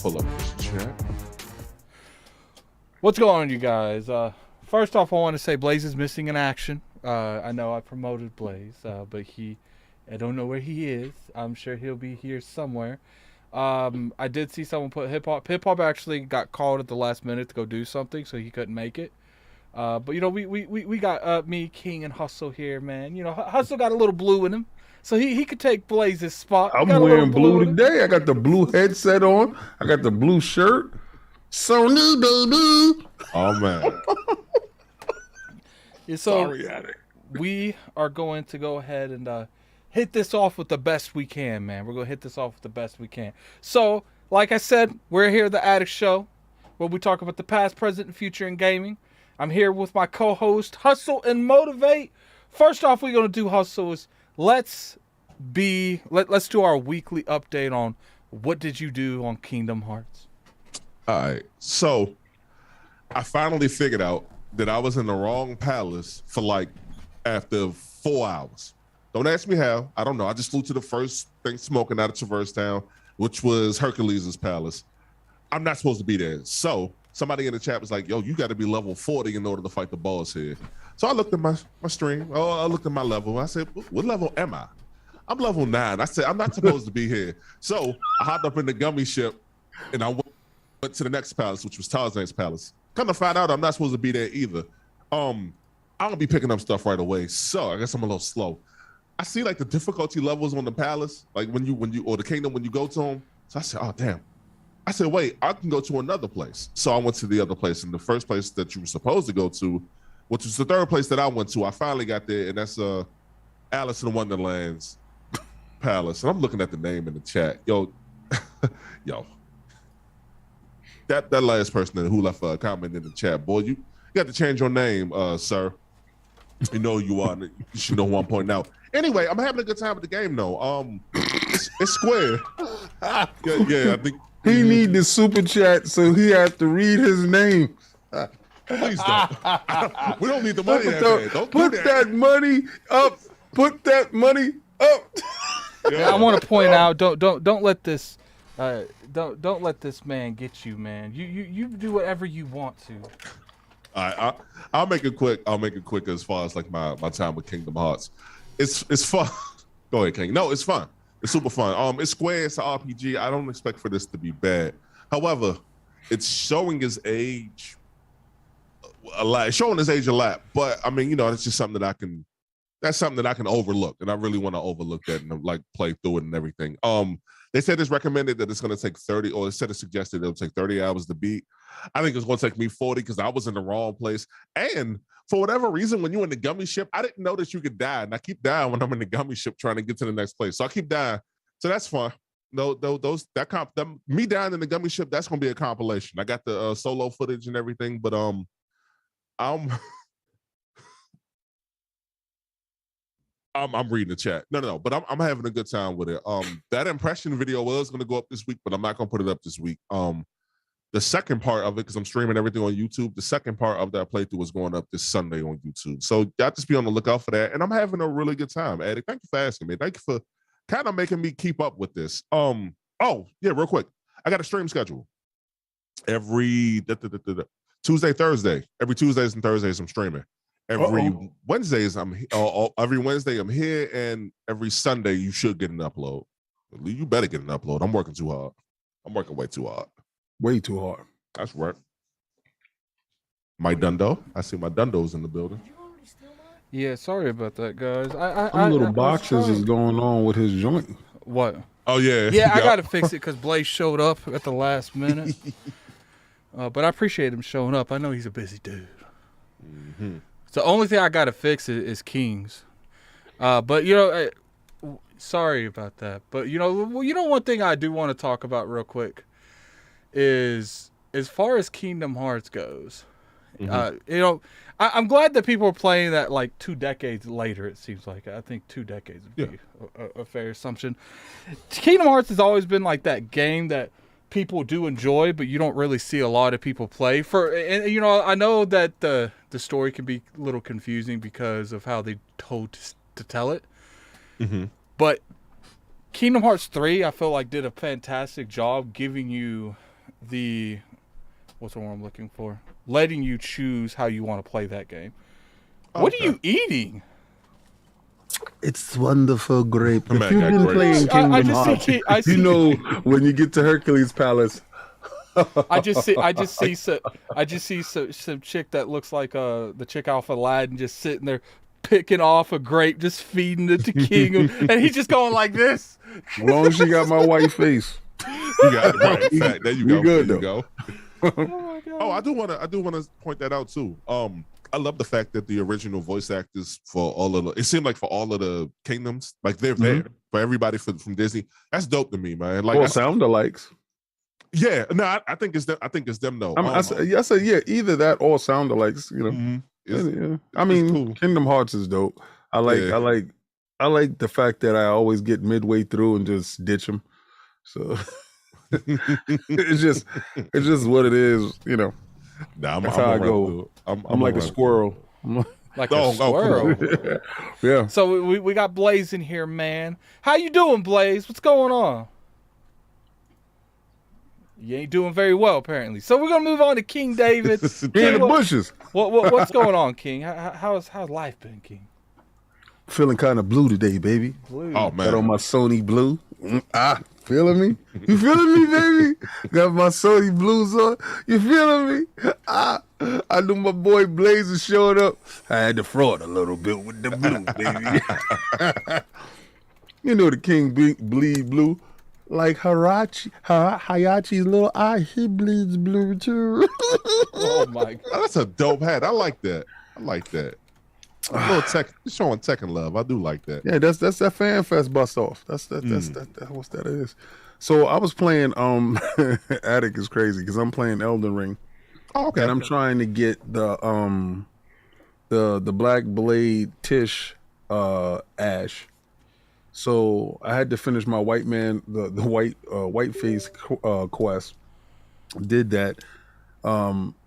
pull up this chat. What's going on, you guys? First off, I want to say Blaze is missing in action. I know I promoted Blaze, but I don't know where he is. I'm sure he'll be here somewhere. I did see someone put hip hop. Hip hop actually got called at the last minute to go do something, so he couldn't make it. But you know, we got me, King, and Hustle here, man. You know, Hustle got a little blue in him, so he could take Blaze's spot. He I'm got a little wearing blue in him. today. I got the blue headset on. I got the blue shirt. Sony, baby. Oh, man. Yeah, so Sorry, Addict. we are going to go ahead and hit this off with the best we can, man. We're going to hit this off with the best we can. So, like I said, we're here at the Addict Show, where we talk about the past, present, and future in gaming. I'm here with my co-host, Hustle and Motivate. First off, we're going to do Hustle is let's do our weekly update on what did you do on Kingdom Hearts. All right. So, I finally figured out that I was in the wrong palace for like after 4 hours. Don't ask me how. I don't know. I just flew to the first thing smoking out of Traverse Town, which was Hercules' palace. I'm not supposed to be there. So somebody in the chat was like, yo, you got to be level 40 in order to fight the boss here. So I looked at my stream. Oh, I looked at my level. I said, what level am I? I'm level 9. I said, I'm not supposed to be here. So I hopped up in the gummy ship and I went to the next palace, which was Tarzan's palace. Come to find out, I'm not supposed to be there either. I don't be picking up stuff right away, so I guess I'm a little slow. I see like the difficulty levels on the palace, like when you or the kingdom when you go to them. So I said, oh damn. I said, wait, I can go to another place. So I went to the other place, and the first place that you were supposed to go to, which was the third place that I went to, I finally got there, and that's Alice in Wonderland's palace. And I'm looking at the name in the chat, yo. That last person who left a comment in the chat, boy, you got to change your name, sir. You know who you are. You should know who I'm pointing out. Anyway, I'm having a good time with the game, though. It's Square. Yeah, I think he need the super chat, so he has to read his name. Please don't. We don't need the money. Don't put that money up. Put that money up. Yeah, I want to point out, don't let this. Don't let this man get you, man. You do whatever you want to. All right, I'll make it quick. I'll make it quick as far as like my time with Kingdom Hearts. It's fun. Go ahead, King. No, it's fun. It's super fun. It's Square. It's an RPG. I don't expect for this to be bad. However, it's showing his age a lot. Showing his age a lot. But I mean, it's just something that I can. That's something that I can overlook, and I really want to overlook that and like play through it and everything. They said it's recommended that it's going to take 30, or it said it suggested it'll take 30 hours to beat. I think it's going to take me 40 because I was in the wrong place. And for whatever reason, when you're in the gummy ship, I didn't know that you could die. And I keep dying when I'm in the gummy ship trying to get to the next place. So I keep dying. So that's fun. Me dying in the gummy ship, that's going to be a compilation. I got the solo footage and everything, but I'm reading the chat. No, but I'm having a good time with it. That impression video was going to go up this week, but I'm not going to put it up this week. The second part of it, because I'm streaming everything on YouTube, the second part of that playthrough is going up this Sunday on YouTube. So y'all just be on the lookout for that. And I'm having a really good time, Eddie. Thank you for asking me. Thank you for kind of making me keep up with this. Oh, yeah, real quick. I got a stream schedule. Every Tuesday, Thursday. Every Tuesdays and Thursdays I'm streaming. Every Wednesday I'm here, and every Sunday you should get an upload. You better get an upload. I'm working too hard. I'm working way too hard. Way too hard. That's right. My Dundo. I see my Dundos in the building. Yeah, sorry about that, guys. Some little boxes is going on with his joint. What? Oh, yeah. Yeah, I got to fix it because Blaze showed up at the last minute. But I appreciate him showing up. I know he's a busy dude. Mm-hmm. So the only thing I got to fix is Kings. But, sorry about that. But, one thing I do want to talk about real quick is as far as Kingdom Hearts goes, I'm glad that people are playing that like 2 decades later, it seems like. I think 2 decades would be a fair assumption. Kingdom Hearts has always been like that game that people do enjoy, but you don't really see a lot of people play. I know that the story can be a little confusing because of how they told to tell it. Mm-hmm. But Kingdom Hearts 3, I feel like did a fantastic job giving you what's the word I'm looking for? Letting you choose how you want to play that game. Okay. What are you eating? It's wonderful grape. Man If you've got been grapes. playing I Kingdom just Hearts, see- I you see- know when you get to Hercules Palace. I just see some chick that looks like the chick off Aladdin just sitting there picking off a grape, just feeding it to King, and he's just going like this. As long as she got my white face. You got it right. Fact. There you We go. good, There you though. go. Oh my god! Oh, I do want to point that out too. I love the fact that the original voice actors for all of it seemed like for all of the kingdoms, like they're there for everybody from Disney. That's dope to me, man. Like, Or sound alikes. yeah, no, I think it's them. I think it's them though. I said, yeah, either that or sound alikes. You know, it's- yeah. I mean, cool. Kingdom Hearts is dope. I like the fact that I always get midway through and just ditch them. So it's just what it is. You know, Nah, that's how I go. I'm like a squirrel. Like Oh, a come on. squirrel. Yeah. So we got Blaze in here, man. How you doing, Blaze? What's going on? You ain't doing very well, apparently. So we're gonna move on to King David. In the King, bushes. what's going on, King? How's life been, King? Feeling kind of blue today, baby. Blue. Oh Got on man, my Sony blue. Feeling me? You feeling me, baby? Got my Sony blues on. You feeling me? I knew my boy Blazer showed up. I had to fraud a little bit with the blue, baby. You know the king bleed blue. Like Hayachi's little eye, he bleeds blue too. Oh my god. that's a dope hat. I like that. A little tech, showing tech and love. I do like that. Yeah, that's that fan fest bust off. That's what that is. So I was playing Attic is crazy because I'm playing Elden Ring. Oh, okay. And I'm trying to get the Black Blade Tish Ash. So I had to finish my white man the white face quest. Did that.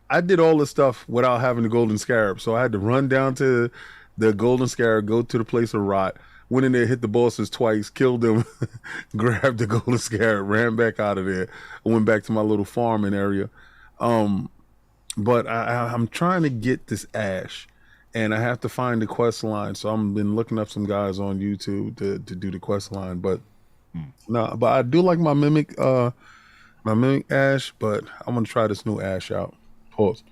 I did all the stuff without having the golden scarab. So I had to run down to the golden scarab, go to the place of rot, went in there, hit the bosses twice, killed them, grabbed the golden scarab, ran back out of there, went back to my little farming area. But I'm trying to get this ash, and I have to find the quest line. So I've been looking up some guys on YouTube to do the quest line. But no, but I do like my mimic ash. But I'm gonna try this new ash out. Pause.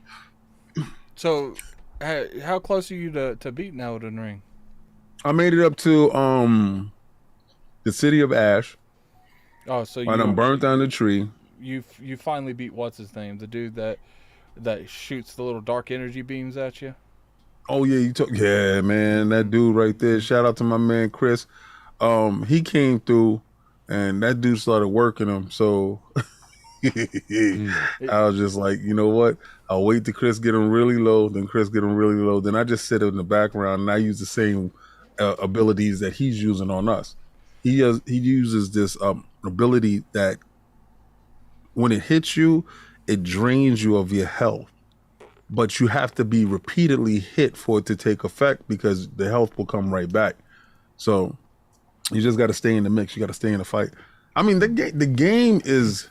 So, how close are you to beating Elden Ring? I made it up to the city of Ash. Oh, so I done burnt down the tree. You finally beat what's his name, the dude that shoots the little dark energy beams at you. Oh yeah, yeah, man, that dude right there. Shout out to my man Chris. He came through, and that dude started working him. So I was just like, you know what? I'll wait till Chris get him really low. Then Chris get him really low. Then I just sit in the background and I use the same abilities that he's using on us. He uses this ability that when it hits you, it drains you of your health. But you have to be repeatedly hit for it to take effect because the health will come right back. So you just got to stay in the mix. You got to stay in the fight. I mean, the game is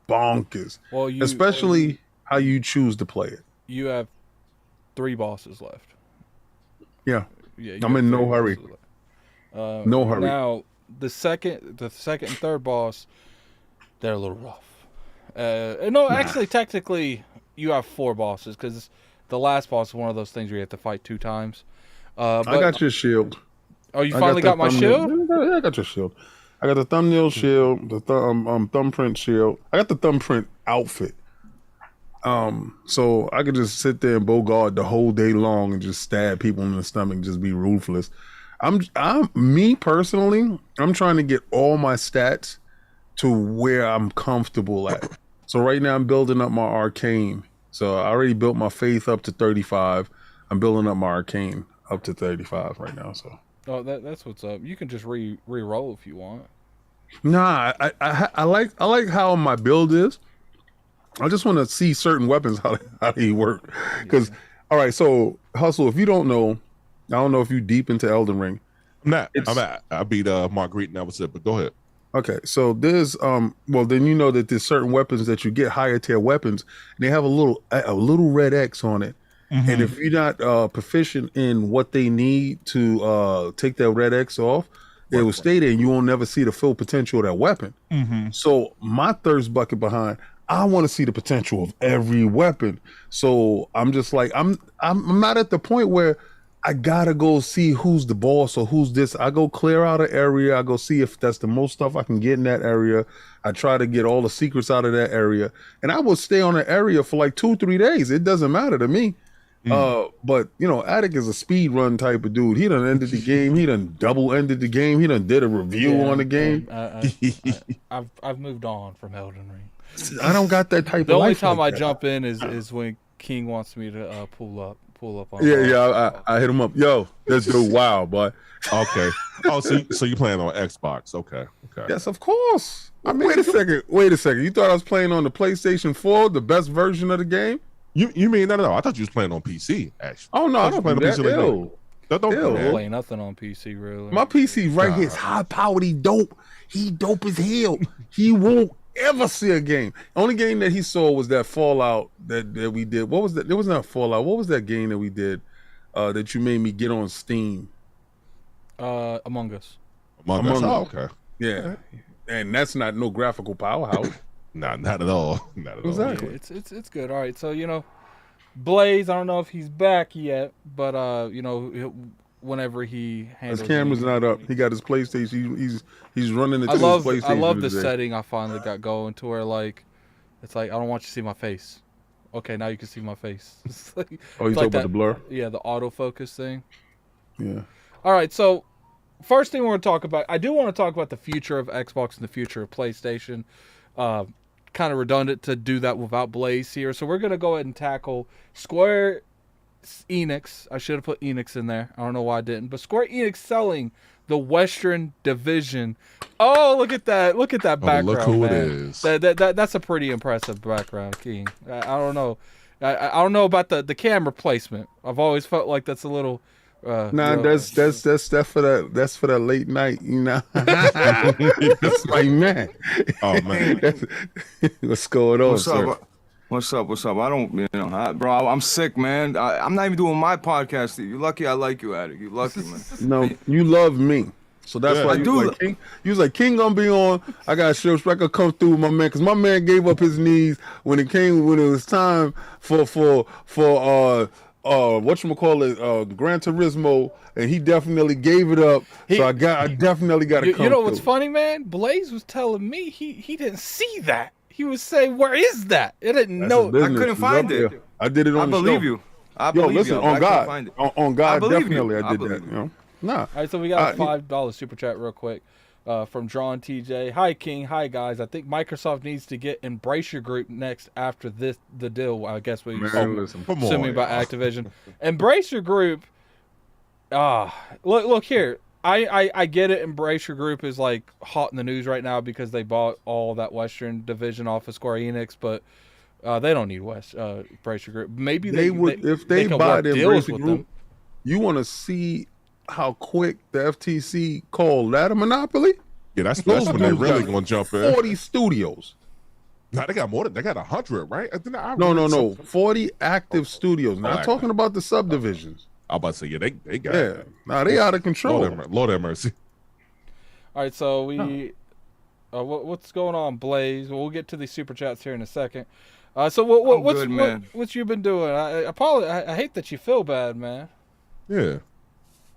bonkers. Well, especially how you choose to play it. You have 3 bosses left. Yeah. I'm in no hurry. No hurry. Now, the second and third boss, they're a little rough. No, actually, technically, you have 4 bosses because the last boss is one of those things where you have to fight 2 times. But, I got your shield. Oh, you finally got my shield? Yeah, I got your shield. I got the thumbnail shield, the thumbprint shield. I got the thumbprint outfit. So I could just sit there and bogart the whole day long and just stab people in the stomach, and just be ruthless. Me personally, I'm trying to get all my stats to where I'm comfortable at. So right now I'm building up my arcane. So I already built my faith up to 35. I'm building up my arcane up to 35 right now. So. Oh, that's what's up. You can just re-roll if you want. Nah, I like how my build is. I just want to see certain weapons how they work. Because, all right, so Hustle, if you don't know, I don't know if you deep into Elden Ring. I beat Marguerite and that was it. But go ahead. Okay, so there's well then you know that there's certain weapons that you get higher tier weapons, and they have a little red X on it, And if you're not proficient in what they need to take that red X off, it will stay there and you won't never see the full potential of that weapon. So my thirst bucket behind, I want to see the potential of every weapon. So I'm just like, I'm not at the point where I gotta go see who's the boss or who's this. I go clear out an area. I go see if that's the most stuff I can get in that area. I try to get all the secrets out of that area. And I will stay on the area for like 2-3 days. It doesn't matter to me. But you know, Attic is a speed run type of dude. He done ended the game. He done double ended the game. He done did a review on the game. I've moved on from Elden Ring. I don't got that type The of only life time like I that. jump in is when King wants me to pull up on. I hit him up. Yo, this dude, wow, boy. Okay. Oh, so you playing on Xbox? Okay. Yes, of course. Wait a second. You thought I was playing on the PlayStation 4, the best version of the game? You mean no? I thought you was playing on PC. Actually. Oh no, I don't play on that. PC. Ew. Don't I don't play play nothing on PC really. My PC right here is high powered. He dope. He dope as hell. He won't ever see a game. Only game that he saw was that Fallout that we did. What was that? It was not Fallout. What was that game that we did that you made me get on Steam? Among Us. Among Us. Oh, okay. Yeah, and that's not no graphical powerhouse. Nah, not at all. Not at Exactly. all. Yeah, it's good. All right, so you know, Blaze. I don't know if he's back yet, but you know, whenever he handles His camera's not up. He got his PlayStation. He's running it. I love his PlayStation I love the today. setting I finally got going to where like, it's like I don't want you to see my face. Okay, now you can see my face. It's like, Oh, you it's talking like about the blur? Yeah, the autofocus thing. Yeah. All right, so first thing we're going to talk about, I do want to talk about the future of Xbox and the future of PlayStation. Kind of redundant to do that without Blaze here. So we're going to go ahead and tackle Square Enix. I should have put Enix in there. I don't know why I didn't. But Square Enix selling the Western division. Oh, look at that. Look at that background, look who man. it is. That's a pretty impressive background, King. I don't know. I don't know about the camera placement. I've always felt like that's a little... Nah, that's for that late night, you know. That's my man. Oh man, what's going on, sir? What's up? I don't, bro. I'm sick, man. I'm not even doing my podcast. You're lucky. I like you, Attic. You lucky, man. No, you love me, so that's why I you do. like King. You was like King gonna be on. I got show respect. I come through with my man because my man gave up his knees when it was time for whatchamacallit, Gran Turismo, and he definitely gave it up. So I definitely got to come. You know what's through. funny, man? Blaze was telling me he didn't see that. He was saying, "Where is that?" It didn't That's know. his business. I couldn't It's find up it. there. I did it on I the believe show. you. I Yo, believe listen, you. on I God, couldn't find it. on God, believe definitely you. I I did believe that. you. You know, nah. All right, so we got a $5 super chat real quick from Drawn TJ. Hi, King. Hi, guys. I think Microsoft needs to get Embracer Group next after the deal. I guess we listen, come assuming on. about Activision. Embracer Group. Look here. I get it. Embracer Group is like hot in the news right now because they bought all that Western division off of Square Enix, but they don't need Embracer Group. Maybe They would if they can buy work the deals Embracer with Group. them. You want to see how quick the FTC called that a monopoly? Yeah, that's Those when they dudes really got gonna jump in. 40 studios. Nah, they got more than 100, right? I No. 40 active studios. Not active. talking about the subdivisions. I'm about to say, yeah, they got. Yeah. Nah, they out of control. Lord have mercy. All right, so what's going on, Blaze? We'll get to the super chats here in a second. So what's good, man. what you been doing? I hate that you feel bad, man. Yeah.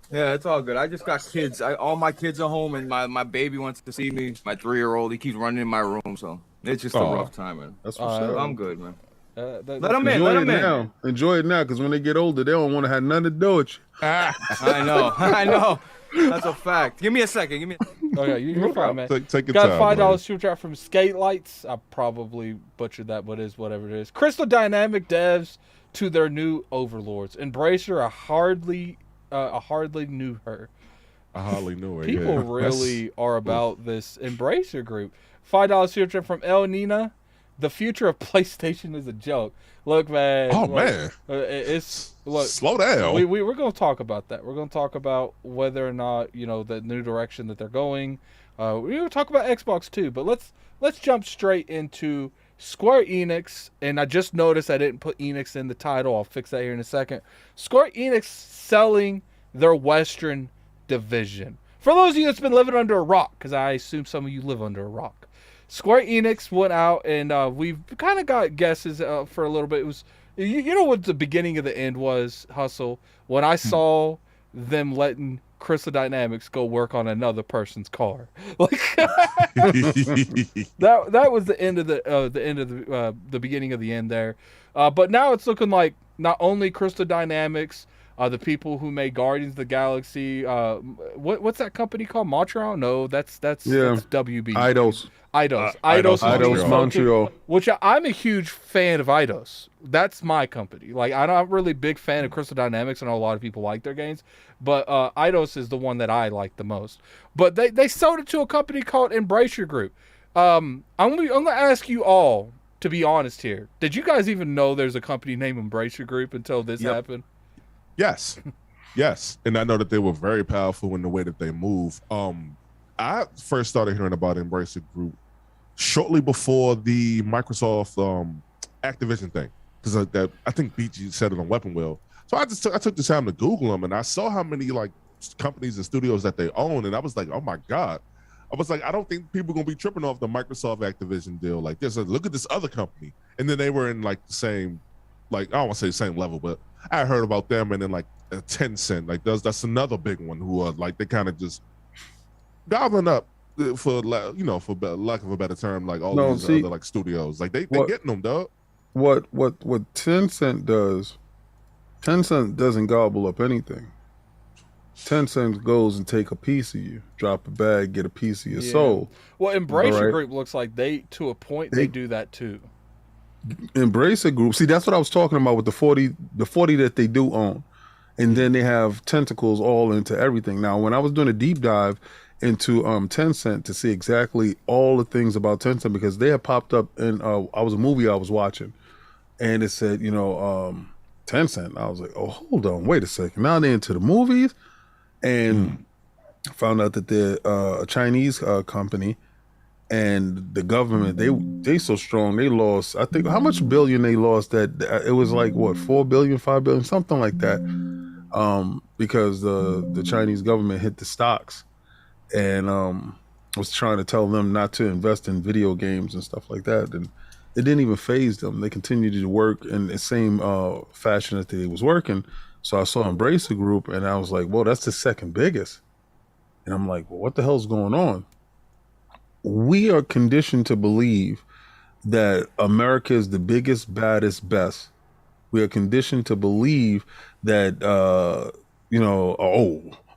Yeah, it's all good. I just got kids. All my kids are home, and my baby wants to see me. My 3-year-old, he keeps running in my room, so it's just a rough time, man. That's what's up. I'm good, man. Let Let them in. Let them in. Enjoy it now, because when they get older, they don't want to have nothing to do with you. I know. That's a fact. Give me a second. Okay, you're fine, man. Take your Got time. $5 super chat from Skate Lights. I probably butchered that, but it is whatever it is. Crystal Dynamic devs to their new overlords. Embracer I hardly knew her. I hardly knew it. People yeah. really are about this Embracer Group. $5 super chat from El Nina. The future of PlayStation is a joke. Look, man. Oh, look, man. Look. Slow down. We're going to talk about that. We're going to talk about whether or not the new direction that they're going. We're going to talk about Xbox too, but let's jump straight into Square Enix, and I just noticed I didn't put Enix in the title. I'll fix that here in a second. Square Enix selling their Western division. For those of you that's been living under a rock, because I assume some of you live under a rock, Square Enix went out and we've kind of got guesses for a little bit. It was, you know what the beginning of the end was, Hustle? When I saw them letting Crystal Dynamics go work on another person's car, like that was the end of the beginning of the end there. But now it's looking like not only Crystal Dynamics, the people who made Guardians of the Galaxy, what's that company called? Montreal? No, that's WB. Eidos. Eidos Montreal. Which I'm a huge fan of Eidos. That's my company. Like, I'm not really a big fan of Crystal Dynamics. I know a lot of people like their games, but Eidos is the one that I like the most. But they sold it to a company called Embracer Group. I'm gonna ask you all to be honest here. Did you guys even know there's a company named Embracer Group until this happened? Yes. And I know that they were very powerful in the way that they move. I first started hearing about Embracer Group shortly before the Microsoft Activision thing, because I think BG said it on Weapon Wheel. So I took the time to Google them, and I saw how many like companies and studios that they own, and I was like, oh my god. I was like, I don't think people are gonna be tripping off the Microsoft Activision deal like this. Look at this other company, and then they were in like the same, like I don't want to say the same level, but I heard about them, and then like Tencent, like that's another big one who are like they kind of just gobbling up for lack of a better term, like all these other like studios, like they getting them, dog. What Tencent does? Tencent doesn't gobble up anything. Tencent goes and take a piece of you, drop a bag, get a piece of your soul. Well, Embracer Group looks like they do that too. Embracer Group. See, that's what I was talking about with the 40 that they do own. And then they have tentacles all into everything. Now, when I was doing a deep dive into Tencent to see exactly all the things about Tencent, because they had popped up in I was a movie I was watching, and it said, Tencent. I was like, oh, hold on, wait a second. Now they're into the movies, and found out that they're a Chinese company, and the government they so strong they lost, I think, how much billion they lost, that it was like what, 4 billion, 5 billion, something like that, because the Chinese government hit the stocks and was trying to tell them not to invest in video games and stuff like that, and it didn't even faze them. They continued to work in the same fashion that they was working. So I saw Embracer Group, and I was like, well, that's the second biggest. And I'm like, well, what the hell's going on? We are conditioned to believe that America is the biggest, baddest, best. We are conditioned to believe that,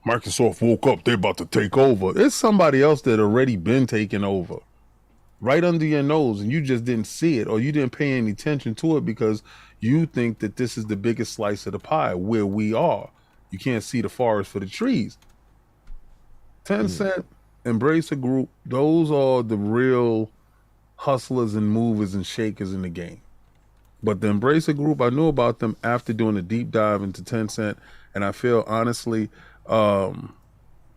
Microsoft woke up, they're about to take over. It's somebody else that already been taken over right under your nose, and you just didn't see it, or you didn't pay any attention to it because you think that this is the biggest slice of the pie where we are. You can't see the forest for the trees. Tencent, Embracer Group, those are the real hustlers and movers and shakers in the game. But the Embracer Group, I knew about them after doing a deep dive into Tencent, and I feel honestly that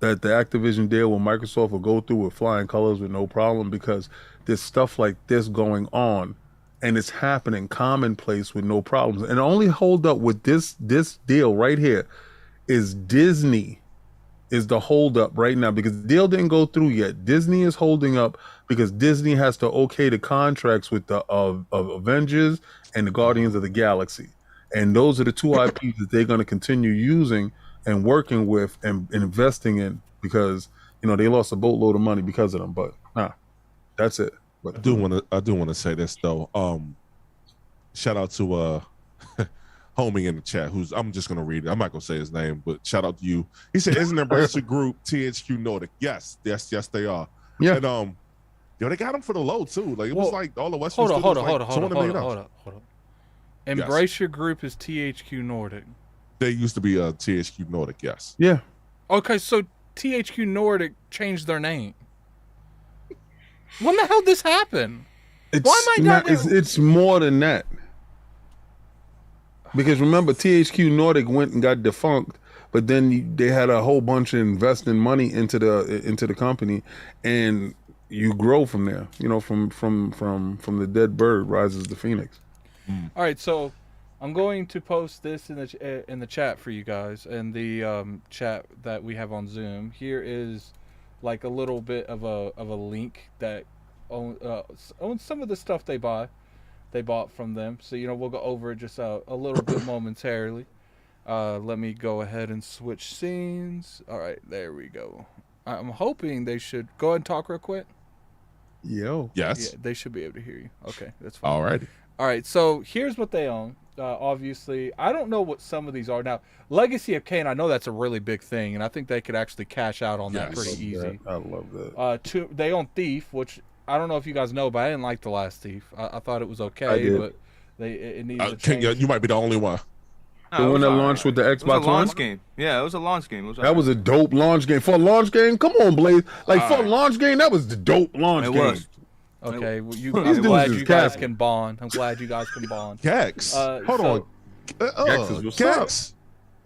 the Activision deal with Microsoft will go through with flying colors with no problem, because there's stuff like this going on and it's happening commonplace with no problems. And the only hold up with this deal right here is Disney is the hold up right now, because the deal didn't go through yet. Disney is holding up because Disney has to okay the contracts with the of Avengers and the Guardians of the Galaxy. And those are the two IPs that they're going to continue using and working with and investing in, because they lost a boatload of money because of them. But that's it. But I do want to say this though. Shout out to homie in the chat, who's, I'm just gonna read it. I'm not gonna say his name, but shout out to you. He said, "Isn't Embracer Group THQ Nordic?" Yes, they are. Yeah. And they got them for the low too. Like it was like all the Western. Hold on. Embracer Group is THQ Nordic. They used to be THQ Nordic, yes. Yeah. Okay, so THQ Nordic changed their name. When the hell did this happen? Why am I not? It's more than that. Because remember, THQ Nordic went and got defunct, but then they had a whole bunch of investing money into the company, and you grow from there. You know, from the dead bird rises the phoenix. All right, so I'm going to post this in the chat for you guys, and the chat that we have on Zoom. Here is like a little bit of a link that owns some of the stuff they bought from them. So we'll go over it just a little bit momentarily. Let me go ahead and switch scenes. All right, there we go. I'm hoping they should go ahead and talk real quick. Yo. Yes. Yeah, they should be able to hear you. Okay, that's fine. All right. All right, so here's what they own. Obviously, I don't know what some of these are. Now, Legacy of Kain, I know that's a really big thing, and I think they could actually cash out on that Yes. pretty easy. I love that. They own Thief, which I don't know if you guys know, but I didn't like the last Thief. I thought it was I okay, did. but it needs to change. You might be the only one. The one that launched with the It was a Xbox One? launch game. Yeah, it was a launch game. That was a dope launch game. For a launch game? Come on, Blaze. Like, for a Alright. launch game, that was the dope launch It game. was. Okay, well, These I'm dudes glad is you guys capping. can bond. I'm glad you guys can bond. Gex. Hold so- on. Gex is what's Gex.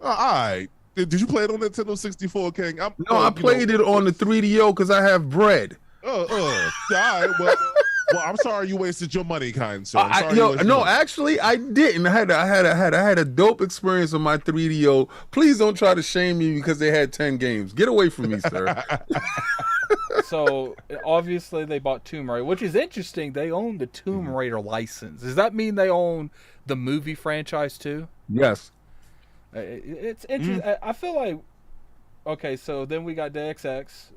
All right. Did you play it on Nintendo 64, King? No, I played it on the 3DO because I have bread. All right. Well, I'm sorry you wasted your money, kind sir. I'm sorry you wasted your money. Actually, I didn't. I had a dope experience on my 3DO. Please don't try to shame me because they had 10 games. Get away from me, sir. So obviously they bought Tomb Raider, which is interesting. They own the Tomb Raider license. Does that mean they own the movie franchise too? Yes. It's interesting. I feel like okay. So then we got Deus Ex,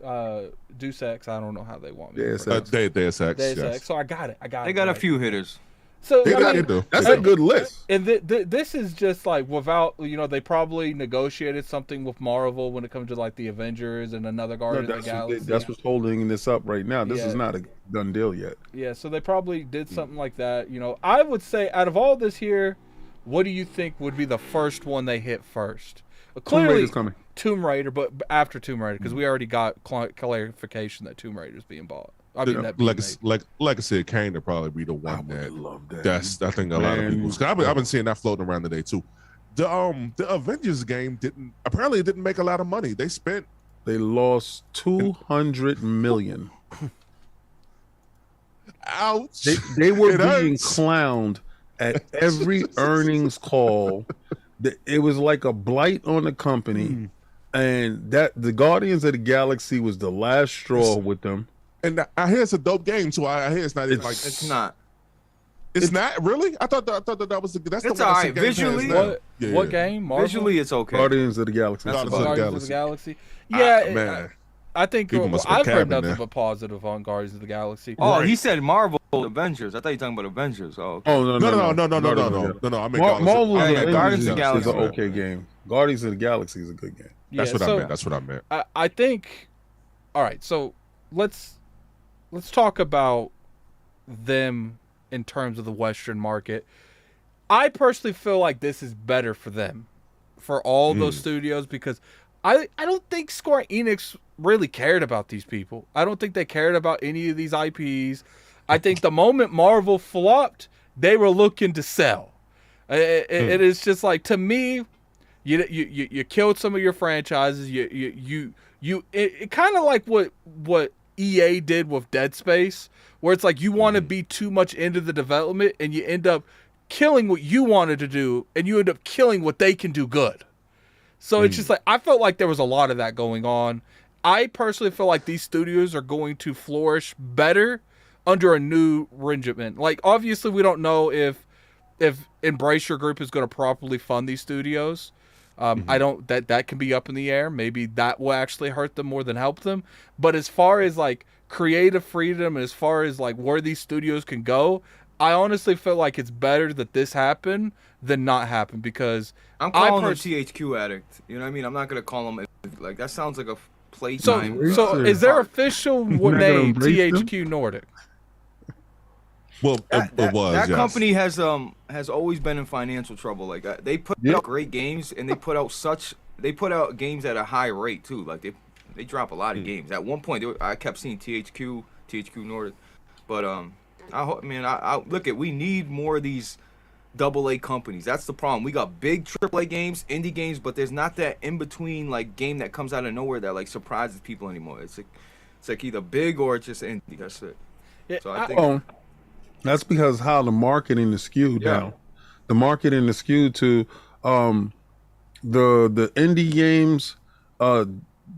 Deus Ex. I don't know how they want me. Deus to Ex. Deus Ex. Deus Yes. Ex. So I got it. They got a right. few hitters. So They I got mean, it, though. That's a good list. and this is just like without they probably negotiated something with Marvel when it comes to like the Avengers and another Guardian of the Galaxy. That's what's holding this up right now. This is Yeah. not a done deal yet. Yeah, so they probably did something like that. I would say out of all this here, what do you think would be the first one they hit first? Tomb Clearly, Raider's coming. Tomb Raider, but after Tomb Raider, because we already got clarification that Tomb Raider is being bought. I mean, that being made. Legacy of Kain would probably be the one I that. would love that. That's I think a lot of Man. people. I've been seeing that floating around today too. The Avengers game didn't make a lot of money. They spent They lost 200 million. ouch. They were It being hurts. clowned at every earnings call. It was like a blight on the company, and that the Guardians of the Galaxy was the last straw with them. And I hear it's a dope game too. I hear it's not even like It's not. It's not really. I thought that was that's the It's one that's alright. in Game Pass Visually- now. What game? Marvel? Visually, it's okay. Guardians of the Galaxy. That's Guardians about of the Guardians of the Galaxy. Ah, Yeah, man. I think People must have I've heard cabbing nothing there. but positive on Guardians of the Galaxy. Oh, Right. he said Marvel Avengers. I thought you were talking about Avengers. Oh, okay. Oh no! No. I mean, Marvel's Yeah, Avengers Guardians of the is Galaxy. an okay game. Guardians of the Galaxy is a good game. That's Yeah, what I so meant. That's what I meant. I think. All right, so let's talk about them in terms of the Western market. I personally feel like this is better for them, for all those studios, because I don't think Square Enix really cared about these people. I don't think they cared about any of these IPs. I think the moment Marvel flopped, they were looking to sell. It is just like, to me, you killed some of your franchises. It kind of like what EA did with Dead Space, where it's like you want to be too much into the development and you end up killing what you wanted to do, and you end up killing what they can do good. So it's just like, I felt like there was a lot of that going on. I personally feel like these studios are going to flourish better under a new regiment. Like, obviously, we don't know if Embracer Group is going to properly fund these studios. I don't, that can be up in the air. Maybe that will actually hurt them more than help them. But as far as like creative freedom, and as far as like where these studios can go, I honestly feel like it's better that this happened than not happen, because I'm calling him THQ addict. You know what I mean? I'm not gonna call him like that. Sounds like a playtime. So is their official not gonna name embrace them? THQ Nordic? Well, it was. That yes. company has always been in financial trouble. Like they put out great games, and they put out games at a high rate too. Like they drop a lot of games. At one point, I kept seeing THQ Nordic, but I look at, we need more of these AA companies. That's the problem. We got big AAA games, indie games, but there's not that in between like game that comes out of nowhere that like surprises people anymore. It's like It's like either big or it's just indie. That's it. Yeah, So I think That's because how the marketing is skewed now. The marketing is skewed to the indie games.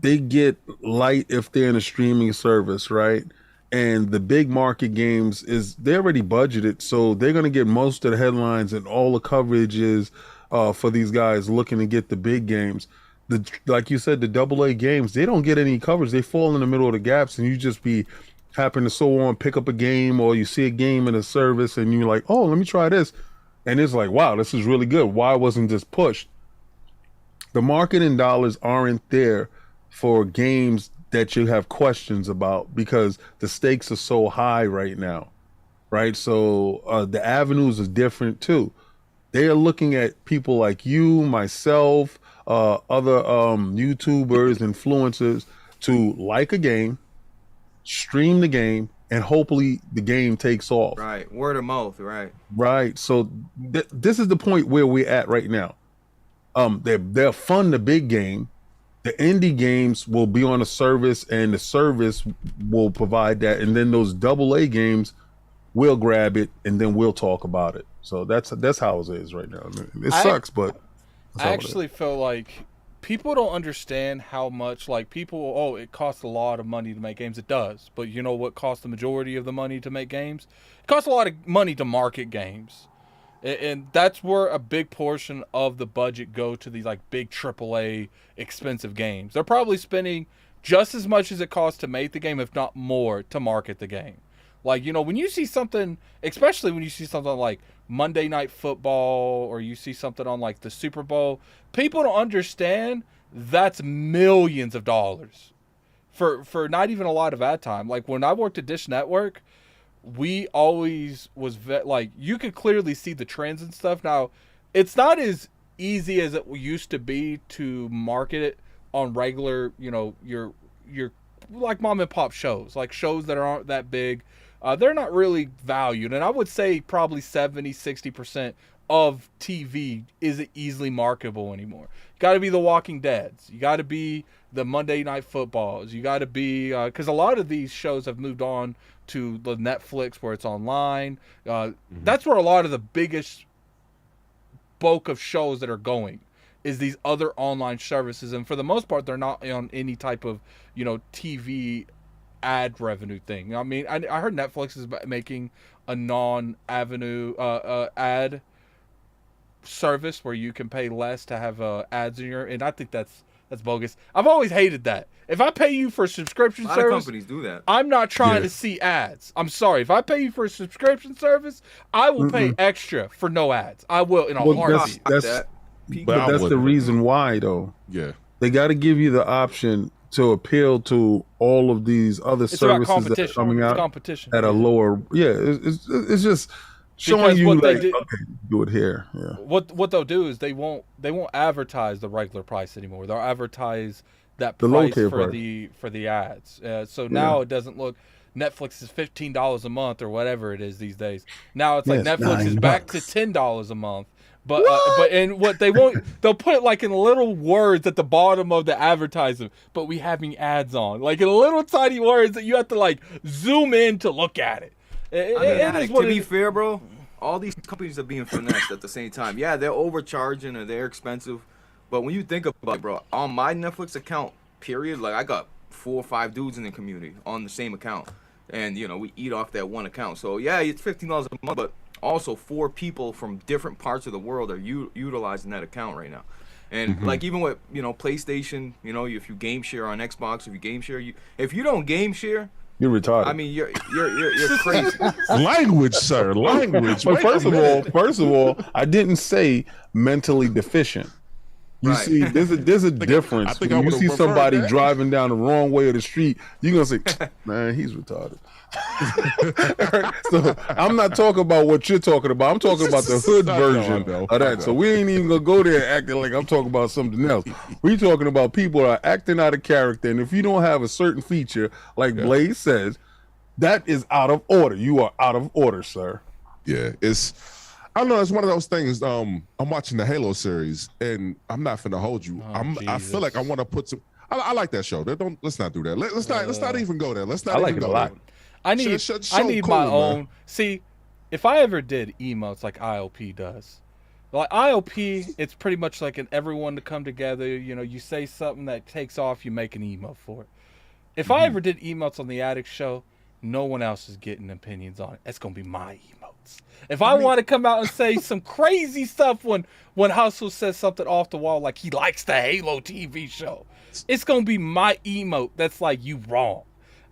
They get light if they're in a streaming service, right? And the big market games they're already budgeted, so they're gonna get most of the headlines and all the coverage is for these guys looking to get the big games. Like you said, the AA games, they don't get any coverage. They fall in the middle of the gaps, and you just happen to pick up a game, or you see a game in a service, and you're like, oh, let me try this, and it's like, wow, this is really good. Why wasn't this pushed? The marketing dollars aren't there for games that you have questions about because the stakes are so high right now, right? So the avenues are different too. They are looking at people like you, myself, other YouTubers, influencers to like a game, stream the game, and hopefully the game takes off. Right, word of mouth, right? Right. So this is the point where we're at right now. They'll fund the big game. The indie games will be on a service, and the service will provide that, and then those AA games will grab it, and then we'll talk about it. So that's how it is right now. It sucks, but I actually feel like people don't understand how much, like, it costs a lot of money to make games. It does, but you know what costs the majority of the money to make games? It costs a lot of money to market games. And that's where a big portion of the budget go to these like big AAA expensive games. They're probably spending just as much as it costs to make the game, if not more, to market the game. Like, you know, when you see something, especially when you see something like Monday Night Football, or you see something on like the Super Bowl, people don't understand that's millions of dollars for not even a lot of ad time. Like when I worked at Dish Network, we always like, you could clearly see the trends and stuff. Now, it's not as easy as it used to be to market it on regular, you know, your like mom and pop shows, like shows that aren't that big. They're not really valued. And I would say probably 70-60% of TV isn't easily marketable anymore. You got to be the Walking Deads. You got to be the Monday Night Footballs. You got to be, because a lot of these shows have moved on to the Netflix where it's online. That's where a lot of the biggest bulk of shows that are going is these other online services. And for the most part, they're not on any type of, you know, TV ad revenue thing. I mean, I heard Netflix is making a non-avenue ad service where you can pay less to have ads in your, and I think that's bogus. I've always hated that. If I pay you for a subscription service, a lot of companies do that. I'm not trying to see ads. I'm sorry. If I pay you for a subscription service, I will pay extra for no ads. I will in a heartbeat. That's the reason why, though. Yeah, they got to give you the option to appeal to all of these other services that are coming out at a lower. Yeah, it's just showing you like, okay, do it here. Yeah. What they'll do is they won't advertise the regular price anymore. They'll advertise that price for the ads. So now it doesn't look. Netflix is $15 a month or whatever it is these days. Now it's like Netflix is back to $10 a month. But what they won't, they'll put it like in little words at the bottom of the advertisement. But we having ads on, like in little tiny words that you have to like zoom in to look at it. To be fair, bro, all these companies are being finessed at the same time. Yeah, they're overcharging or they're expensive. But when you think about it, bro, on my Netflix account, period, like I got 4 or 5 dudes in the community on the same account. And, you know, we eat off that one account. So, yeah, it's $15 a month, but also 4 people from different parts of the world are utilizing that account right now. And, like, even with, you know, PlayStation, you know, if you game share on Xbox, if you game share, if you don't game share, you're retarded. I mean, you're crazy. Language, sir. Language. But first of all, I didn't say mentally deficient. You see, there's a difference. When you see somebody driving down the wrong way of the street, you're gonna say, "Man, he's retarded." So I'm not talking about what you're talking about. I'm talking about the hood version of that. So we ain't even gonna go there acting like I'm talking about something else. We're talking about people that are acting out of character, and if you don't have a certain feature, like Blaze says, that is out of order. You are out of order, sir. Yeah, I don't know. It's one of those things. I'm watching the Halo series, and I'm not finna hold you. I feel like I want to put some. I like that show. Let's not do that. Let's not even go there. Let's not I like even it a go lot. there. I need my own. See, if I ever did emotes like IOP does, like IOP, it's pretty much like an everyone to come together. You know, you say something that takes off, you make an emote for it. If I ever did emotes on the Addict Show, no one else is getting opinions on it. It's gonna be my emotes. If I want to come out and say some crazy stuff when Hustle says something off the wall, like he likes the Halo TV show, it's gonna be my emote. That's like you wrong.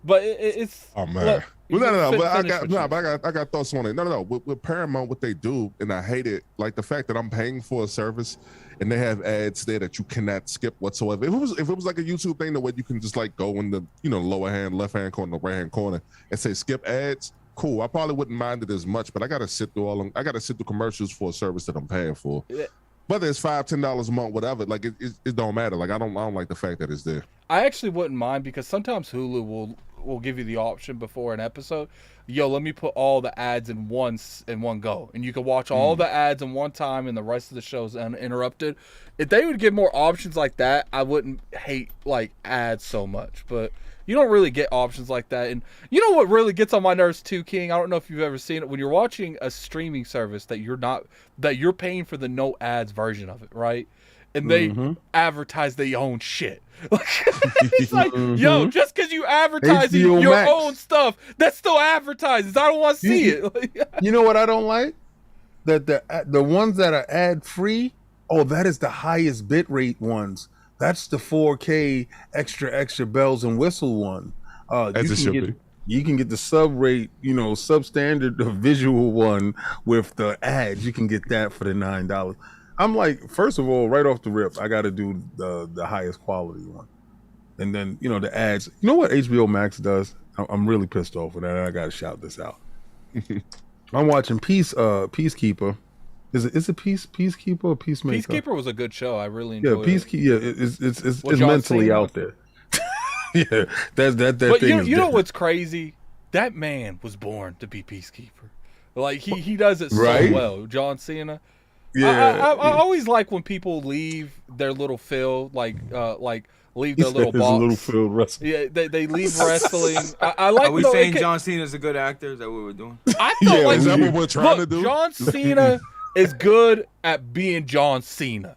But it's oh man. But I got thoughts on it. No. With Paramount, what they do, and I hate it, like the fact that I'm paying for a service and they have ads there that you cannot skip whatsoever. If it was like a YouTube thing, the way you can just like go in the lower hand, left hand corner, right hand corner, and say skip ads, cool. I probably wouldn't mind it as much, but I gotta sit through commercials for a service that I'm paying for. Yeah. Whether it's $5-10 a month, whatever, like it don't matter. Like I don't like the fact that it's there. I actually wouldn't mind because sometimes Hulu will give you the option before an episode. Yo, let me put all the ads in one go, and you can watch all the ads in one time, and the rest of the show's uninterrupted. If they would give more options like that, I wouldn't hate like ads so much. But you don't really get options like that. And you know what really gets on my nerves too, King? I don't know if you've ever seen it. When you're watching a streaming service that you're paying for the no ads version of it, right? And they advertise their own shit. It's like, yo, just because you advertising your own stuff, that's still advertises. I don't want to see it. You know what I don't like? That the ones that are ad free, that is the highest bit rate ones. That's the 4K extra bells and whistle one. You can get the sub rate, substandard visual one with the ads. You can get that for the $9. I'm like, first of all, right off the rip, I got to do the highest quality one, and then the ads. You know what HBO Max does? I'm really pissed off with that. And I got to shout this out. I'm watching Peacekeeper. Is it Peacekeeper or Peacemaker? Peacekeeper was a good show. I really enjoyed it. Yeah, it's mentally out there. Yeah, that's that but thing. You know what's crazy? That man was born to be Peacekeeper. Like he does it so well. John Cena. Yeah, I always like when people leave their little field, like leave their little box. Little field wrestling. Yeah, they leave wrestling. I like. Are we saying John Cena is a good actor? Is that what we're doing? I feel like is that what we're trying to do? John Cena is good at being John Cena.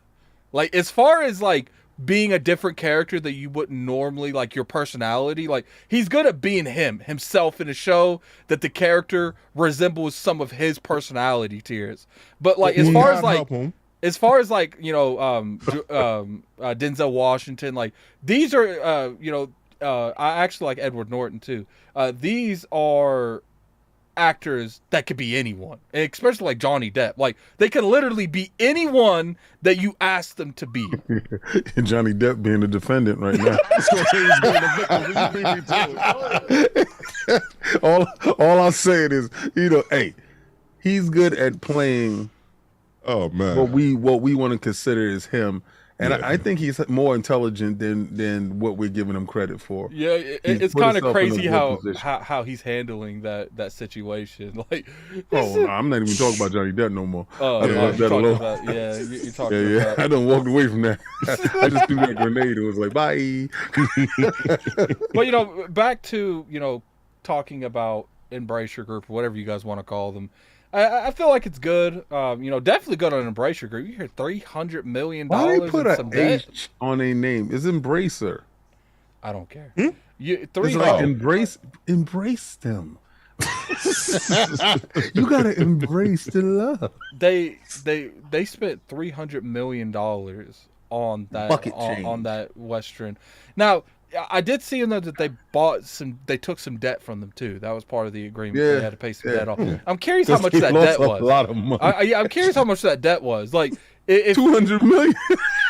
Like as far as like being a different character that you wouldn't normally, like your personality, like he's good at being himself in a show that the character resembles some of his personality tiers. But like as far as Denzel Washington, like these are I actually like Edward Norton too. These are actors that could be anyone, and especially like Johnny Depp. Like they can literally be anyone that you ask them to be. And Johnny Depp being the defendant right now. all I'm saying is, hey, he's good at playing. Oh man, what we want to consider is him. And I think he's more intelligent than what we're giving him credit for. Yeah, it's kind of crazy how he's handling that situation. Like, no, I'm not even talking about Johnny Depp no more. You're talking about yeah. I done walked away from that. I just threw that grenade and was like, bye. But back to talking about Embrace Your Group, or whatever you guys want to call them. I feel like it's good. Definitely good on Embracer Group. You hear $300 million. Why they put an H on a name? It's Embracer. I don't care. It's like embrace them. You gotta embrace the love. They spent $300 million on that on that Western. Now I did see in there that they took some debt from them too. That was part of the agreement. They had to pay some debt off. I'm curious how much that debt was. A lot of money. I'm curious how much that debt was. Like, if $200 million.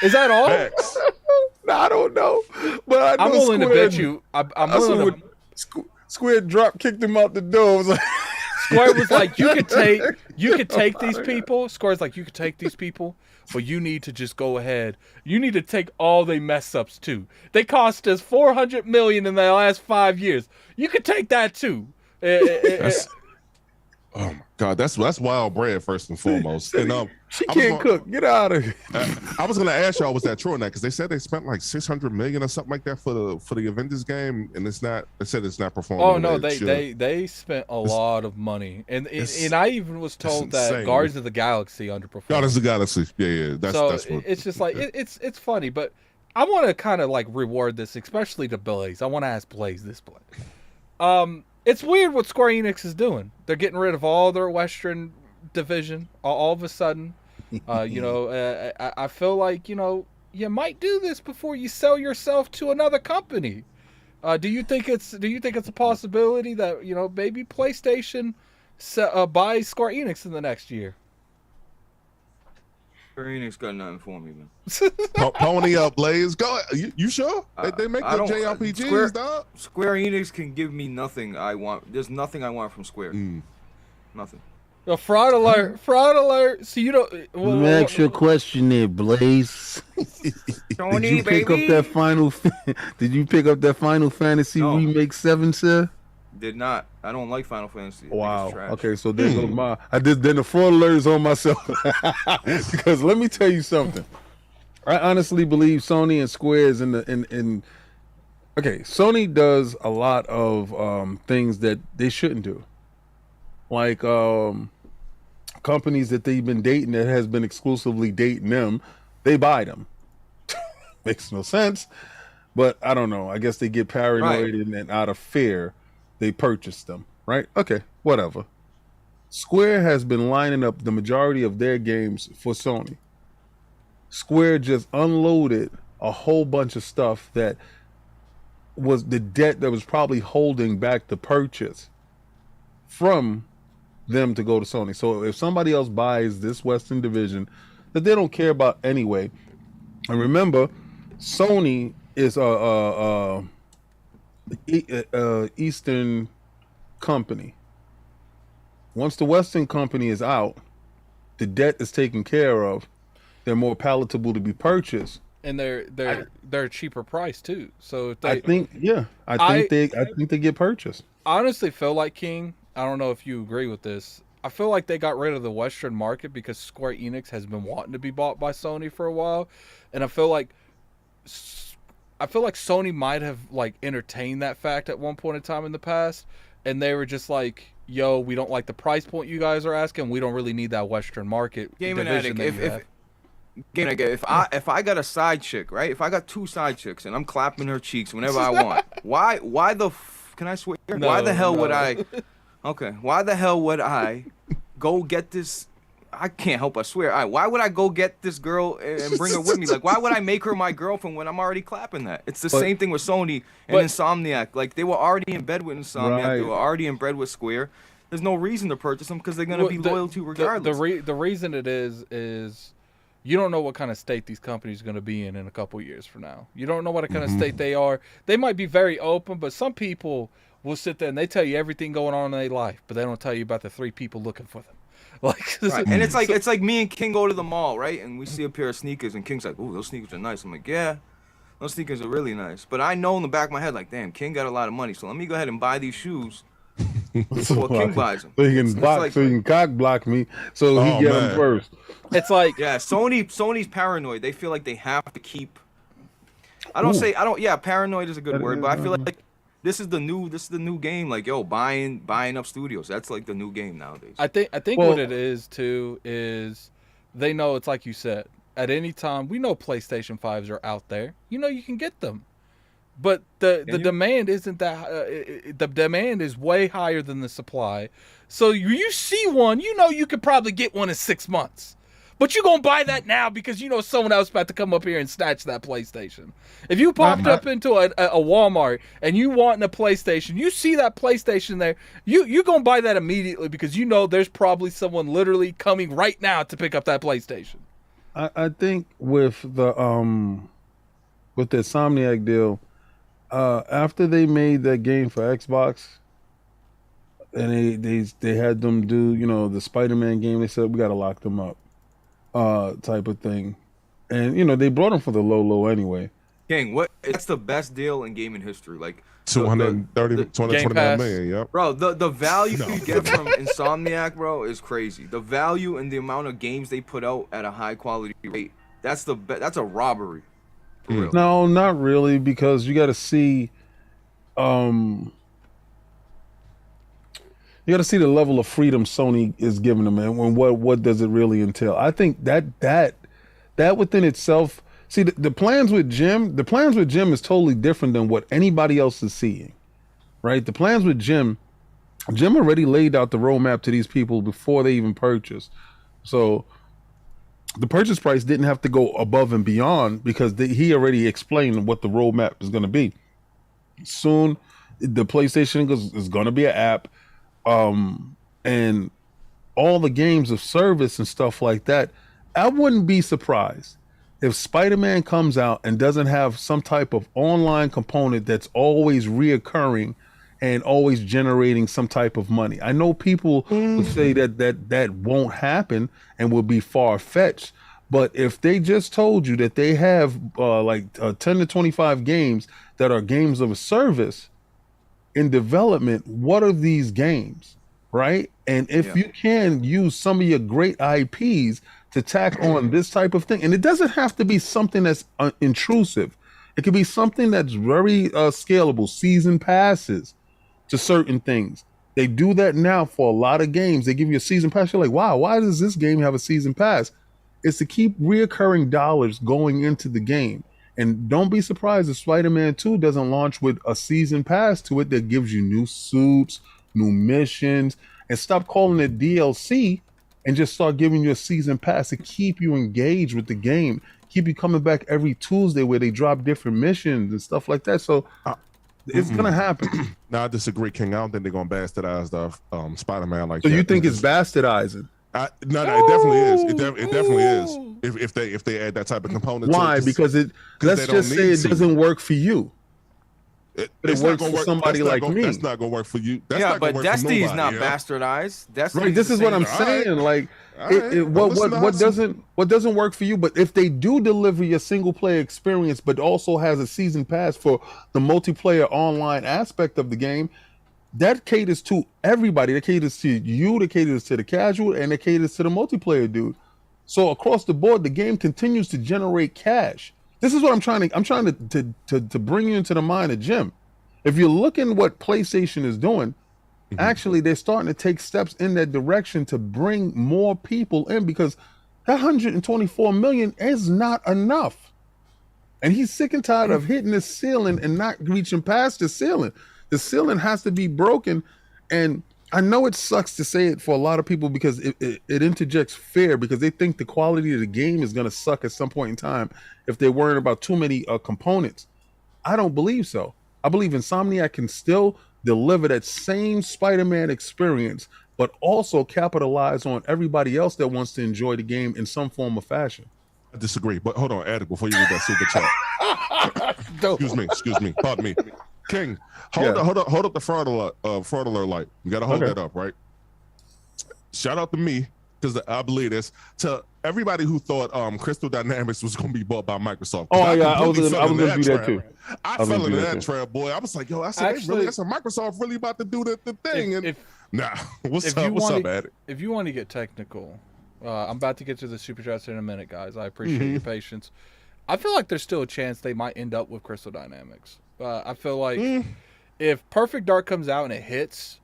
Is that all? I don't know, but I'm willing to bet you. Square drop kicked him out the door. Was like, Square was like, you could take these people. Square's like, you could take these people, but you need to just go ahead. You need to take all they mess ups too. They cost us $400 million in the last 5 years. You could take that too. Oh my God, that's wild bread first and foremost. And She can't cook. Get out of here. I was gonna ask y'all, was that true or not? Because they said they spent like 600 million or something like that for the Avengers game, and it's not. They said it's not performing. Oh no, they spent a lot of money, and I even was told that Guardians of the Galaxy underperformed. Guardians of the Galaxy, yeah. That's what it's just like it's funny, but I want to kind of like reward this, especially to Blaze. I want to ask Blaze this, Blaze. It's weird what Square Enix is doing. They're getting rid of all their Western division all of a sudden. I feel like, you might do this before you sell yourself to another company. Do you think it's a possibility that, maybe PlayStation buys Square Enix in the next year? Square Enix got nothing for me, man. Pony up, Blaze. Go. You sure? They make good JRPGs, dog. Square Enix can give me nothing I want. There's nothing I want from Square. Nothing. A fraud alert! Fraud alert! So you don't. Let me ask you a question there, Blaze. Tony, Did you pick up that final? Did you pick up that Final Fantasy Remake 7, sir? Did not. I don't like Final Fantasy. Wow. Okay, so there goes my. Then the fraud alert is on myself. Because let me tell you something. I honestly believe Sony and Square is in. Okay, Sony does a lot of things that they shouldn't do, like companies that they've been dating that has been exclusively dating them, they buy them. Makes no sense, but I don't know. I guess they get paranoid and out of fear, they purchase them. Right? Okay, whatever. Square has been lining up the majority of their games for Sony. Square just unloaded a whole bunch of stuff that was the debt that was probably holding back the purchase from them to go to Sony. So if somebody else buys this Western division that they don't care about anyway, and remember, Sony is a Eastern company. Once the Western company is out, the debt is taken care of. They're more palatable to be purchased, and they're a cheaper price too. So if they, I think they get purchased. I honestly feel like, King, I don't know if you agree with this. I feel like they got rid of the Western market because Square Enix has been wanting to be bought by Sony for a while, and I feel like Sony might have like entertained that fact at one point in time in the past, and they were just like, "Yo, we don't like the price point you guys are asking. We don't really need that Western market division that you have." If I got a side chick, right? If I got two side chicks and I'm clapping her cheeks whenever I want, why can I swear? No, why the hell would I? Okay, why the hell would I go get this? I can't help but swear. Why would I go get this girl and bring her with me? Like, why would I make her my girlfriend when I'm already clapping that? It's the same thing with Sony and Insomniac. Like, they were already in bed with Insomniac. Right. They were already in bed with Square. There's no reason to purchase them because they're going to be loyal to regardless. The reason it is you don't know what kind of state these companies are going to be in a couple years from now. You don't know what kind of state they are. They might be very open, but some people will sit there and they tell you everything going on in their life, but they don't tell you about the 3 people looking for them. Like, right. And it's like me and King go to the mall, right? And we see a pair of sneakers, and King's like, "Ooh, those sneakers are nice." I'm like, "Yeah, those sneakers are really nice." But I know in the back of my head, like, "Damn, King got a lot of money, so let me go ahead and buy these shoes before King buys them." So you can cock block me, so he get them first. It's like, yeah, Sony's paranoid. They feel like they have to keep. Paranoid is a good word, but I feel like this is the new game. Like, yo, buying up studios. That's like the new game nowadays. I think what it is too is they know, it's like you said, at any time we know PlayStation 5s are out there. You know you can get them, but the demand isn't that. The demand is way higher than the supply. So you see one, you know you could probably get one in 6 months. But you're going to buy that now because you know someone else about to come up here and snatch that PlayStation. If you popped up into a Walmart and you want a PlayStation, you see that PlayStation there, you're going to buy that immediately because you know there's probably someone literally coming right now to pick up that PlayStation. I think with the Insomniac deal, after they made that game for Xbox, and they had them do, the Spider-Man game, they said, we got to lock them up. Type of thing, and they brought them for the low anyway. King, it's the best deal in gaming history. Like 230, the 229 million. Yep. bro, the value you get from Insomniac, bro, is crazy. The value and the amount of games they put out at a high quality rate, that's a robbery. For real. No, not really, because you got to see, you got to see the level of freedom Sony is giving them, and what does it really entail. I think that within itself. See, the plans with Jim is totally different than what anybody else is seeing, right? The plans with Jim already laid out the roadmap to these people before they even purchased. So the purchase price didn't have to go above and beyond because he already explained what the roadmap is going to be. Soon, the PlayStation is going to be an app, and all the games of service and stuff like that. I wouldn't be surprised if Spider-Man comes out and doesn't have some type of online component that's always reoccurring and always generating some type of money. I know people would say that won't happen and will be far-fetched, but if they just told you that they have 10 to 25 games that are games of a service in development, what are these games, right? And if you can use some of your great IPs to tack on this type of thing, and it doesn't have to be something that's intrusive. It could be something that's very scalable, season passes to certain things. They do that now for a lot of games. They give you a season pass. You're like, wow, why does this game have a season pass? It's to keep reoccurring dollars going into the game. And don't be surprised if Spider-Man 2 doesn't launch with a season pass to it that gives you new suits, new missions, and stop calling it DLC and just start giving you a season pass to keep you engaged with the game, keep you coming back every Tuesday where they drop different missions and stuff like that. So it's going to happen. No, I disagree, King. I don't think they're going to bastardize the Spider-Man like that. So you think it's bastardizing? No, it definitely is. It definitely is. If they add that type of component. Why? Because let's just say it doesn't work for you. It works for somebody like me. That's not gonna work for you. But Destiny's not bastardized. Right. This is what I'm saying. Like, what doesn't work for you? But if they do deliver your single player experience, but also has a season pass for the multiplayer online aspect of the game, that caters to everybody. That caters to you. That caters to the casual, and that caters to the multiplayer dude. So across the board, the game continues to generate cash. This is what I'm trying to bring you into the mind of Jim. If you're looking what PlayStation is doing, actually they're starting to take steps in that direction to bring more people in, because that 124 million is not enough. And he's sick and tired of hitting the ceiling and not reaching past the ceiling. The ceiling has to be broken. And I know it sucks to say it for a lot of people because it interjects fear, because they think the quality of the game is going to suck at some point in time if they're worrying about too many components. I don't believe so. I believe Insomniac can still deliver that same Spider-Man experience, but also capitalize on everybody else that wants to enjoy the game in some form or fashion. I disagree, but hold on, Attic, before you read that super chat. Excuse me. Pardon me. King, hold up the fraud alert light. You gotta hold that up, right? Shout out to me, because I believe this, to everybody who thought Crystal Dynamics was gonna be bought by Microsoft. Oh yeah, I was gonna do that too. I fell into that trap, boy. I was like, yo, I said Microsoft really about to do the thing. What's up, Attic? If you want to get technical, I'm about to get to the super chats in a minute, guys. I appreciate your patience. I feel like there's still a chance they might end up with Crystal Dynamics. I feel like if Perfect Dark comes out and it hits,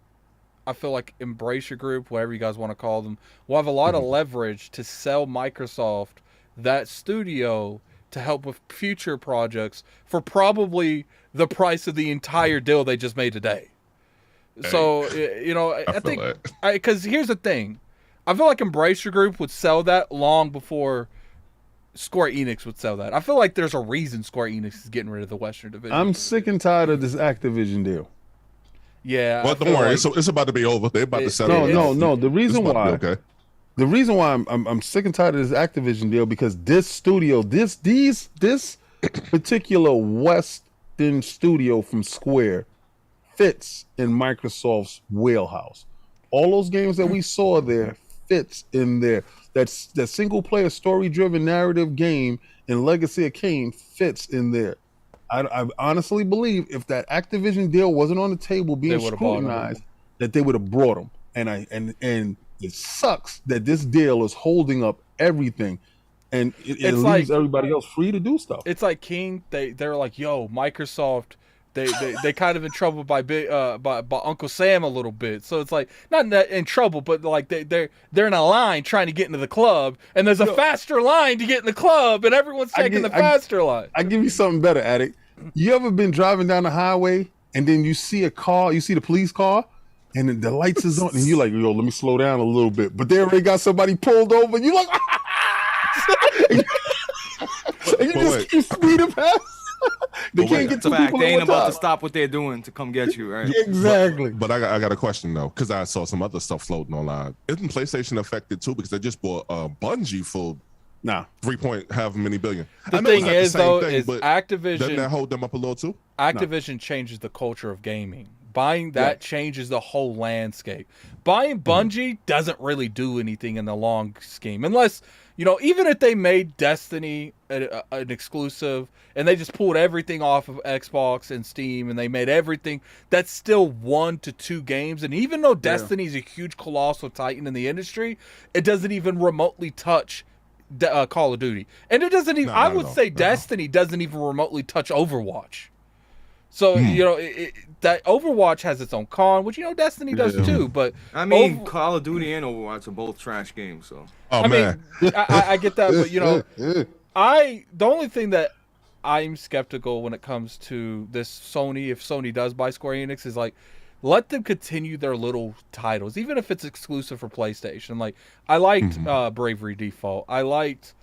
I feel like Embracer Group, whatever you guys want to call them, will have a lot of leverage to sell Microsoft that studio to help with future projects for probably the price of the entire deal they just made today. Hey, so, I think, because here's the thing. I feel like Embracer Group would sell that long before Square Enix would sell that. I feel like there's a reason Square Enix is getting rid of the Western Division. I'm sick and tired of this Activision deal. Yeah. Well, don't worry. It's about to be over. They're about to settle it. No. The reason why I'm sick and tired of this Activision deal, because this studio, this particular Western studio from Square fits in Microsoft's wheelhouse. All those games that we saw there fits in there. That single player story driven narrative game in Legacy of Kain fits in there. I honestly believe if that Activision deal wasn't on the table being They would've bought 'em. scrutinized, that they would have brought them. And it sucks that this deal is holding up everything, and it It's leaves like- everybody else free to do stuff. It's like King. They're like, yo, Microsoft. They kind of in trouble by Uncle Sam a little bit. So it's like not in trouble, but like they're in a line trying to get into the club, and there's a faster line to get in the club, and everyone's taking the faster line. I give you something better, Addict. You ever been driving down the highway and then you see a car, you see the police car, and then the lights is on, and you're like, yo, let me slow down a little bit. But they already got somebody pulled over, and you like, and you just keep speeding past. They can't get It's a two fact. people They at ain't one about to time. stop what they're doing to come get you, right? Exactly. But I got a question though, because I saw some other stuff floating online. Isn't PlayStation affected too? Because they just bought Bungie for Nah. 3.5 many billion. The I know thing it's not is, the same though, thing, is but doesn't that Activision. hold them up a little too? Activision changes the culture of gaming. Buying that changes the whole landscape. Buying Bungie doesn't really do anything in the long scheme, unless even if they made Destiny an exclusive and they just pulled everything off of Xbox and Steam and they made everything, that's still 1 to 2 games. And even though Destiny is a huge colossal titan in the industry, it doesn't even remotely touch Call of Duty, and it doesn't even. No, I not would at all. say No. Destiny doesn't even remotely touch Overwatch. So that Overwatch has its own con, which Destiny does too. But I mean, Call of Duty and Overwatch are both trash games, so. Oh I man, mean, I get that, but the only thing that I'm skeptical when it comes to this Sony, if Sony does buy Square Enix, is like, let them continue their little titles, even if it's exclusive for PlayStation. Like, I liked Bravery Default, I liked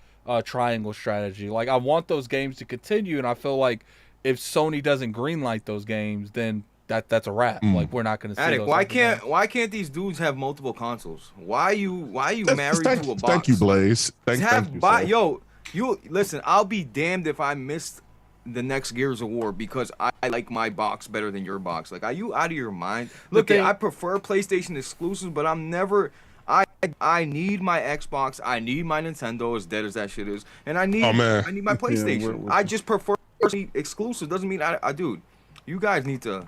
Triangle Strategy. Like, I want those games to continue, and I feel like if Sony doesn't greenlight those games, then that's a wrap. Like, we're not going to see Attic, those. why can't these dudes have multiple consoles? Why you married to a box? Thank you, Blaze. Thank you. Sir. You listen. I'll be damned if I missed the next Gears of War because I like my box better than your box. Like, are you out of your mind? Look, I prefer PlayStation exclusives, but I'm never. I need my Xbox. I need my Nintendo, as dead as that shit is, and I need my PlayStation. I just prefer exclusive. Doesn't mean I dude. You guys need to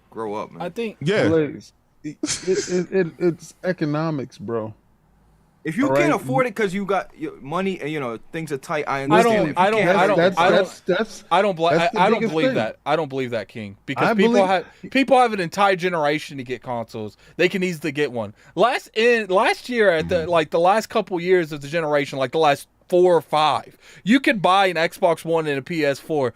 grow up, man. I think Blaze, it's economics, bro. If you can't afford it because you got money and things are tight, I understand. I don't believe thing. that. I don't believe that, King, because people have an entire generation to get consoles. They can easily get one. Last year at the last couple years of the generation, like the last 4 or 5, you could buy an Xbox One and a PS4 for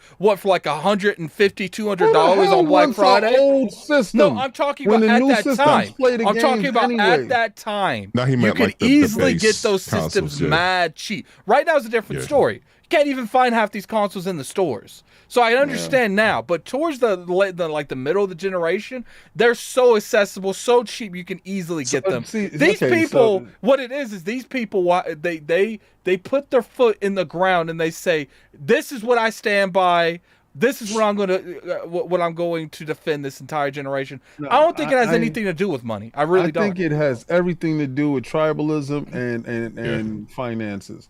like $150, $200 on Black Friday. Old system. No, I'm talking about at that time. I'm talking about at that time. No, he meant you like could the easily base get those systems consoles, mad cheap. Right now is a different story. You can't even find half these consoles in the stores. So I understand now, but towards the middle of the generation, they're so accessible, so cheap, you can easily get them. What it is these people, they put their foot in the ground and they say, "This is what I stand by. This is what I'm going to defend this entire generation." No, I don't think it has anything to do with money. I really don't. I think it has everything to do with tribalism and finances.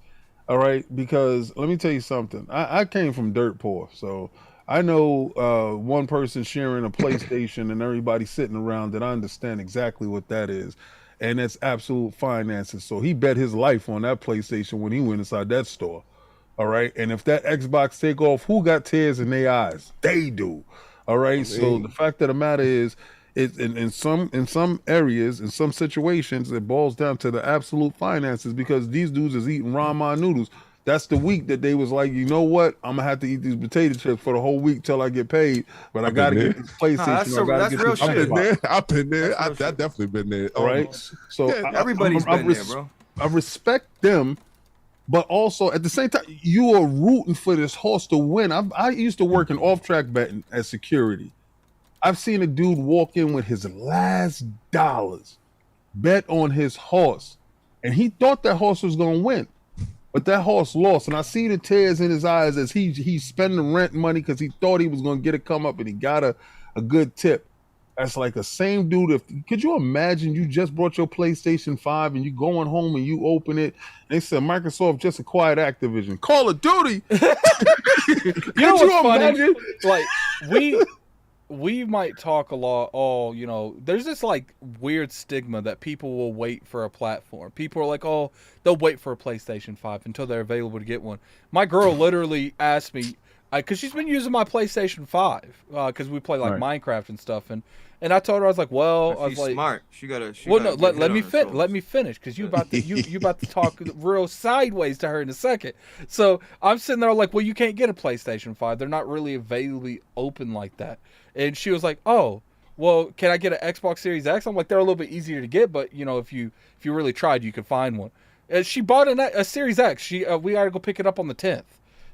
All right, because let me tell you something. I came from dirt poor, so I know one person sharing a PlayStation and everybody sitting around that I understand exactly what that is, and that's absolute finances. So he bet his life on that PlayStation when he went inside that store. All right, and if that Xbox take off, who got tears in their eyes? They do. All right, so the fact of the matter is, in some areas, in some situations, it boils down to the absolute finances, because these dudes is eating ramen noodles. That's the week that they was like, you know what? I'm gonna have to eat these potato chips for the whole week till I get paid. But I gotta get this PlayStation. That's real shit. I've been there. I've definitely been there. All right. So everybody's been there, bro. I respect them, but also at the same time, you are rooting for this horse to win. I used to work in off-track betting as security. I've seen a dude walk in with his last dollars, bet on his horse, and he thought that horse was gonna win. But that horse lost, and I see the tears in his eyes as he's spending rent money because he thought he was going to get a come up, and he got a good tip. That's like the same dude. Could you imagine you just brought your PlayStation 5 and you going home and you open it, and they said Microsoft just acquired Activision. Call of Duty. You know what's funny? Like we might talk a lot. Oh, you know, there's this like weird stigma that people will wait for a platform. People are like, oh, they'll wait for a PlayStation 5 until they're available to get one. My girl literally asked me, because she's been using my PlayStation 5 because we play like Minecraft and stuff, and I told her, I was like, well, I was like, smart. She gotta. Let me finish because you about to you about to talk real sideways to her in a second. So I'm sitting there like, well, you can't get a PlayStation 5. They're not really availably open like that. And she was like, oh, well, can I get an Xbox Series X? I'm like, they're a little bit easier to get, but you know, if you really tried, you could find one. And she bought a Series X. We got to go pick it up on the 10th.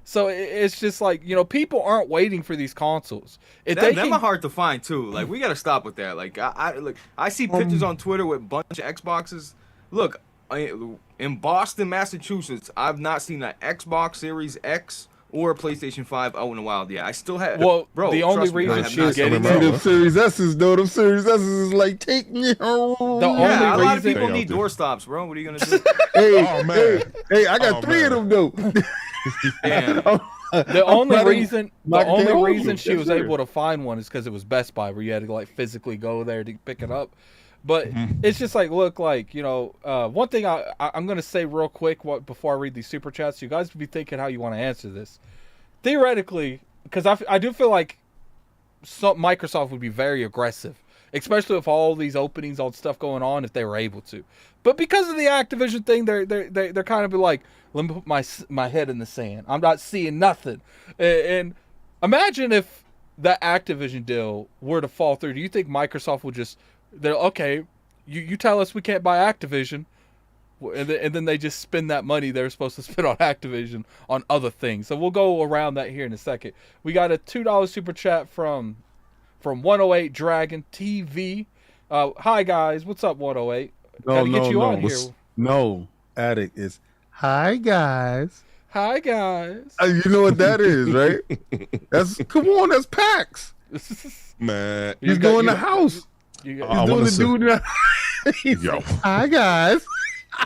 So it's just like, you know, people aren't waiting for these consoles. Them are hard to find too. Like, we gotta stop with that. Like, I see pictures on Twitter with a bunch of Xboxes. Look, in Boston, Massachusetts, I've not seen an Xbox Series X or a PlayStation 5 out in the wild yet. I still have. Well, bro, the only reason she's getting them Series S's, though, them Series S's is like, take me home. A lot of people need doorstops, bro. What are you gonna do? Hey, I got 3 of them though. The only reason she was able to find one is because it was Best Buy, where you had to like physically go there to pick it up. But it's just like, look, like, you know, one thing I'm going to say real quick before I read these super chats, you guys be thinking how you want to answer this. Theoretically, because I do feel like Microsoft would be very aggressive, especially with all these openings, all the stuff going on, if they were able to. But because of the Activision thing, they're kind of like, let me put my head in the sand. I'm not seeing nothing. And imagine if that Activision deal were to fall through. Do you think Microsoft would just... They're okay. You tell us we can't buy Activision, and then they just spend that money they're supposed to spend on Activision on other things. So we'll go around that here in a second. We got a $2 super chat from 108 Dragon TV. Hi guys, what's up 108? Gotta get you on here. No, Addict is hi guys. Hi guys. You know what that is, right? That's PAX. Man, he's doing the house. He's doing the dude. Yo. Hi guys.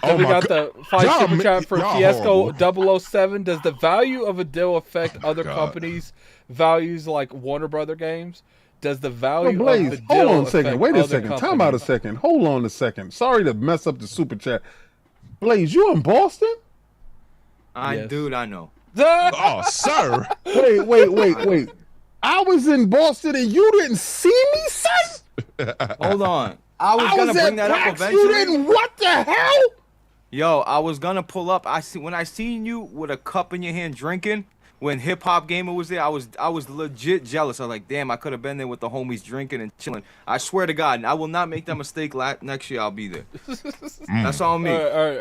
We got the 5 super chat for Fiesco 007. Does the value of a deal affect other companies' values like Warner Brother games? Does the value of the deal hold on a second. Wait a second. Companies? Time out a second. Hold on a second. Sorry to mess up the super chat. Blaze, you in Boston? Yes. Dude, I know. Oh, sir. Wait. I was in Boston and you didn't see me, son? Hold on. I was gonna bring that up eventually. You didn't? What the hell? Yo, I was gonna pull up. When I seen you with a cup in your hand drinking when Hip Hop Gamer was there. I was legit jealous. I was like, damn, I could have been there with the homies drinking and chilling. I swear to God, I will not make that mistake. Next year I'll be there. That's on me. All right.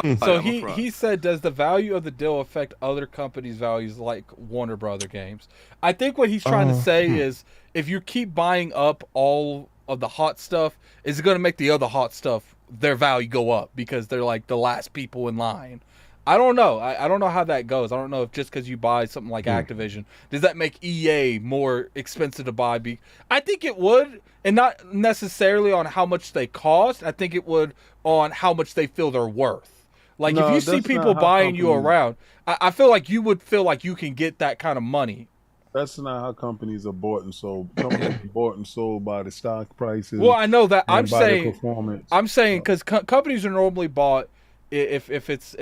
Okay. So he said, does the value of the deal affect other companies' values like Warner Brother games? I think what he's trying to say is, if you keep buying up all of the hot stuff, is it going to make the other hot stuff, their value go up because they're like the last people in line? I don't know. I don't know how that goes. I don't know if just because you buy something like Activision, does that make EA more expensive to buy? I think it would, and not necessarily on how much they cost. I think it would on how much they feel they're worth. Like, if you see people buying you around, I feel like you would feel like you can get that kind of money. That's not how companies are bought and sold. Companies are bought and sold by the stock prices. Well, I know that. I'm saying because companies are normally bought. If it's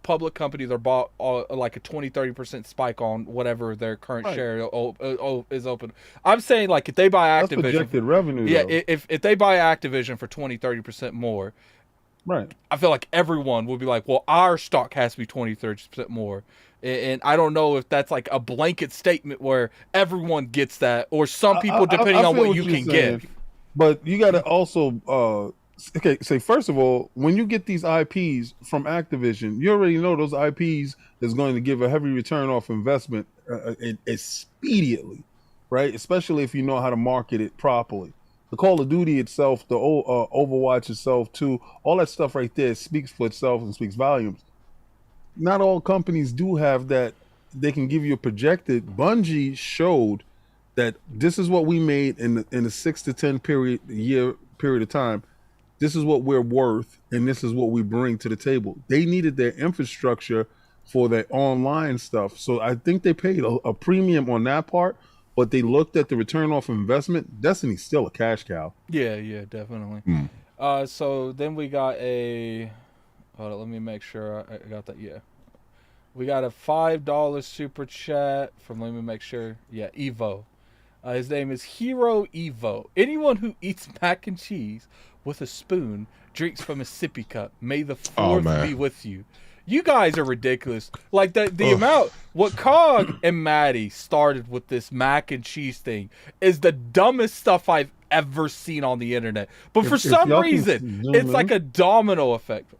public company, they're bought like a 20-30% spike on whatever their current share is open. I'm saying, like, if they buy Activision, that's projected revenue. Yeah, if they buy Activision for 20-30% more, right? I feel like everyone will be like, well, our stock has to be 20-30% more. And I don't know if that's like a blanket statement where everyone gets that, or some people, depending on what you can give. But you got to also. Say first of all, when you get these IPs from Activision, you already know those IPs is going to give a heavy return off investment immediately, right? Especially if you know how to market it properly. The Call of Duty itself, the Overwatch itself too, all that stuff right there speaks for itself and speaks volumes. Not all companies do have that. They can give you a projected. Bungie showed that this is what we made in the 6 to 10 year period of time. This is what we're worth, and this is what we bring to the table. They needed their infrastructure for their online stuff, so I think they paid a premium on that part. But they looked at the return off investment. Destiny's still a cash cow. Yeah, definitely. So then we got a. Hold on, let me make sure I got that. Yeah, we got a $5 super chat from. Let me make sure. Yeah, Evo. His name is Hero Evo. Anyone who eats mac and cheese with a spoon drinks from a sippy cup. May the fourth be with you. You guys are ridiculous. Like the amount what Cog and Maddie started with this mac and cheese thing is the dumbest stuff I've ever seen on the internet. But for some reason, it's like a domino effect.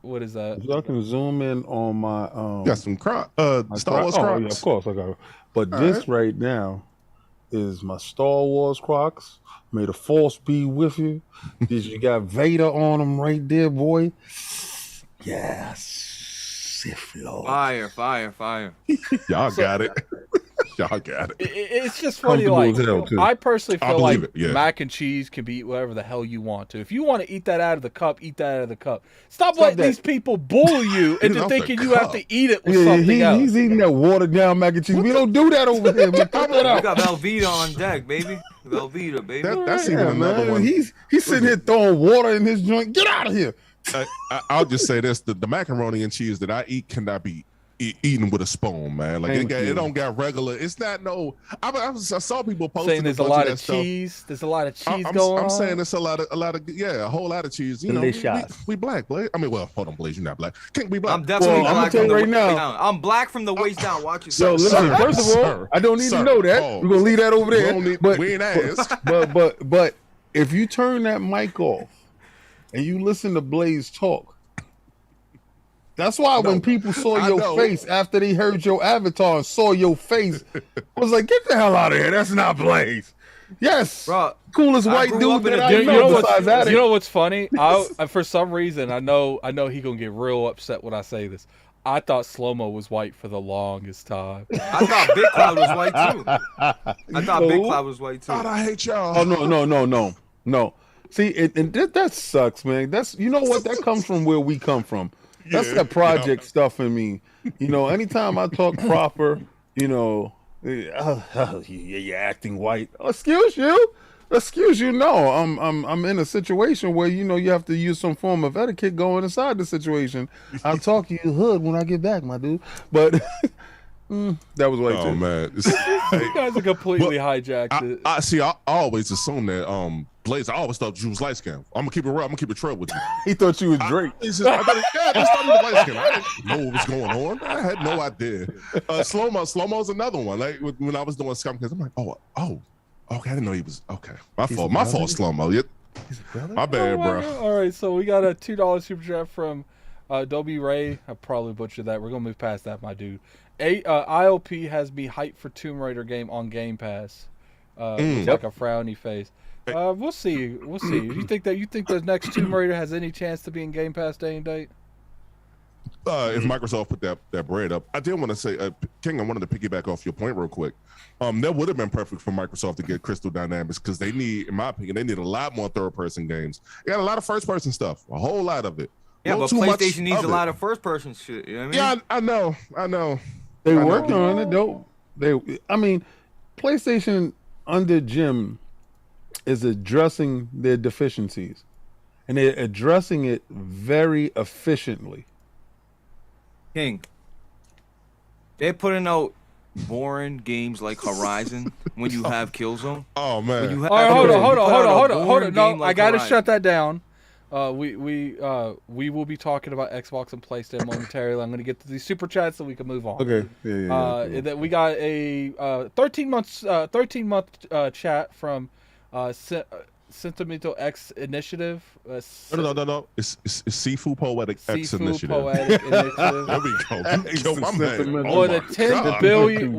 What is that? Y'all can zoom in on my got some Star Wars Crocs. Oh, yeah, of course I got it. But this right now is my Star Wars Crocs. May the Force be with you. Did you got Vader on them right there, boy? Yes. Fire. Y'all got it. Y'all got it. It's just funny. Like, I personally feel like mac and cheese can be eat whatever the hell you want to. If you want to eat that out of the cup, eat that out of the cup. Stop letting these people bully you into thinking you have to eat it with something else. He's eating that watered down mac and cheese. We don't do that over here. Man. Cut that out. We got Velveeta on deck, baby. Velveeta, baby. That's even another one. He's sitting here throwing water in his joint. Get out of here. I'll just say this: the macaroni and cheese that I eat cannot be eaten with a spoon, man. Like it don't got regular. It's not no. I saw people posting saying there's a lot of cheese. There's a lot of cheese going on. I'm saying it's a lot of a whole lot of cheese. You know, we black, Blaze. I mean, well, hold on, Blaze, you're not black. Can't be black. I'm definitely black from the right waist now. down. I'm black from the waist down. Watch So yourself. listen, first of all, I don't need to know that. We're gonna leave that over there. We ain't asked. But if you turn that mic off and you listen to Blaze talk. That's why when people saw your face after they heard your avatar and saw your face, I was like, get the hell out of here. That's not Blaze. Yes. Bro, coolest white dude that I know. Besides that. You know what's funny? For some reason, I know he going to get real upset when I say this. I thought Slow-Mo was white for the longest time. I thought Big Cloud was white, too. I thought Big Cloud was white, too. God, I hate y'all. Oh, no. See, that sucks, man. You know what? That comes from where we come from. That's that project stuff in me. You know, anytime I talk proper, you know, you're acting white. Excuse you. No, I'm in a situation where, you know, you have to use some form of etiquette going inside the situation. I'll talk to you hood when I get back, my dude. But that was white. Oh, too. man. You guys are completely hijacked it. I see. I always assume that Blaze. I always thought you was light skinned. I'm gonna keep it real. I'm gonna keep it trail with you. He thought you was Drake. I just thought he was light skinned. I didn't know what was going on. I had no idea. Slow-Mo's another one. Like when I was doing Scum Kids, I'm like, okay, I didn't know he was okay. My fault, Slow-Mo. My bad, bro. All right, so we got a $2 super chat from Dobie Ray. I probably butchered that. We're gonna move past that, my dude. IOP has me hyped for Tomb Raider game on Game Pass. It's like a frowny face. We'll see. You think the next Tomb Raider has any chance to be in Game Pass day and date? If Microsoft put that bread up, I did want to say, King, I wanted to piggyback off your point real quick. That would have been perfect for Microsoft to get Crystal Dynamics because they need, in my opinion, a lot more third-person games. They got a lot of first-person stuff, a whole lot of it. Yeah, but PlayStation needs a lot of first-person shit. You know what I mean? Yeah, I know. They working on it, though. PlayStation under Jim is addressing their deficiencies, and they're addressing it very efficiently. King, they're putting out boring games like Horizon when you have Killzone. Oh man! Hold on. No, I gotta shut that down. We will be talking about Xbox and PlayStation momentarily. I'm gonna get to these super chats so we can move on. Okay. Yeah. That we got a 13 month chat from Sentimental X Initiative. No. It's Seafood Poetic X Initiative. Poetic Initiative. There we go. Yo, my man.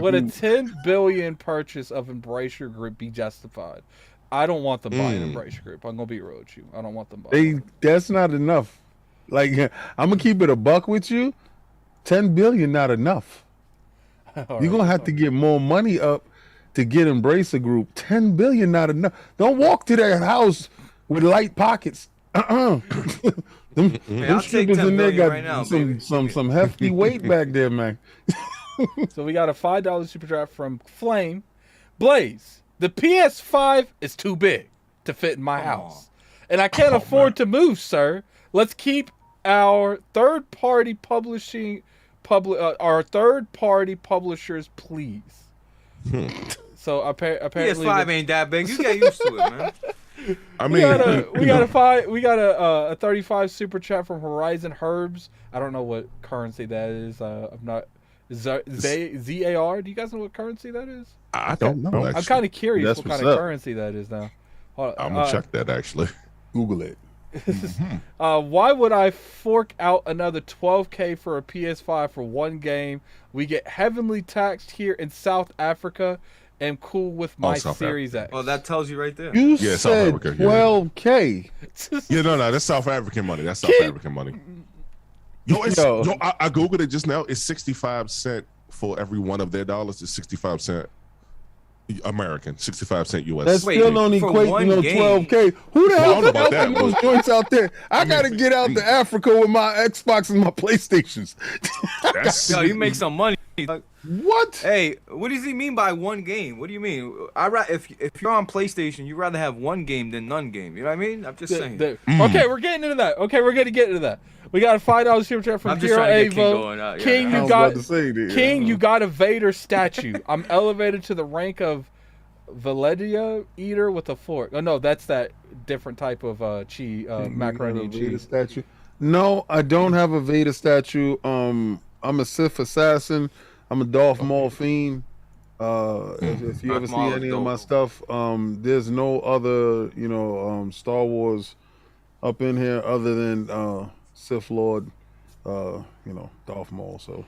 Would a 10 billion purchase of Embrace Your Group be justified? I don't want them buying Embrace Your Group. I'm gonna be real with you. I don't want them buying. That's not enough. Like, I'm gonna keep it a buck with you. 10 billion not enough. You're gonna have to get more money up to get Embracer Group. 10 billion not enough. Don't walk to their house with light pockets. Them Hey, I'll take strippers 10 in there billion got right now, some baby. some hefty weight back there, man. So we got a $5 super chat from Flame. Blaze, the PS5 is too big to fit in my house. And I can't afford to move, sir. Let's keep our third-party publishers, please. So apparently, PS5 ain't that big. You get used to it, man. I we mean, got a 35 super chat from Horizon Herbs. I don't know what currency that is. I'm not ZAR. Do you guys know what currency that is? I don't know. I'm Actually, kind of curious That's what what's kind of up. currency that is now. I'm gonna check that actually. Google it. Why would I fork out another $12K for a PS5 for one game? We get heavily taxed here in South Africa. Am cool with my South Series X. Well, that tells you right there. You Yeah, South said Africa, yeah. 12K. Yeah, no, that's South African money. That's South African money. Yo, I googled it just now. It's 65 cents for every one of their dollars. It's 65 cent American, 65 cent US. That's Wait, still don't for equate to one no game. 12K. Who the Well, I hell don't know about helping that, those but- joints out there? I gotta get out to Africa with my Xbox and my PlayStations. That's Yo, you make some money. What? Hey, what does he mean by one game? What do you mean? If you're on PlayStation, you'd rather have one game than none game. You know what I mean? I'm just saying. Okay, we're getting into that. Okay, we're gonna get into that. We got a $5 super chat from I'm just Hero trying to get King Avo. going. Yeah, King, I you was got about to say that, King, yeah. you got a Vader statue. I'm elevated to the rank of Valedia Eater with a fork. Oh no, that's that different type of macaroni and Vader cheese. statue. No, I don't have a Vader statue. I'm a Sith assassin. I'm a Darth Maul fiend. If you Darth ever see Maul is any of dope. my stuff, there's no other, Star Wars up in here other than Sith Lord, Darth Maul. So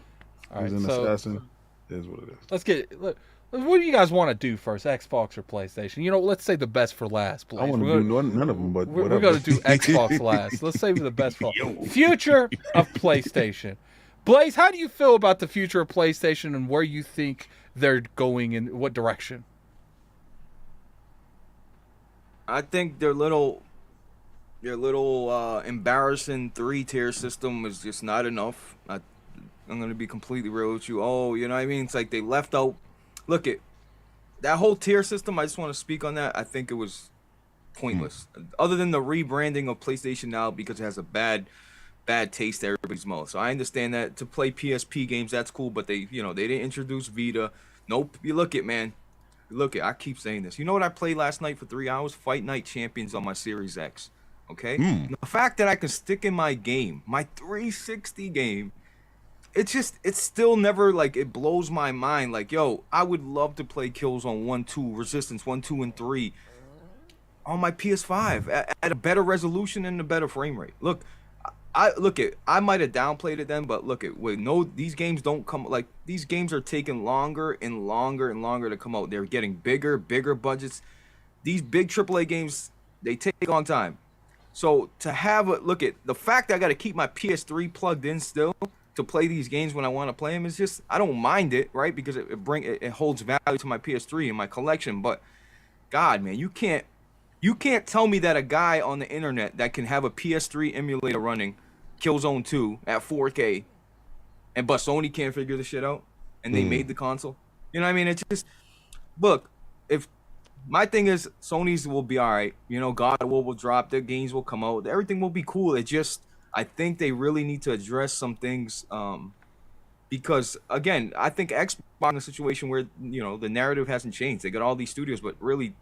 All he's right, an so assassin. Is what it is. let's get. Look, what do you guys want to do first, Xbox or PlayStation? Let's say the best for last, please. I want to do none of them, but We're whatever. going to do Xbox last. Let's save the best for future of PlayStation. Blaze, how do you feel about the future of PlayStation and where you think they're going in what direction? I think their little embarrassing 3-tier system is just not enough. I'm gonna be completely real with you. Oh, you know what I mean? It's like they left out. Look at that whole tier system. I just want to speak on that. I think it was pointless. Other than the rebranding of PlayStation Now because it has a bad taste to everybody's mouth. So I understand that to play PSP games that's cool, but they didn't introduce Vita. Nope. You look at man. Look at I keep saying this. You know what I played last night for 3 hours? Fight Night Champions on my Series X. Okay? The fact that I can stick in my game, my 360 game, it's still never like it blows my mind. Like, yo, I would love to play Killzone 1, 2, Resistance 1, 2, and 3 on my PS5 at a better resolution and a better frame rate. Look, I might have downplayed it then, but these games don't come like these games are taking longer and longer and longer to come out. They're getting bigger budgets. These big AAA games, they take a long time. So to have the fact that I got to keep my PS3 plugged in still to play these games when I want to play them is just I don't mind it, right? Because it holds value to my PS3 and my collection. But God, man, you can't tell me that a guy on the internet that can have a PS3 emulator running Killzone 2 at 4K, but Sony can't figure the shit out, and they made the console. You know what I mean? It's just look. If my thing is Sony's will be all right. God of War will drop. Their games will come out. Everything will be cool. It just I think they really need to address some things. Because again, I think Xbox in a situation where the narrative hasn't changed. They got all these studios, but really,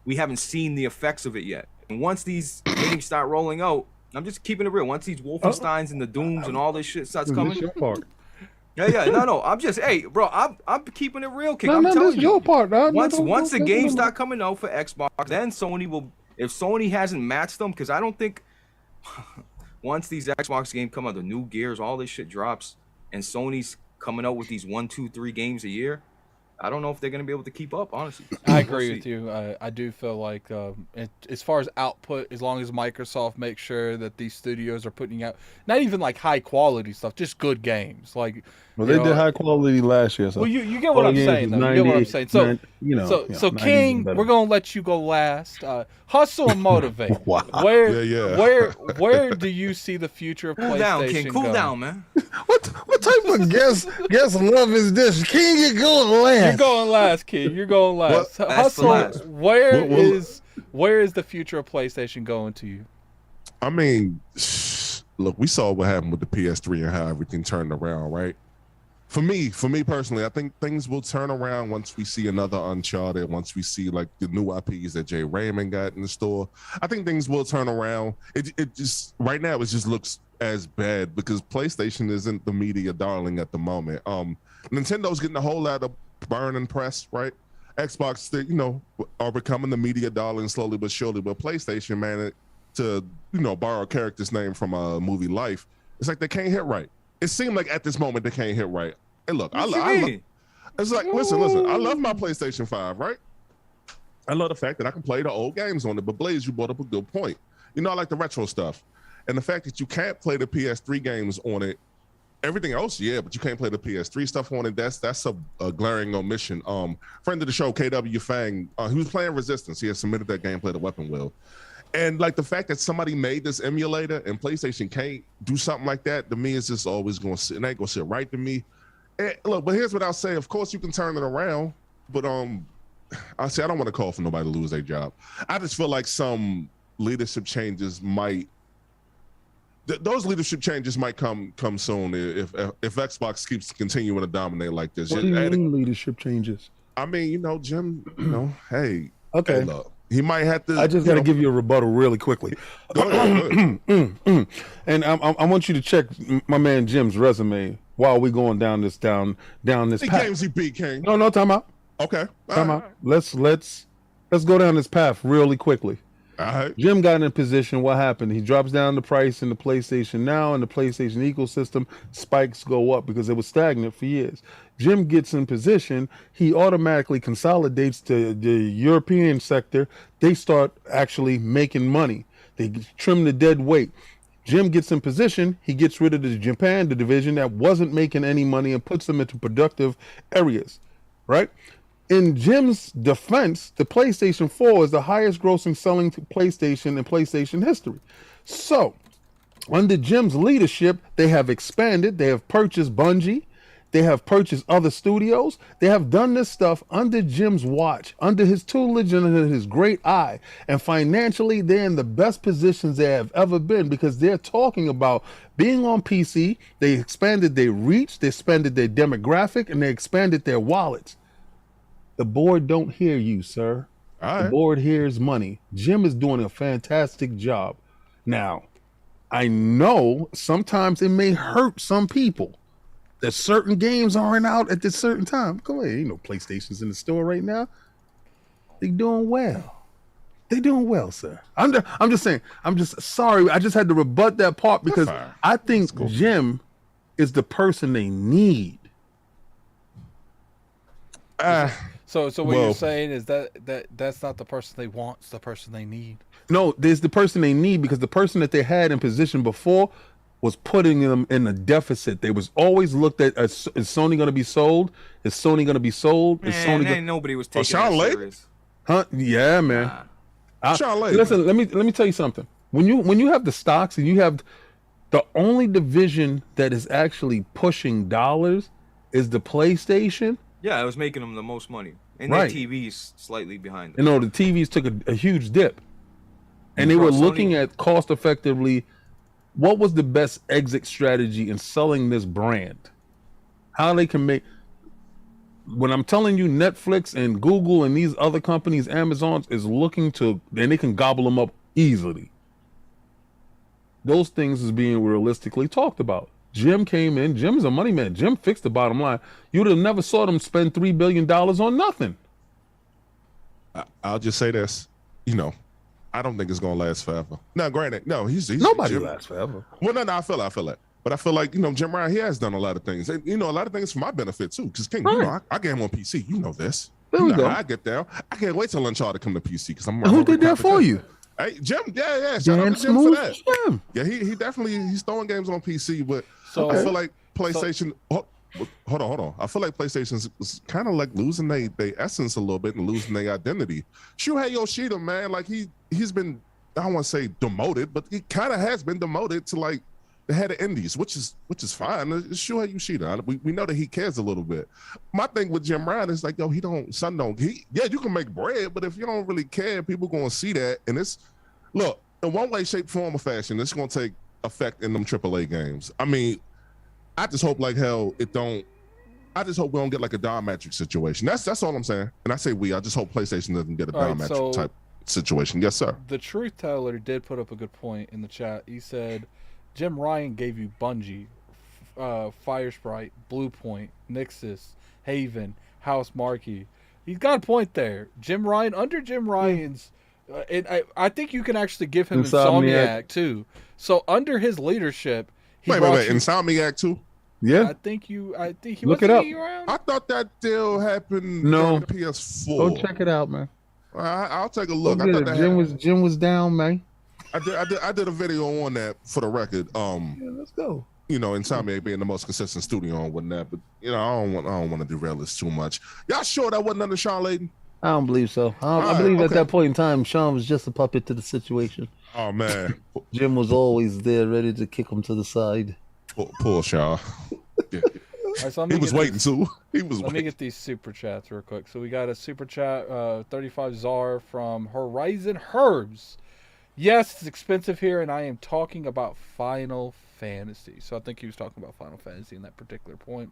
we haven't seen the effects of it yet. And once these games start rolling out, I'm just keeping it real. Once these Wolfensteins and the Dooms and all this shit starts This coming, your part. no. I'm just, hey, bro, I'm keeping it real, King. No, I'm this telling your you. part. No, Once the don't- games don't- start coming out for Xbox, then Sony will. If Sony hasn't matched them, because I don't think once these Xbox games come out, the new Gears, all this shit drops, and Sony's coming out with these 1, 2, 3 games a year. I don't know if they're going to be able to keep up, honestly. I agree with you. I do feel like as far as output, as long as Microsoft makes sure that these studios are putting out not even like high quality stuff, just good games. Like Well, they You know, did high quality last year. So well, you get all what the I'm games saying, was though. You get what I'm 98, saying. So, 90 King, better. we're gonna let you go last. Hustle and motivate. Wow. Yeah. Where do you see the future of Cool PlayStation down, King. Cool going? down, man. What type of guess love is this? King, you going last? You're going last, King. You're going last. Last for Hustle. last. Where is the future of PlayStation going to you? I mean, look, we saw what happened with the PS3 and how everything turned around, right? For me personally, I think things will turn around once we see another Uncharted, once we see like the new IPs that Jay Raymond got in the store. I think things will turn around. It just right now it just looks as bad because PlayStation isn't the media darling at the moment. Nintendo's getting a whole lot of burn and press, right? Xbox, are becoming the media darling slowly but surely. But PlayStation, man, to borrow a character's name from a movie Life, it's like they can't hit right. It seemed like at this moment they can't hit right. And look, it's like listen. I love my PlayStation 5, right? I love the fact that I can play the old games on it. But Blaze, you brought up a good point. I like the retro stuff, and the fact that you can't play the PS3 games on it. Everything else, yeah, but you can't play the PS3 stuff on it. That's a glaring omission. Friend of the show, KW Fang, he was playing Resistance. He had submitted that gameplay to Weapon Wheel. And like the fact that somebody made this emulator and PlayStation can't do something like that, to me, it's just always going to sit. It ain't going to sit right to me. And look, but here's what I'll say. Of course, you can turn it around, but I don't want to call for nobody to lose their job. I just feel like some leadership changes might. Those leadership changes might come soon if Xbox keeps continuing to dominate like this. What do you mean leadership changes? I mean, Jim. Hey, okay. Hey, look. He might have to. I just got to give you a rebuttal really quickly. Go ahead. And I want you to check my man Jim's resume while we going down this path. Games he beat, King. No, time out. Okay. Time out. Let's go down this path really quickly. All right. Jim got in a position. What happened? He drops down the price in the PlayStation Now, and the PlayStation ecosystem spikes go up because it was stagnant for years. Jim gets in position. He automatically consolidates to the European sector. They start actually making money. They trim the dead weight. Jim gets in position. He gets rid of the Japan, the division that wasn't making any money, and puts them into productive areas, right? In Jim's defense, the PlayStation 4 is the highest grossing selling PlayStation in PlayStation history. So, under Jim's leadership, they have expanded. They have purchased Bungie. They have purchased other studios. They have done this stuff under Jim's watch, under his tutelage and under his great eye. And financially, they're in the best positions they have ever been because they're talking about being on PC. They expanded their reach, they expanded their demographic, and they expanded their wallets. The board don't hear you, sir. All right. The board hears money. Jim is doing a fantastic job. Now, I know sometimes it may hurt some people that certain games aren't out at this certain time. Go ahead, PlayStation's in the store right now. They doing well. They doing well, sir. I'm just saying. I'm just sorry. I just had to rebut that part because I think Jim is the person they need. So what you're saying is that's not the person they want, it's the person they need. No, there's the person they need because the person that they had in position before was putting them in a deficit. They was always looked at as, is Sony going to be sold? Is Sony going to be sold? Is Sony nobody was taking Sean that Layden? serious. Huh? Yeah, man. Sean Layden. Listen, let me tell you something. When you have the stocks and you have the only division that is actually pushing dollars is the PlayStation. Yeah, it was making them the most money. And Right. their TV's slightly behind You them. know, the TVs took a huge dip. And they were looking at cost effectively what was the best exit strategy in selling this brand. How they can make, when I'm telling you Netflix and Google and these other companies, Amazon is looking to, and they can gobble them up easily. Those things is being realistically talked about. Jim came in. Jim's a money man. Jim fixed the bottom line. You would have never saw them spend $3 billion on nothing. I'll just say this, I don't think it's gonna last forever. Now, granted, no, he's Nobody Jim, lasts forever. Well, no, I feel that. But I feel like, Jim Ryan, he has done a lot of things. And, a lot of things for my benefit, too. Because, King, Right. I get him on PC. You know this. There we go. How I get there. I can't wait till Uncharted come to PC. Because I'm Who did that for you? Hey, Jim, yeah. Shout out Dan to Jim for Smooth? that. Jim. Yeah, he definitely, he's throwing games on PC. But So I feel like PlayStation, hold on. I feel like PlayStation's kind of like losing their essence a little bit and losing their identity. Shuhei Yoshida, man, like he's been, I don't want to say demoted, but he kind of has been demoted to like the head of indies, which is fine. It's Shuhei Yoshida. We know that he cares a little bit. My thing with Jim Ryan is like, yo, you can make bread, but if you don't really care, people gonna see that. And it's, look, in one way, shape, form, or fashion, it's gonna take effect in them AAA games. I mean, I just hope like hell it don't. I just hope we don't get like a Don Matrix situation. That's all I'm saying. And I say I just hope PlayStation doesn't get a Don Matrix type situation. Yes, sir. The Truth Teller did put up a good point in the chat. He said, Jim Ryan gave you Bungie, Fire Sprite, Blue Point, Nixus, Haven, House Marquee. He's got a point there. Jim Ryan, under Jim Ryan's, I think you can actually give him Insomniac too. So under his leadership, wait, Insomniac too? Yeah, I think he look it up. Around? I thought that deal happened no during the PS4. Go check it out, man. I'll take a look. I thought Jim was down, man. I did a video on that for the record. Yeah, let's go. You know, Insomniac being the most consistent studio and whatnot, but you know, I don't want to derail this too much. Y'all sure that wasn't under Sean Layden? I don't believe so. I believe at that point in time, Sean was just a puppet to the situation. Oh man, Jim was always there, ready to kick him to the side. Poor Sean. Yeah. Right, so he was waiting too. He was. Let me get these super chats real quick. So we got a super chat, 35 Czar from Horizon Herbs. Yes, it's expensive here, and I am talking about Final Fantasy. So I think he was talking about Final Fantasy in that particular point.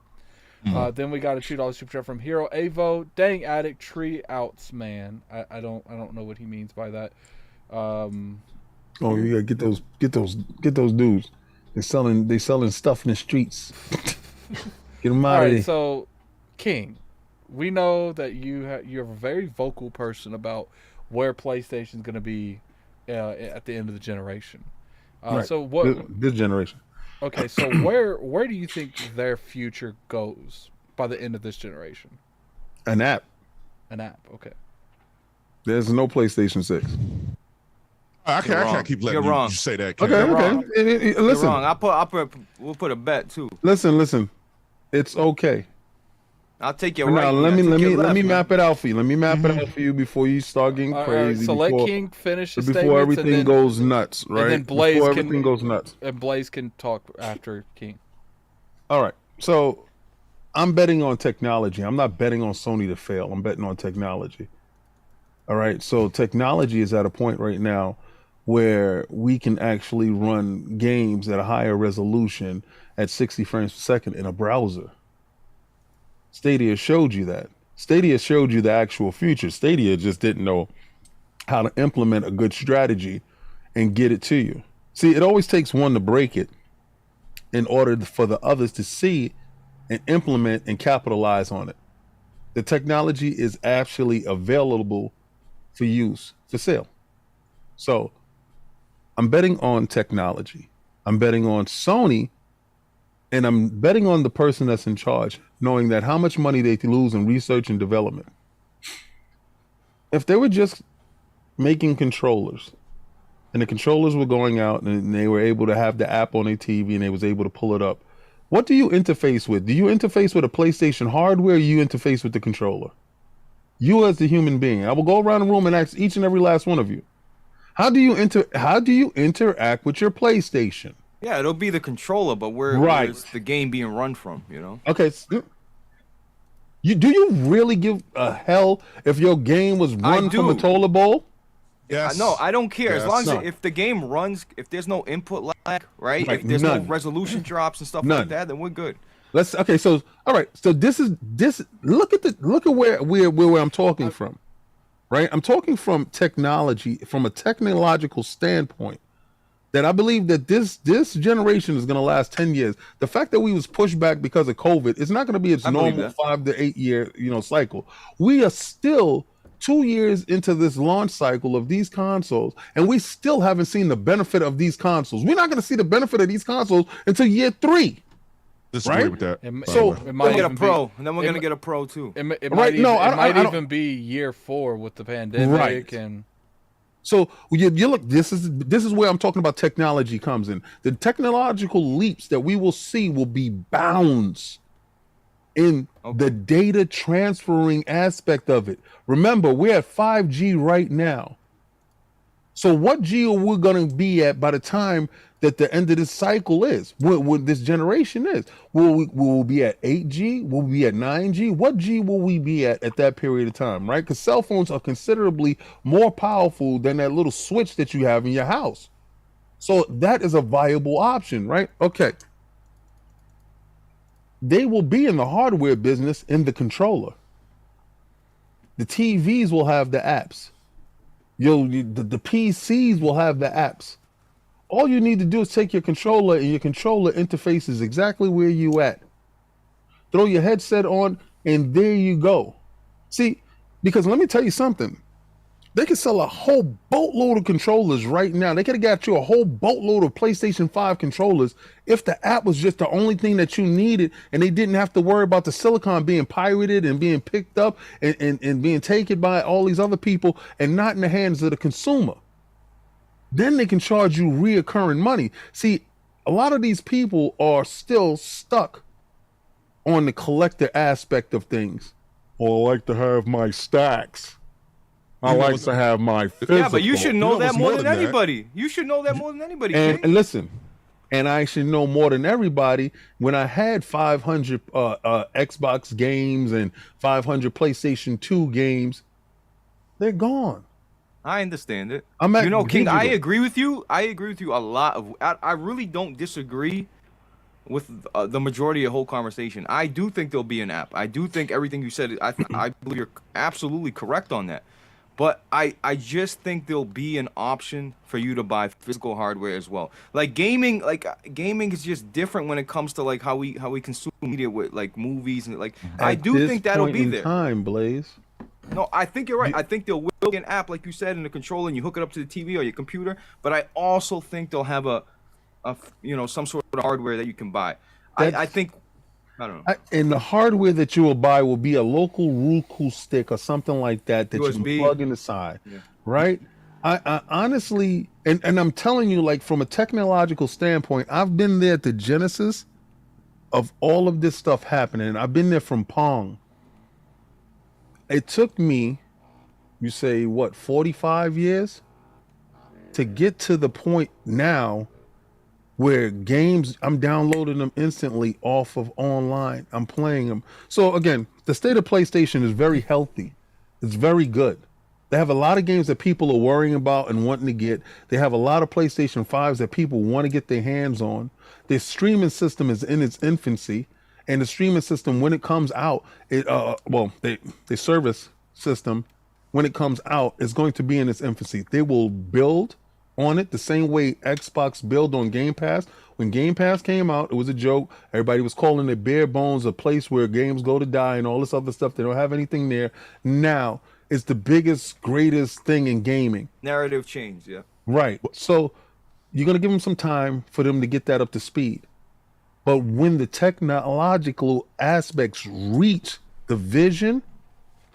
Mm-hmm. Then we got a $2 super chat from Hero Avo. Dang addict, tree outs, man. I don't know what he means by that. Oh, you gotta get those dudes. They selling stuff in the streets. Get them out of there. So, King, we know that you're a very vocal person about where PlayStation's going to be at the end of the generation. Right. So what? This generation. Okay, so where do you think their future goes by the end of this generation? An app. Okay. There's no PlayStation 6. I can't keep letting you say that. Ken. Okay. Listen. You're wrong. We'll put a bet too. Listen. It's okay. I'll take your right. Now let me map it out for you. Let me map it out for you before you start getting crazy. So let King finish his before everything goes nuts, right? And then Blaze everything goes nuts. And Blaze can talk after King. All right. So I'm betting on technology. I'm not betting on Sony to fail. I'm betting on technology. All right. So technology is at a point right now where we can actually run games at a higher resolution at 60 frames per second in a browser. Stadia showed you that. Stadia showed you the actual future. Stadia just didn't know how to implement a good strategy and get it to you. See, it always takes one to break it in order for the others to see and implement and capitalize on it. The technology is actually available for use, for sale. So I'm betting on technology. I'm betting on Sony, and I'm betting on the person that's in charge, knowing that how much money they lose in research and development. If they were just making controllers, and the controllers were going out and they were able to have the app on their TV and they was able to pull it up, what do you interface with? Do you interface with a PlayStation hardware, or you interface with the controller? You as the human being. I will go around the room and ask each and every last one of you. How do you interact with your PlayStation? Yeah, it'll be the controller, but where's the game being run from, you know? Okay. Do you really give a hell if your game was run from a toilet bowl? Yes. No, I don't care. Yes. As long as if the game runs, if there's no input lag, right? If there's no resolution drops and stuff like that, then we're good. So all right. So this look at where I'm talking from. Right? I'm talking from technology, from a technological standpoint, that I believe that this generation is going to last 10 years. The fact that we was pushed back because of COVID is not going to be its normal 5 to 8 year, cycle. We are still 2 years into this launch cycle of these consoles, and we still haven't seen the benefit of these consoles. We're not going to see the benefit of these consoles until year 3. Disagree with that. It might get a pro, and then we're gonna get a pro too. It might even be year 4 with the pandemic, and so you look. This is where I'm talking about technology comes in. The technological leaps that we will see will be bounds in the data transferring aspect of it. Remember, we're at 5G right now. So what G are we going to be at by the time that the end of this cycle is, what this generation is? Will we be at 8G? Will we be at 9G? What G will we be at that period of time, right? Because cell phones are considerably more powerful than that little switch that you have in your house. So that is a viable option, right? Okay. They will be in the hardware business in the controller. The TVs will have the apps. The PCs will have the apps. All you need to do is take your controller, and your controller interface is exactly where you at. Throw your headset on, and there you go. See, because let me tell you something. They could sell a whole boatload of controllers right now. They could have got you a whole boatload of PlayStation 5 controllers if the app was just the only thing that you needed, and they didn't have to worry about the silicon being pirated and being picked up and being taken by all these other people and not in the hands of the consumer. Then they can charge you reoccurring money. See, a lot of these people are still stuck on the collector aspect of things. Or I like to have my stacks. I like to have my physical. Yeah, but you should know that more than that. anybody. You should know that more than anybody. And listen, and I should know more than everybody. When I had 500 Xbox games and 500 PlayStation 2 games, they're gone. I understand it. You know, King, I agree with you. I agree with you a lot. I really don't disagree with the majority of the whole conversation. I do think there'll be an app. I do think everything you said, I believe you're absolutely correct on that. But I just think there'll be an option for you to buy physical hardware as well. Like gaming is just different when it comes to like how we consume media with like movies and like I do think that'll be there. Time, Blaze. No, I think you're right. I think there will be an app like you said in the controller and you hook it up to the TV or your computer. But I also think they'll have a some sort of hardware that you can buy. I think. I don't know. And the hardware that you will buy will be a local Roku stick or something like that you can plug in the side, right? I honestly, and I'm telling you, like from a technological standpoint, I've been there at the genesis of all of this stuff happening. I've been there from Pong. It took me, you say, what, 45 years to get to the point now where games, I'm downloading them instantly off of online. I'm playing them. So again, the state of PlayStation is very healthy. It's very good. They have a lot of games that people are worrying about and wanting to get. They have a lot of PlayStation 5s that people want to get their hands on. Their streaming system is in its infancy. And the streaming system, when it comes out, the service system, when it comes out, is going to be in its infancy. They will build on it the same way Xbox built on Game Pass. When Game Pass came out, it was a joke. Everybody was calling it bare bones, a place where games go to die and all this other stuff. They don't have anything there. Now, it's the biggest, greatest thing in gaming. Narrative change, yeah. Right. So you're going to give them some time for them to get that up to speed. But when the technological aspects reach the vision,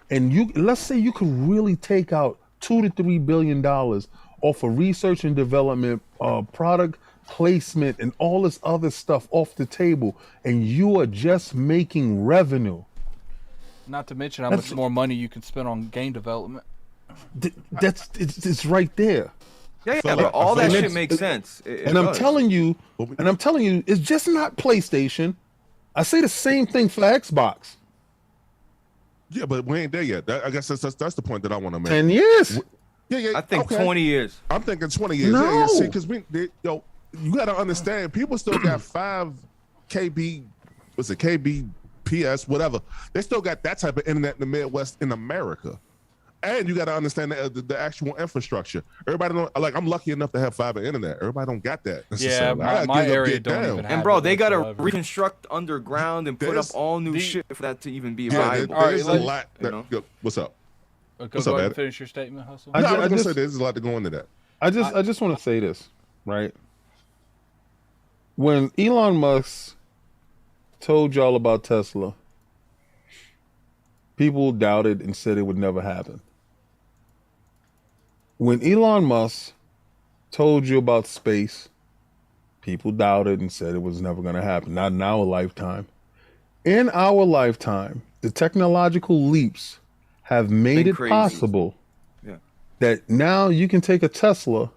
and let's say you could really take out $2 to $3 billion off of research and development, product placement, and all this other stuff off the table, and you are just making revenue. Not to mention how much more money you can spend on game development. It's right there. Yeah, but all that shit makes sense. I'm telling you, it's just not PlayStation. I say the same thing for Xbox. Yeah, but we ain't there yet. I guess that's the point that I want to make. 10 years. Yeah. I think 20 years. I'm thinking 20 years. No. Yeah, see, because you got to understand, people still got 5 KB, KBPS, whatever. They still got that type of internet in the Midwest in America. And you got to understand the actual infrastructure. Everybody don't, like, I'm lucky enough to have fiber internet. Everybody don't got that. Yeah, my area don't even have And bro, it they got to whatsoever. reconstruct underground and put up all new shit for that to even be viable. There's a lot. What's up? Go What's ahead up, and Ed? finish your statement, Hustle. I was going to say there's a lot to go into that. I just want to say this, right? When Elon Musk told y'all about Tesla, people doubted and said it would never happen. When Elon Musk told you about space, people doubted and said it was never going to happen. Not in our lifetime. In our lifetime, the technological leaps have made Been it crazy. possible Yeah. that now you can take a Tesla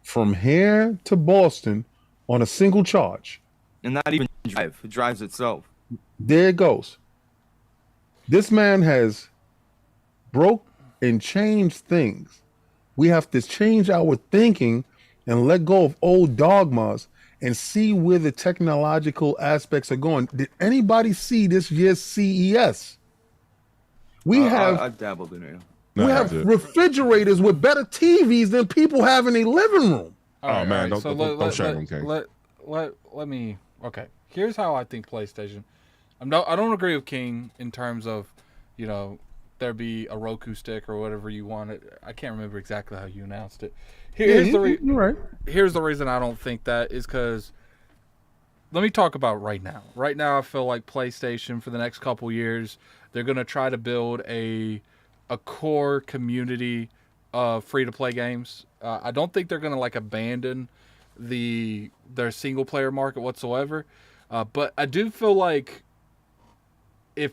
from here to Boston on a single charge. And not even drive. It drives itself. There it goes. This man has broke and changed things. We have to change our thinking and let go of old dogmas and see where the technological aspects are going. Did anybody see this year's CES? We have I dabbled in it. No, we I have did. refrigerators with better TVs than people have in a living room. Oh, man, don't let, shame them, King. let me. Okay, here's how I think PlayStation. I don't agree with King in terms of, there be a Roku stick or whatever you want. I can't remember exactly how you announced it. Here's you're right. Here's the reason I don't think that is because. Let me talk about right now. Right now, I feel like PlayStation for the next couple years, they're gonna try to build a core community of free to play games. I don't think they're gonna abandon their single player market whatsoever. But I do feel like if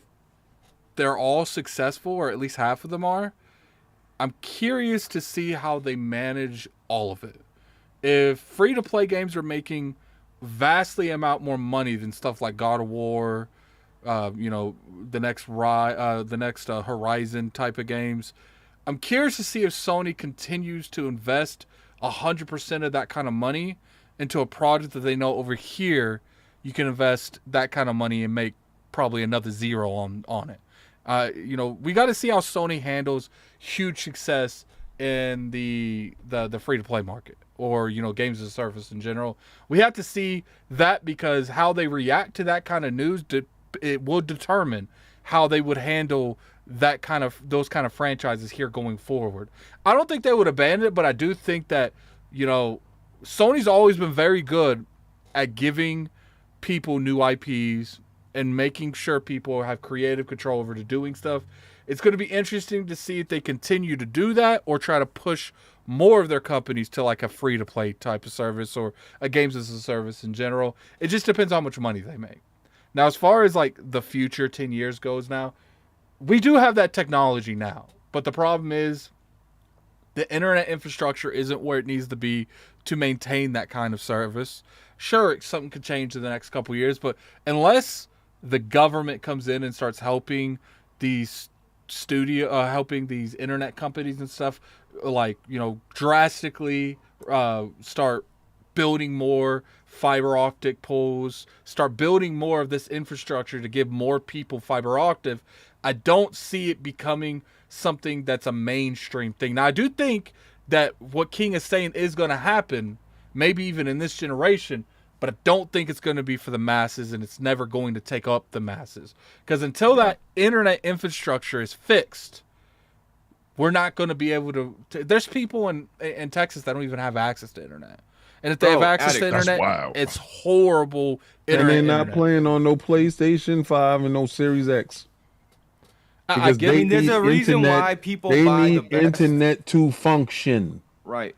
they're all successful, or at least half of them are, I'm curious to see how they manage all of it. If free to play games are making vastly amount more money than stuff like God of War, the next Horizon type of games, I'm curious to see if Sony continues to invest 100% of that kind of money into a project that they know over here you can invest that kind of money and make probably another zero on it. We got to see how Sony handles huge success in the free to play market, or games as a service in general. We have to see that, because how they react to that kind of news, it will determine how they would handle those kind of franchises here going forward. I don't think they would abandon it, but I do think that Sony's always been very good at giving people new IPs and making sure people have creative control over to doing stuff. It's going to be interesting to see if they continue to do that or try to push more of their companies to a free-to-play type of service or a games as a service in general. It just depends on how much money they make. Now, as far as the future 10 years goes now, we do have that technology now. But the problem is the internet infrastructure isn't where it needs to be to maintain that kind of service. Sure, something could change in the next couple of years, but unless the government comes in and starts helping these helping these internet companies and stuff, drastically start building more fiber optic poles, start building more of this infrastructure to give more people fiber optic, I don't see it becoming something that's a mainstream thing. Now, I do think that what King is saying is going to happen, maybe even in this generation, but I don't think it's going to be for the masses, and it's never going to take up the masses. Because until that internet infrastructure is fixed, we're not going to be able to. There's people in Texas that don't even have access to internet. And if they have access to internet, it's horrible internet. And they're not playing on no PlayStation 5 and no Series X. There's a reason why people buy the best. They need internet to function. Right.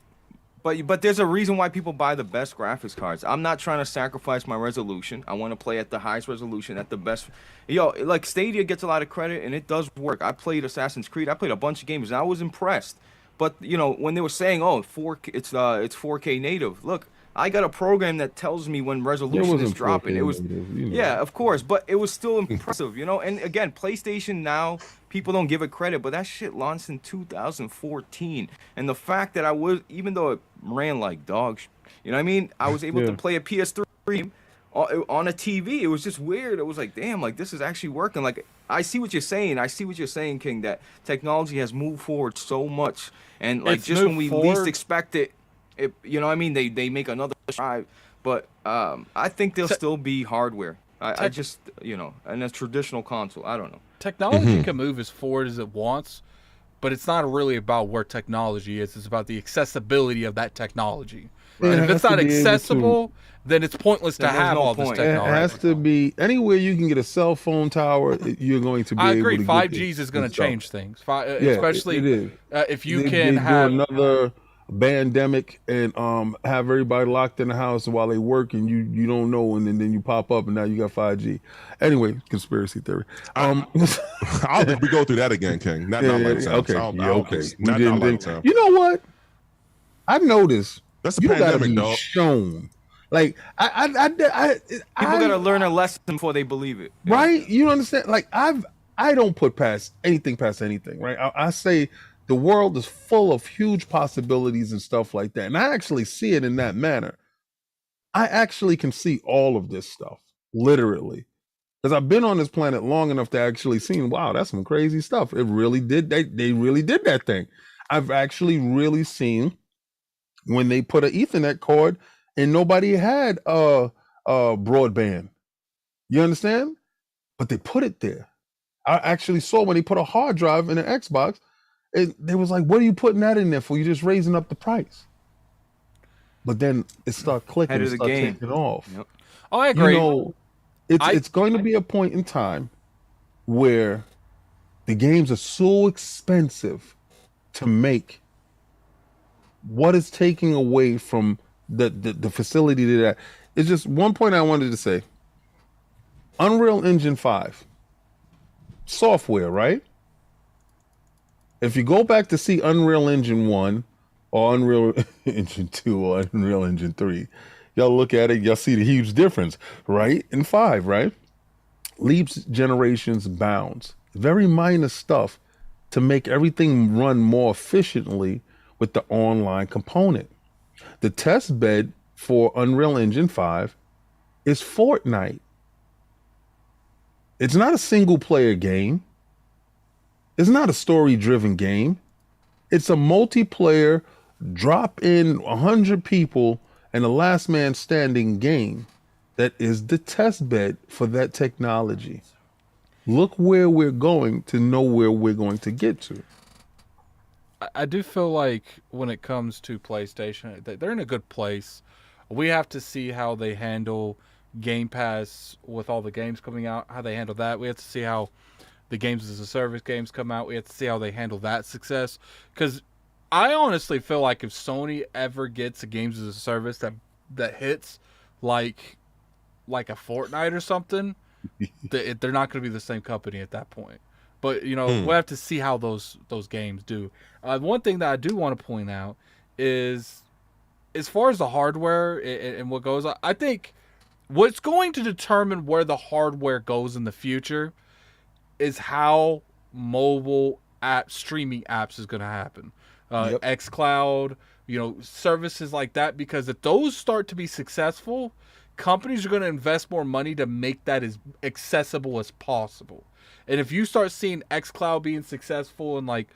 But there's a reason why people buy the best graphics cards. I'm not trying to sacrifice my resolution. I want to play at the highest resolution, at the best. Stadia gets a lot of credit, and it does work. I played Assassin's Creed. I played a bunch of games, and I was impressed. But when they were saying, it's 4K native. Look, I got a program that tells me when resolution is dropping. It was yeah, of course, but it was still impressive, And again, PlayStation now, people don't give it credit, but that shit launched in 2014. And the fact that even though it ran like dog shit, I was able to play a PS3 game on a TV. It was just weird. It was like, damn, this is actually working. I see what you're saying. I see what you're saying, King, that technology has moved forward so much. And when we least expect it, they make another drive. But I think there'll still be hardware. I just, and a traditional console. I don't know. Technology can move as forward as it wants, but it's not really about where technology is. It's about the accessibility of that technology. Right. And if it's not accessible, then it's pointless to have all this technology. It has to be anywhere you can get a cell phone tower. You're going to be. I agree. 5G is going to change things, especially if you can have another pandemic and have everybody locked in the house while they work and you don't know, and then you pop up and now you got 5G. Anyway, conspiracy theory. I don't think we go through that again, King. Not in our lifetime. Okay, Okay. We Not in our didn't lifetime. You know what? I noticed That's a you gotta pandemic, be dog. shown. Like People gotta learn a lesson before they believe it. right? You understand? Like I don't put anything past anything, right? I say the world is full of huge possibilities and stuff like that, and I actually see it in that manner. I actually can see all of this stuff, literally, because I've been on this planet long enough to actually see. Wow, that's some crazy stuff. It really did. They really did that thing. I've actually really seen when they put an Ethernet cord and nobody had broadband. You understand? But they put it there. I actually saw when they put a hard drive in an Xbox, they was like, "What are you putting that in there for? You're just raising up the price." But then it started clicking, Head it of the started game. taking off. Yep. Oh, I agree. You know, it's going to be a point in time where the games are so expensive to make. What is taking away from the facility to that? It's just one point I wanted to say. Unreal Engine 5 software, right? If you go back to see Unreal Engine 1 or Unreal Engine 2 or Unreal Engine 3, y'all look at it, y'all see the huge difference, right? In 5, right? Leaps generations bounds. Very minor stuff to make everything run more efficiently with the online component. The test bed for Unreal Engine 5 is Fortnite. It's not a single player game. It's not a story driven game. It's a multiplayer, drop in 100 people and a last man standing game that is the test bed for that technology. Look where we're going to know where we're going to get to. I do feel like when it comes to PlayStation, they're in a good place. We have to see how they handle Game Pass with all the games coming out, how they handle that. We have to see how the games as a service games come out. We have to see how they handle that success. Because I honestly feel like if Sony ever gets a games as a service that hits like a Fortnite or something, they're not going to be the same company at that point. But, we'll have to see how those games do. One thing that I do want to point out is, as far as the hardware and what goes on, I think what's going to determine where the hardware goes in the future is how mobile streaming apps is going to happen. xCloud, services like that, because if those start to be successful, companies are going to invest more money to make that as accessible as possible. And if you start seeing xCloud being successful in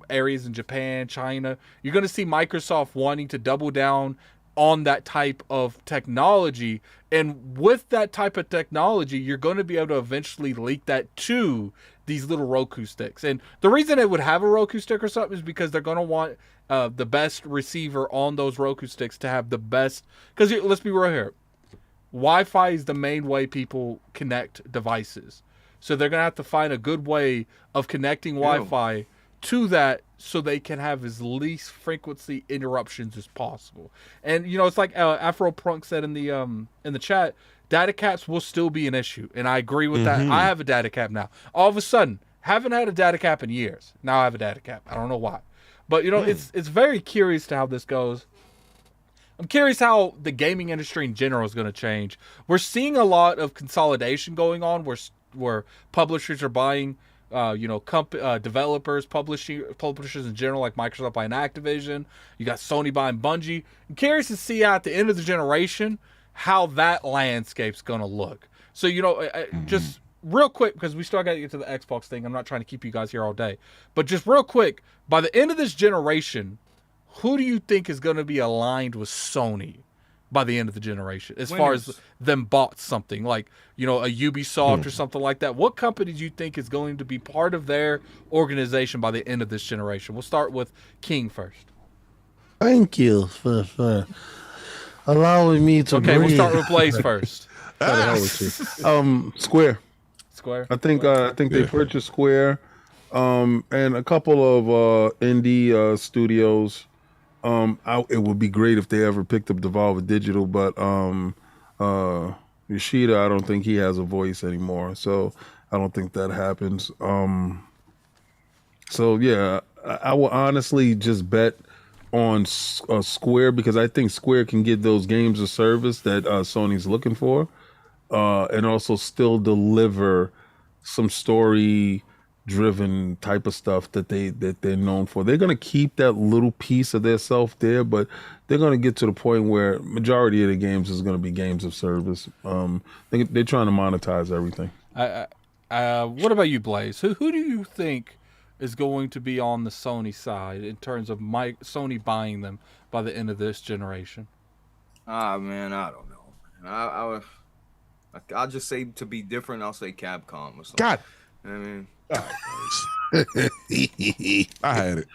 areas in Japan, China, you're going to see Microsoft wanting to double down on that type of technology. And with that type of technology, you're going to be able to eventually leak that to these little Roku sticks. And the reason it would have a Roku stick or something is because they're going to want the best receiver on those Roku sticks to have the best. Because let's be real here. Wi-Fi is the main way people connect devices. So they're going to have to find a good way of connecting Wi-Fi to that so they can have as least frequency interruptions as possible. And, it's like Afro Prunk said in the chat, data caps will still be an issue. And I agree with that. I have a data cap now. All of a sudden, haven't had a data cap in years. Now I have a data cap. I don't know why. But, it's very curious to how this goes. I'm curious how the gaming industry in general is going to change. We're seeing a lot of consolidation going on where publishers are buying, developers, publishers in general, like Microsoft buying Activision. You got Sony buying Bungie. I'm curious to see at the end of the generation how that landscape's going to look. So, just real quick, because we still got to get to the Xbox thing. I'm not trying to keep you guys here all day. But just real quick, by the end of this generation, who do you think is going to be aligned with Sony by the end of the generation? As far as them bought something like, a Ubisoft or something like that. What company do you think is going to be part of their organization by the end of this generation? We'll start with King first. Thank you for allowing me to Okay, we'll start with Blaze first. Square. Square. I think they purchased Square, and a couple of indie studios. It would be great if they ever picked up Devolver Digital, but Yoshida, I don't think he has a voice anymore, so I don't think that happens. So yeah, I will honestly just bet on Square because I think Square can get those games of service that Sony's looking for, and also still deliver some story-driven type of stuff that they're known for. They're gonna keep that little piece of their self there, but they're gonna get to the point where majority of the games is gonna be games of service. They're trying to monetize everything. What about you, Blaze? Who do you think is going to be on the Sony side in terms of Sony buying them by the end of this generation? Man, I don't know. I'll just say to be different. I'll say Capcom or something. God, I mean, I had it.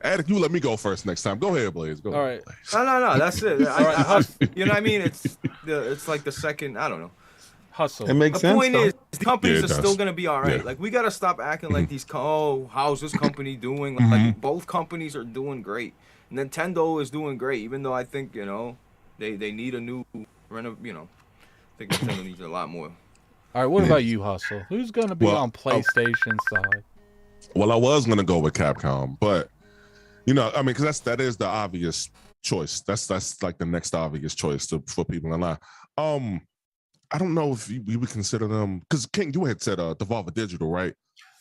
Attic, you let me go first next time. Go ahead, Blaze. Go. All right. No, that's it. You know what I mean? It's like the second. I don't know. Hustle. It makes The sense. point is, the companies are does. still gonna be all right. Yeah. Like we gotta stop acting like these. How's this company doing? Like both companies are doing great. Nintendo is doing great, even though I think they need a new I think Nintendo needs a lot more. All right. What about you, Hustle? Who's going to be Well, on PlayStation side? Well, I was gonna go with Capcom, but because that is the obvious choice. That's like the next obvious choice for people in line. I don't know if we would consider them because King, you had said Devolver Digital, right?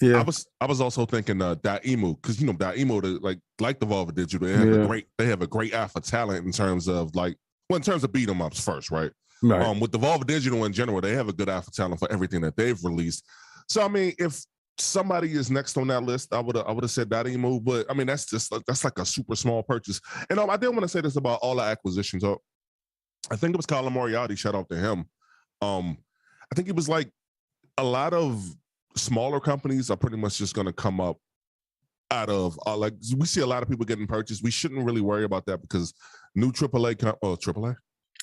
Yeah. I was also thinking Daemu because Daemu like Devolver Digital, they have a great eye for talent in terms of beat 'em ups first, right? Right. With Devolver Digital in general, they have a good eye for talent for everything that they've released. So I mean, if somebody is next on that list, I would have said Daemu, but I mean that's like a super small purchase. And I did want to say this about all the acquisitions. I think it was Colin Moriarty. Shout out to him. I think it was like a lot of smaller companies are pretty much just going to come up out of we see a lot of people getting purchased. We shouldn't really worry about that because new AAA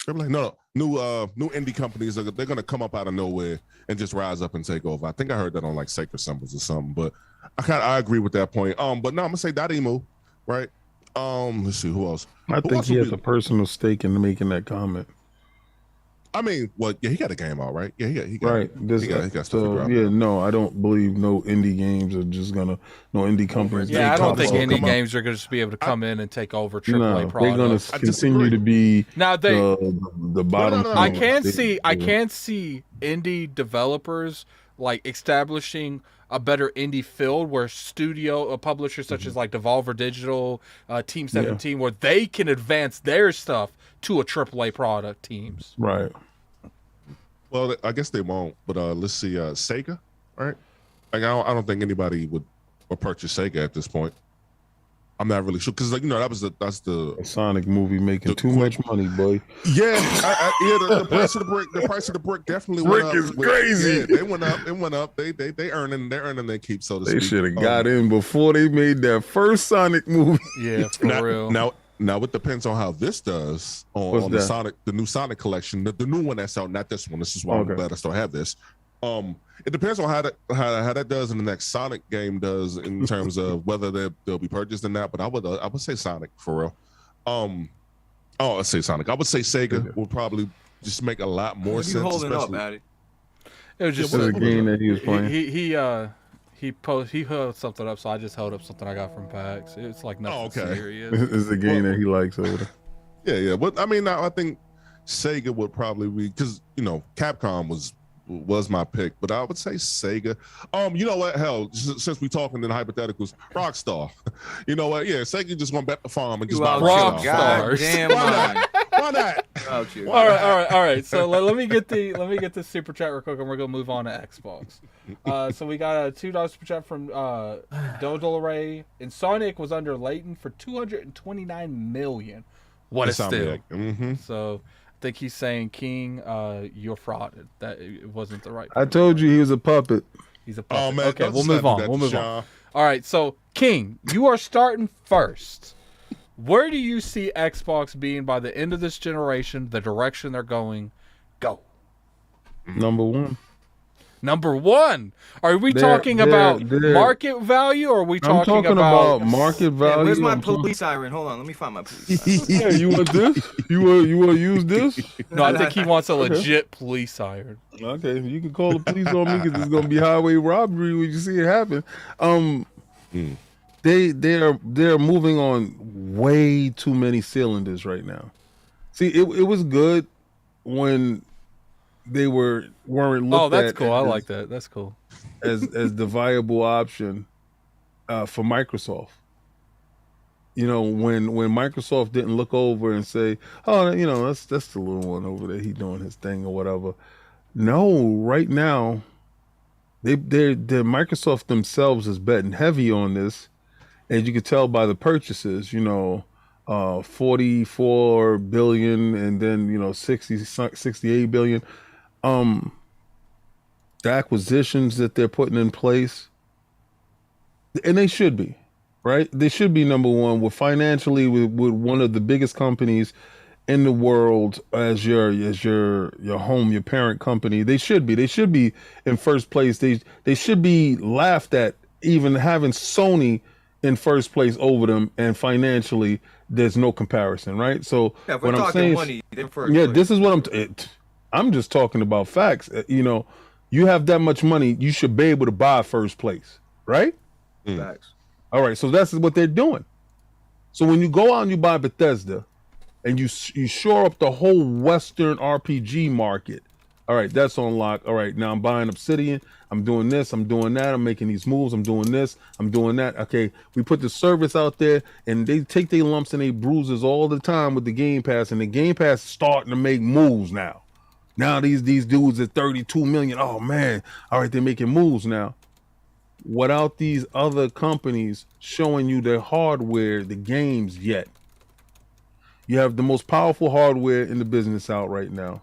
no new indie companies they're going to come up out of nowhere and just rise up and take over. I think I heard that on like Sacred Symbols or something, but I agree with that point. But no, I'm gonna say Daemu, right? Let's see who else. I think he has a personal stake in making that comment. I mean, well, yeah, he got a game out, right? Yeah, he got Right. he got stuff to drop. Yeah, no, I don't believe no indie games are just no indie companies. Yeah, I don't think indie come games are going to just be able to come in and take over AAA No, products. they're going to continue to be Now the bottom. No. I can't see indie developers like establishing a better indie field where publishers such as like Devolver Digital, Team 17, where they can advance their stuff to a AAA product teams. Right. Well, I guess they won't, but let's see, Sega, right? Like I don't think anybody would purchase Sega at this point. I'm not really sure because that's the Sonic movie making too much money, boy. Yeah, the price of the brick definitely went up. Brick is crazy. Yeah, they went up. It went up. They earning their keep, so to speak. They should have got in before they made that first Sonic movie. Yeah, for real. Now it depends on how this does on the new Sonic collection, the new one that's out, not this one. This is why I'm glad I still have this. It depends on how that does in the next Sonic game does in terms of whether they'll be purchased or not. But I would say Sonic for real. I'd say Sonic. I would say Sega would probably just make a lot more sense. What are you holding up, Addy? It was just a game that he was playing. He held something up, so I just held up something I got from PAX. It's like nothing serious. It's a game that he likes over there. Yeah. But I mean, I think Sega would probably be because Capcom was my pick, but I would say Sega. You know what? Hell, since we talking in hypotheticals, Rockstar. You know what? Yeah, Sega just gonna bet the farm and just buy Rockstar. Damn right. Why not? All right. So let me get the super chat real quick, and we're gonna move on to Xbox. So we got a $2 super chat from Dodolaray, and Sonic was under Layton for $229 million. What a steal! Mm-hmm. So I think he's saying, King, you're frauded. That it wasn't the right. I told you he was a puppet. He's a puppet. Oh man, okay, we'll move on. All right, so King, you are starting first. Where do you see Xbox being by the end of this generation? The direction they're going? Go. Number one. Number one. Are we They're- talking they're- about they're- market value, or are we I'm talking talking about market value. Yeah, where's my I'm talking- police siren? Hold on, let me find my police siren. Yeah, you want this? You want to use this? No, I think he wants a legit police siren. Okay, you can call the police on me because it's gonna be highway robbery when you see it happen. They're moving on way too many cylinders right now. See, it was good when they weren't looked Oh, that's at cool. I as- like that. That's cool. as the viable option for Microsoft. You know, when Microsoft didn't look over and say, "Oh, you know, that's the little one over there. He doing his thing or whatever." No, right now, they Microsoft themselves is betting heavy on this, as you can tell by the purchases. You know, 44 billion and then 68 billion. The acquisitions that they're putting in place, and they should be, right? They should be number one with financially with one of the biggest companies in the world as your home, your parent company. They should be in first place. They should be laughed at even having Sony in first place over them, and financially there's no comparison, right? So Yeah, if we're what I'm talking saying, money, they're first yeah, place. this is what I'm just talking about facts. You know, you have that much money, you should be able to buy first place, right? Facts. All right, so that's what they're doing. So when you go out and you buy Bethesda, and you shore up the whole Western RPG market, all right, that's on lock. All right, now I'm buying Obsidian. I'm doing this. I'm doing that. I'm making these moves. I'm doing this. I'm doing that. Okay, we put the service out there, and they take their lumps and they bruises all the time with the Game Pass, and the Game Pass is starting to make moves now. Now these dudes at 32 million. Oh man, all right, they're making moves now. Without these other companies showing you their hardware, the games yet. You have the most powerful hardware in the business out right now.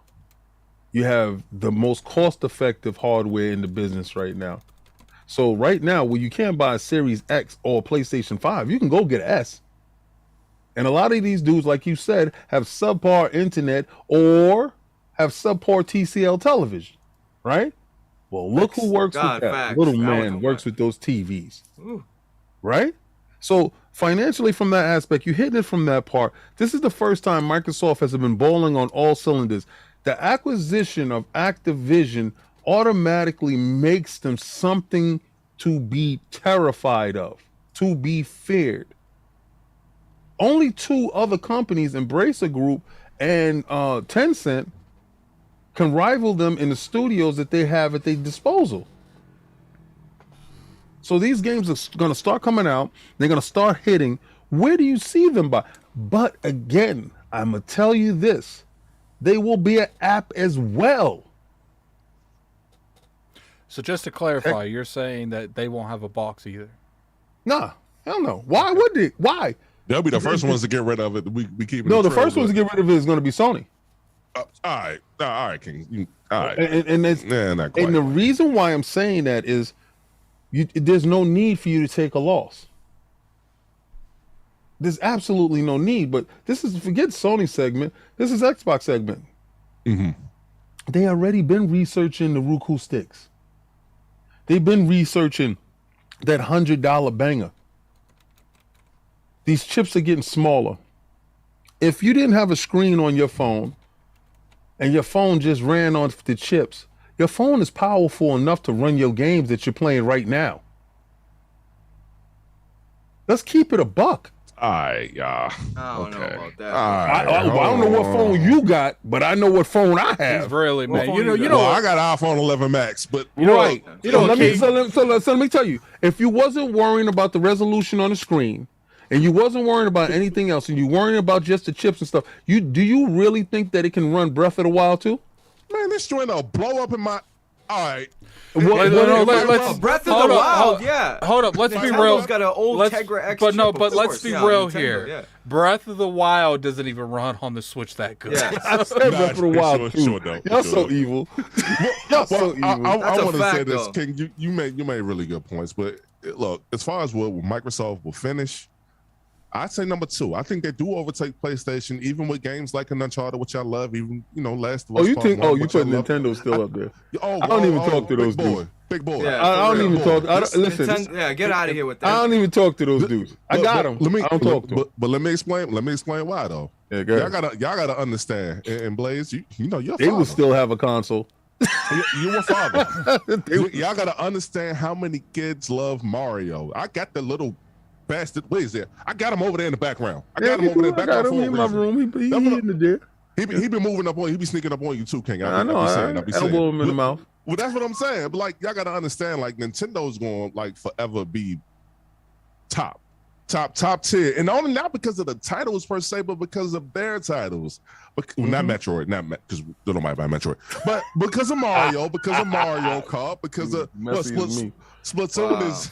You have the most cost-effective hardware in the business right now. So right now, when you can't buy a Series X or a PlayStation 5, you can go get an S. And a lot of these dudes, like you said, have subpar internet or have subpar TCL television, right? Well, look who works God, with that. facts. Little That man was- works with those TVs, Ooh. right? So financially, from that aspect, you hitting it from that part. This is the first time Microsoft has been bowling on all cylinders. The acquisition of Activision automatically makes them something to be terrified of, to be feared. Only two other companies, Embracer Group and Tencent, can rival them in the studios that they have at their disposal. So these games are going to start coming out. They're going to start hitting. Where do you see them by? But again, I'm going to tell you this. They will be an app as well. So just to clarify, you're saying that they won't have a box either. Nah, hell no. Why would they? Why? They'll be the first ones to get rid of it. We keep it. No, the first ones to get rid of it is going to be Sony. All right, all right, King. All right. And it's, Nah, not quite. and the reason why I'm saying that is there's no need for you to take a loss. There's absolutely no need, but this is, forget Sony segment. This is Xbox segment. Mm-hmm. They already been researching the Roku sticks. They've been researching that $100 banger. These chips are getting smaller. If you didn't have a screen on your phone and your phone just ran on the chips, your phone is powerful enough to run your games that you're playing right now. Let's keep it a buck. All right, y'all. I don't know Okay. about that. All right, I don't know what phone you got, but I know what phone I He's have. really, man. phone You know, you you got? know. Well, I got iPhone 11 Max, but You know Right. what? You know what, King? So let me tell you, if you wasn't worrying about the resolution on the screen, and you wasn't worrying about anything else, and you worrying about just the chips and stuff, do you really think that it can run Breath of the Wild too? man, this joint will blow up in my. All right. Let's Breath of hold the up, Wild, yeah. Hold up, let's be Nintendo's real. got an old Let's- Tegra X but no, chip, of but let's course. be Yeah, real Nintendo, here. yeah. Breath of the Wild doesn't even run on the Switch that good. Yeah. I said Breath of the Wild too. sure don't. Y'all Sure so don't. evil. Y'all so evil. I That's a want to say fact, this, though. King. You made really good points, but look, as far as what Microsoft will finish, I'd say number 2. I think they do overtake PlayStation, even with games like an Uncharted, which I love, even Last of Us. Oh, you think? Part Oh, One, you which I put love. Nintendo still up there. Oh, I don't even talk to those big boy, dudes. big boy. Yeah, I don't for even real. talk. Listen, Nintendo, yeah, get out of here with that. I don't even talk to those dudes. I got them. I don't talk to them. But let me explain. Let me explain why though. Yeah, go ahead. Y'all gotta understand. And Blaze, you know you're a They father. will still have a console. You a father. Y'all gotta understand how many kids love Mario. I got the little bastard. Where is it? I got him over there in the background. I got him over there in the background for a in my reason. room. He in there. He been moving up on you. He be sneaking up on you too, King. I know. I elbow him in the mouth. Well, that's what I'm saying. But like, y'all gotta understand, like, Nintendo's going like forever be top tier, and only not because of the titles per se, but because of their titles. But not Metroid, because they don't mind by Metroid, but because of Mario, because of Mario Kart, because of Splatoon is.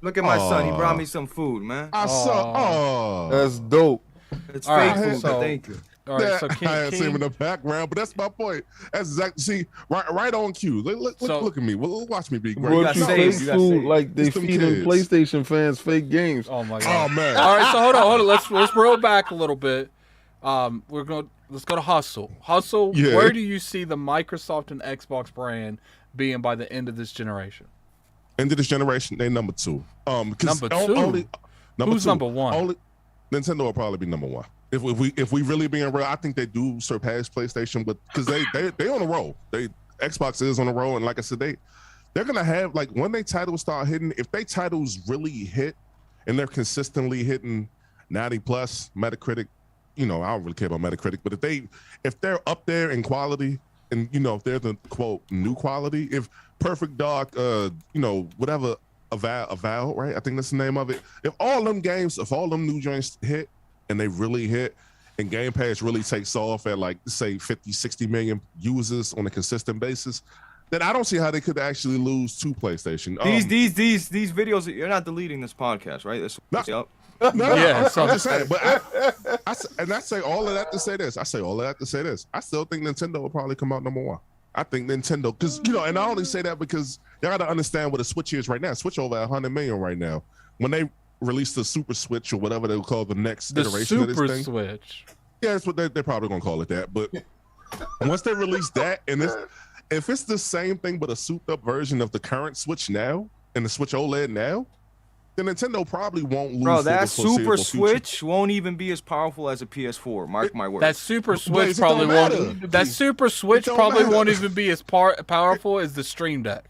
Look at my son. He brought me some food, man. I saw. Oh, That's dope. It's All fake right, food, so- but thank you. All right, so I had seen him in the background, but that's my point. That's exactly. See, right on cue. Look at me. Well, watch me be great. Brought you fake saved. You got food saved. like they It's them feeding kids. PlayStation fans fake games. Oh my god. Oh man. All right, so hold on. Let's roll back a little bit. Let's go to Hustle. Hustle. Yeah. Where do you see the Microsoft and Xbox brand being by the end of this generation? End of this generation, they number 2. 'Cause Number 2? Who's number 1? Only Nintendo will probably be number 1. If we really being real, I think they do surpass PlayStation, but because they on a roll. Xbox is on a roll, and like I said, they're gonna have, like, when they titles start hitting, if they titles really hit and they're consistently hitting 90 plus Metacritic, I don't really care about Metacritic, but if they're up there in quality, and if they're the quote new quality, if Perfect Dark, whatever, Avowed, right? I think that's the name of it. If all them new joints hit and they really hit, and Game Pass really takes off at, like, say 50, 60 million users on a consistent basis, then I don't see how they could actually lose to PlayStation. These videos, you're not deleting this podcast, right? This up. No, Yeah, I'm just saying. But I say all of that to say this. I still think Nintendo will probably come out number 1. I think Nintendo, because and I only say that because y'all got to understand what a Switch is right now. Switch over 100 million right now. When they release the Super Switch or whatever they will call the next iteration of this Super thing, Switch. yeah, that's what they're probably gonna call it that. But once they release that, and if it's the same thing but a souped up version of the current Switch now and the Switch OLED now, then Nintendo probably won't lose. Bro, for that the foreseeable Super future. Switch won't even be as powerful as a PS4. Mark my words. That Super Switch Blaze, it probably don't matter. won't. That Super Switch don't probably matter. won't even be as powerful as the Stream Deck.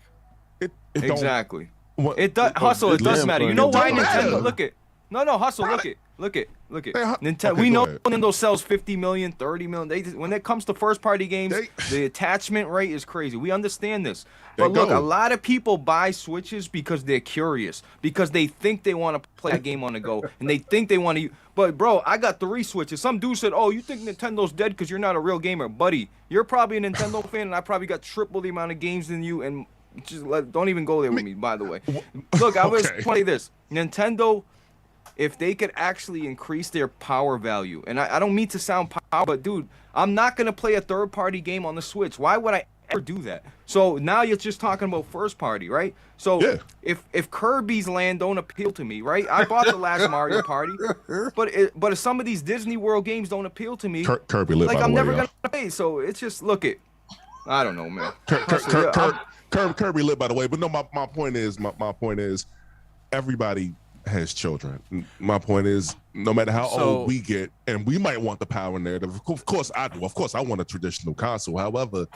It don't- Exactly. what- It does, Hustle. It does damn matter. You fine. know It why don't Nintendo? matter. Look it. No, Hustle. Look it. Hey, Nintendo. okay, We go know ahead. Nintendo sells 50 million, 30 million. When it comes to first-party games, They- the attachment rate is crazy. We understand this. They But look, go. a lot of people buy Switches because they're curious, because they think they want to play a game on the go, and they think they want to. But bro, I got 3 Switches. Some dude said, "Oh, you think Nintendo's dead because you're not a real gamer, buddy? You're probably a Nintendo fan, and I probably got triple the amount of games than you." And don't even go there with me, by the way. Look, I was Okay. trying this. Nintendo, if they could actually increase their power value, and I don't mean to sound power, but dude, I'm not gonna play a third-party game on the Switch. Why would I ever do that? So now you're just talking about first-party, right? So Yeah. if Kirby's Land don't appeal to me, right? I bought the last Mario Party, but if some of these Disney World games don't appeal to me, Kirby lit, like by the I'm way, never y'all. gonna play. So it's just I don't know, man. Kirby lit, by the way. But no, my point is, my point is, everybody has children. My point is, no matter how So- old we get, and we might want the power narrative. Of course, I do. Of course, I want a traditional console. However,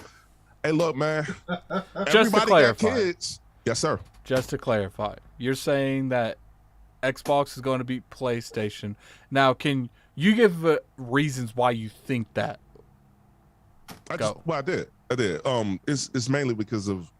hey, look, man. Just to everybody got clarify. kids. Yes, sir. Just to clarify, you're saying that Xbox is going to beat PlayStation. Now, can you give reasons why you think that? I did. It's mainly because of,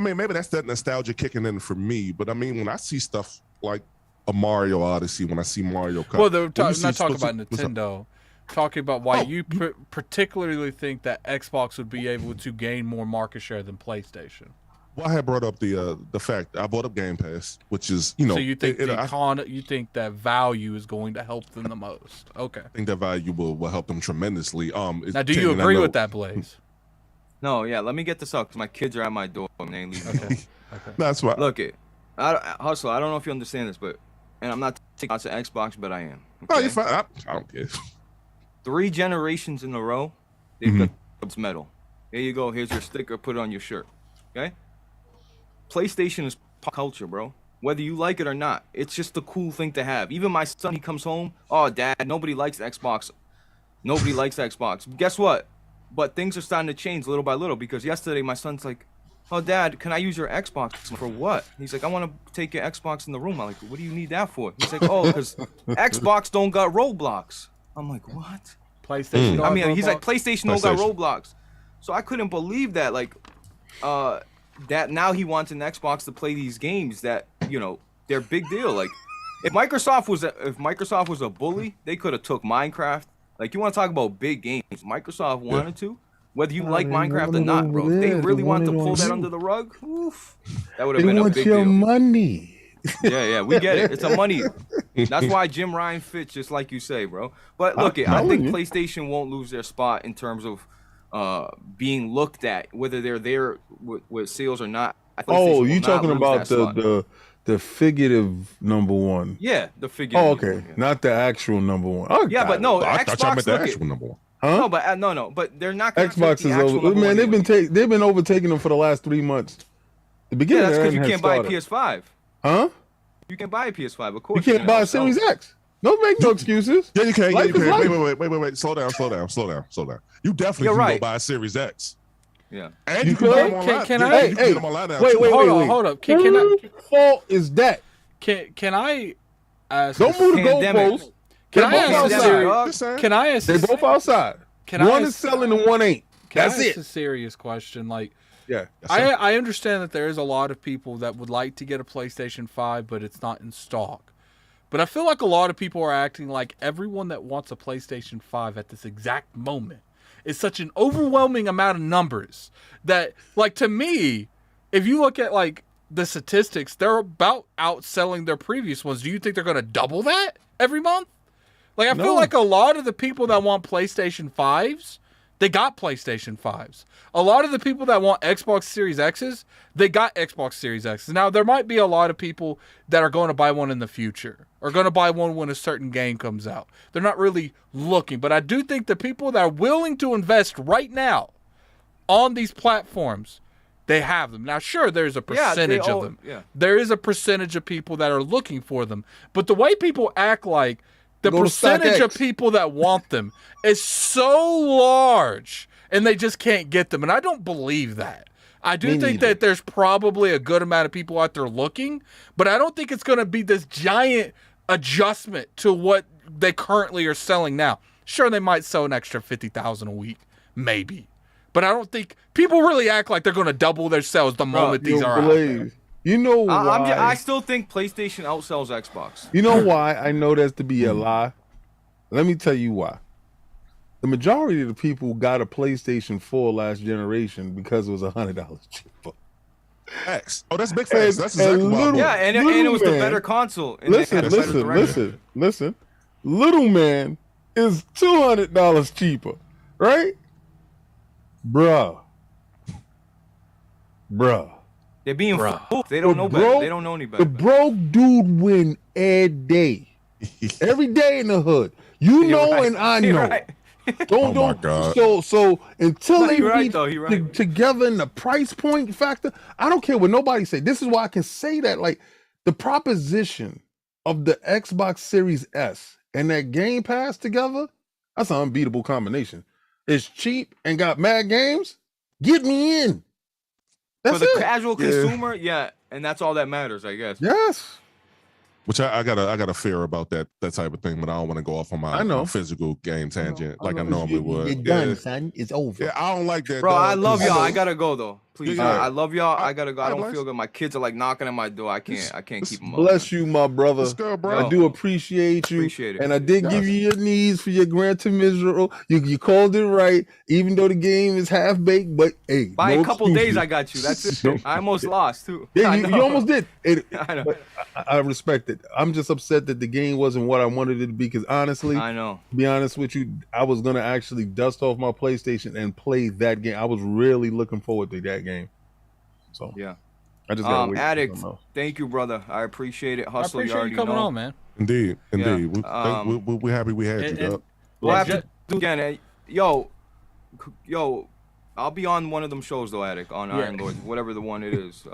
maybe that's that nostalgia kicking in for me. But when I see stuff like a Mario Odyssey, when I see Mario Kart. Well, they're when you not see talking about what's up? Nintendo. Talking about why Oh, you particularly think that Xbox would be able to gain more market share than PlayStation. Well, I had brought up the fact I bought up Game Pass, which is So you think I you think that value is going to help them the most? Okay. think that value will help them tremendously. Now, do you agree with that, Blaze? No, yeah. Let me get this out because my kids are at my door and they ain't leaving. Okay. That's why. Look, Hustle. I don't know if you understand this, but and I'm not taking out to Xbox, but I am. Oh, okay? you're fine. I don't care. 3 generations in a row, they've got this metal. Here you go. Here's your sticker. Put it on your shirt. Okay? PlayStation is pop culture, bro. Whether you like it or not, it's just a cool thing to have. Even my son, he comes home, oh, Dad, nobody likes Xbox. Nobody likes Xbox. Guess what? But things are starting to change little by little because yesterday my son's like, oh, Dad, can I use your Xbox? For what? He's like, I want to take your Xbox in the room. I'm like, what do you need that for? He's like, oh, because Xbox don't got Roblox. I'm like, what? PlayStation. I mean, he's like, PlayStation don't got PlayStation. Roblox. So I couldn't believe that, like, that now he wants an Xbox to play these games that, you know, they're big deal. Like, if Microsoft was a bully, they could have took Minecraft. Like, you want to talk about big games? Microsoft wanted to. Whether you like Minecraft or not, bro. If they really wanted to pull that under the rug, oof, that would have been a big your deal. money. Yeah, we get it. It's a money. That's why Jim Ryan fits, just like you say, bro. But look, I think PlayStation won't lose their spot in terms of being looked at, whether they're there with sales or not. Oh, you talking about the figurative number one? Yeah, the figure. Oh, okay, not the actual number one. Oh, yeah, but no, I Xbox. thought y'all meant the actual number one. Huh? No, but no, but they're not. Gonna Xbox take the is actual over. Man, number one they've been overtaking them for the last 3 months. The beginning, Yeah, that's because you had can't buy a started. PS5. Huh? You can buy a PS5, of You course. can't buy a Series X. Don't make no excuses. Yeah, you can. Yeah, Life you can. is life. Wait. Slow down. You definitely You're can right. go buy a Series X. Yeah. And You you can buy could? them online. Can Yeah, I- you can Hey, get them online now. wait, too. wait. Hold up. Can I? Whose fault is that? Can I ask? Don't move the Pandemic. goalposts. Can They're I both ask a outside. serious? Just saying. Can I ask? They both outside. Can I One ask- is selling and one ain't. Can That's I ask it. a serious question? Like, Yeah. I understand that there is a lot of people that would like to get a PlayStation 5, but it's not in stock. But I feel like a lot of people are acting like everyone that wants a PlayStation 5 at this exact moment is such an overwhelming amount of numbers that, like, to me, if you look at, like, the statistics, they're about outselling their previous ones. Do you think they're going to double that every month? Like, I feel like a lot of the people that want PlayStation 5s, they got PlayStation 5s. A lot of the people that want Xbox Series X's, they got Xbox Series X's. Now, there might be a lot of people that are going to buy one in the future or going to buy one when a certain game comes out. They're not really looking. But I do think the people that are willing to invest right now on these platforms, they have them. Now, sure, there's a percentage of them. Yeah. There is a percentage of people that are looking for them. But the way people act like the Go to percentage of StockX. people that want them is so large and they just can't get them. And I don't believe that. I do Me think neither. that there's probably a good amount of people out there looking, but I don't think it's going to be this giant adjustment to what they currently are selling now. Sure, they might sell an extra 50,000 a week, maybe. But I don't think people really act like they're going to double their sales the moment these Yo, are out there. Blaze, you know why? I still think PlayStation outsells Xbox. You know why I know that's to be a lie? Let me tell you why. The majority of the people got a PlayStation 4 last generation because it was $100 cheaper. X. Oh, that's big facts. That's And exactly why. little- Yeah, and it was the man. better console. And they had a better direction. Listen. Little man is $200 cheaper, right? Bruh. They're being Bruh. fooled. They don't know better. They don't know any better. The broke dude win every day. Every day in the hood. You You're know right. and I You're know. right. Oh my God. So until No, they you're right, reach though. You're right. together in the price point factor, I don't care what nobody say. This is why I can say that. Like the proposition of the Xbox Series S and that Game Pass together, that's an unbeatable combination. It's cheap and got mad games. Get me in. That's For the it. casual consumer, yeah, and that's all that matters, I guess. Yes. Which I got a fear about that type of thing, but I don't want to go off on I know. my physical game tangent like I know. normally would. You're done, son. It's over. Yeah, I don't like that. Bro, dog, I love 'cause- y'all. I gotta go though. Please, Yeah. I love y'all. I gotta go. I I don't bless. feel good. My kids are like knocking at my door. I can't keep them up. Bless you, my brother. Let's go, bro. I do appreciate you. Appreciate it. And I did give you your needs for your Gran Turismo. You called it right, even though the game is half baked. But hey, By no a couple excuses. days, I got you. That's it. I almost lost too. Yeah, I you know. almost did. I know. But I respect it. I'm just upset that the game wasn't what I wanted it to be. Because honestly, I know. to be honest with you, I was gonna actually dust off my PlayStation and play that game. I was really looking forward to that game. So Yeah. I just gotta wait. for Addict, something else. thank you, brother. I appreciate it. I Hustle, appreciate already you coming know. on, man. Indeed. Yeah. We're happy we had you, And- dog. We'll have Ju- to do again. Yo, I'll be on one of them shows though, Addict, on Iron Lords, whatever the one it is.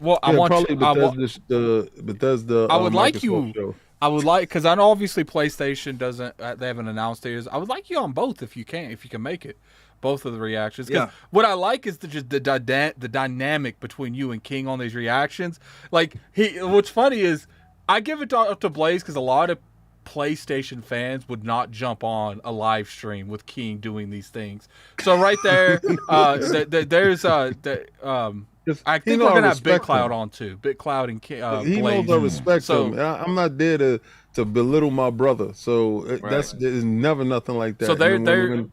Well, I Yeah, want probably you, I, wa- Bethesda. I would like Microsoft you. show. I would like, because I know obviously PlayStation doesn't. They haven't announced theirs. I would like you on both if you can make it. Both of the reactions. 'Cause Yeah. what I like is the dynamic between you and King on these reactions. Like what's funny is I give it up to Blaze because a lot of PlayStation fans would not jump on a live stream with King doing these things. So right there, there's I think we're gonna have Big Cloud on too. Big Cloud and He Blaze. knows I respect So- him. I'm not there to belittle my brother. So there's never nothing like that. So they're- And when-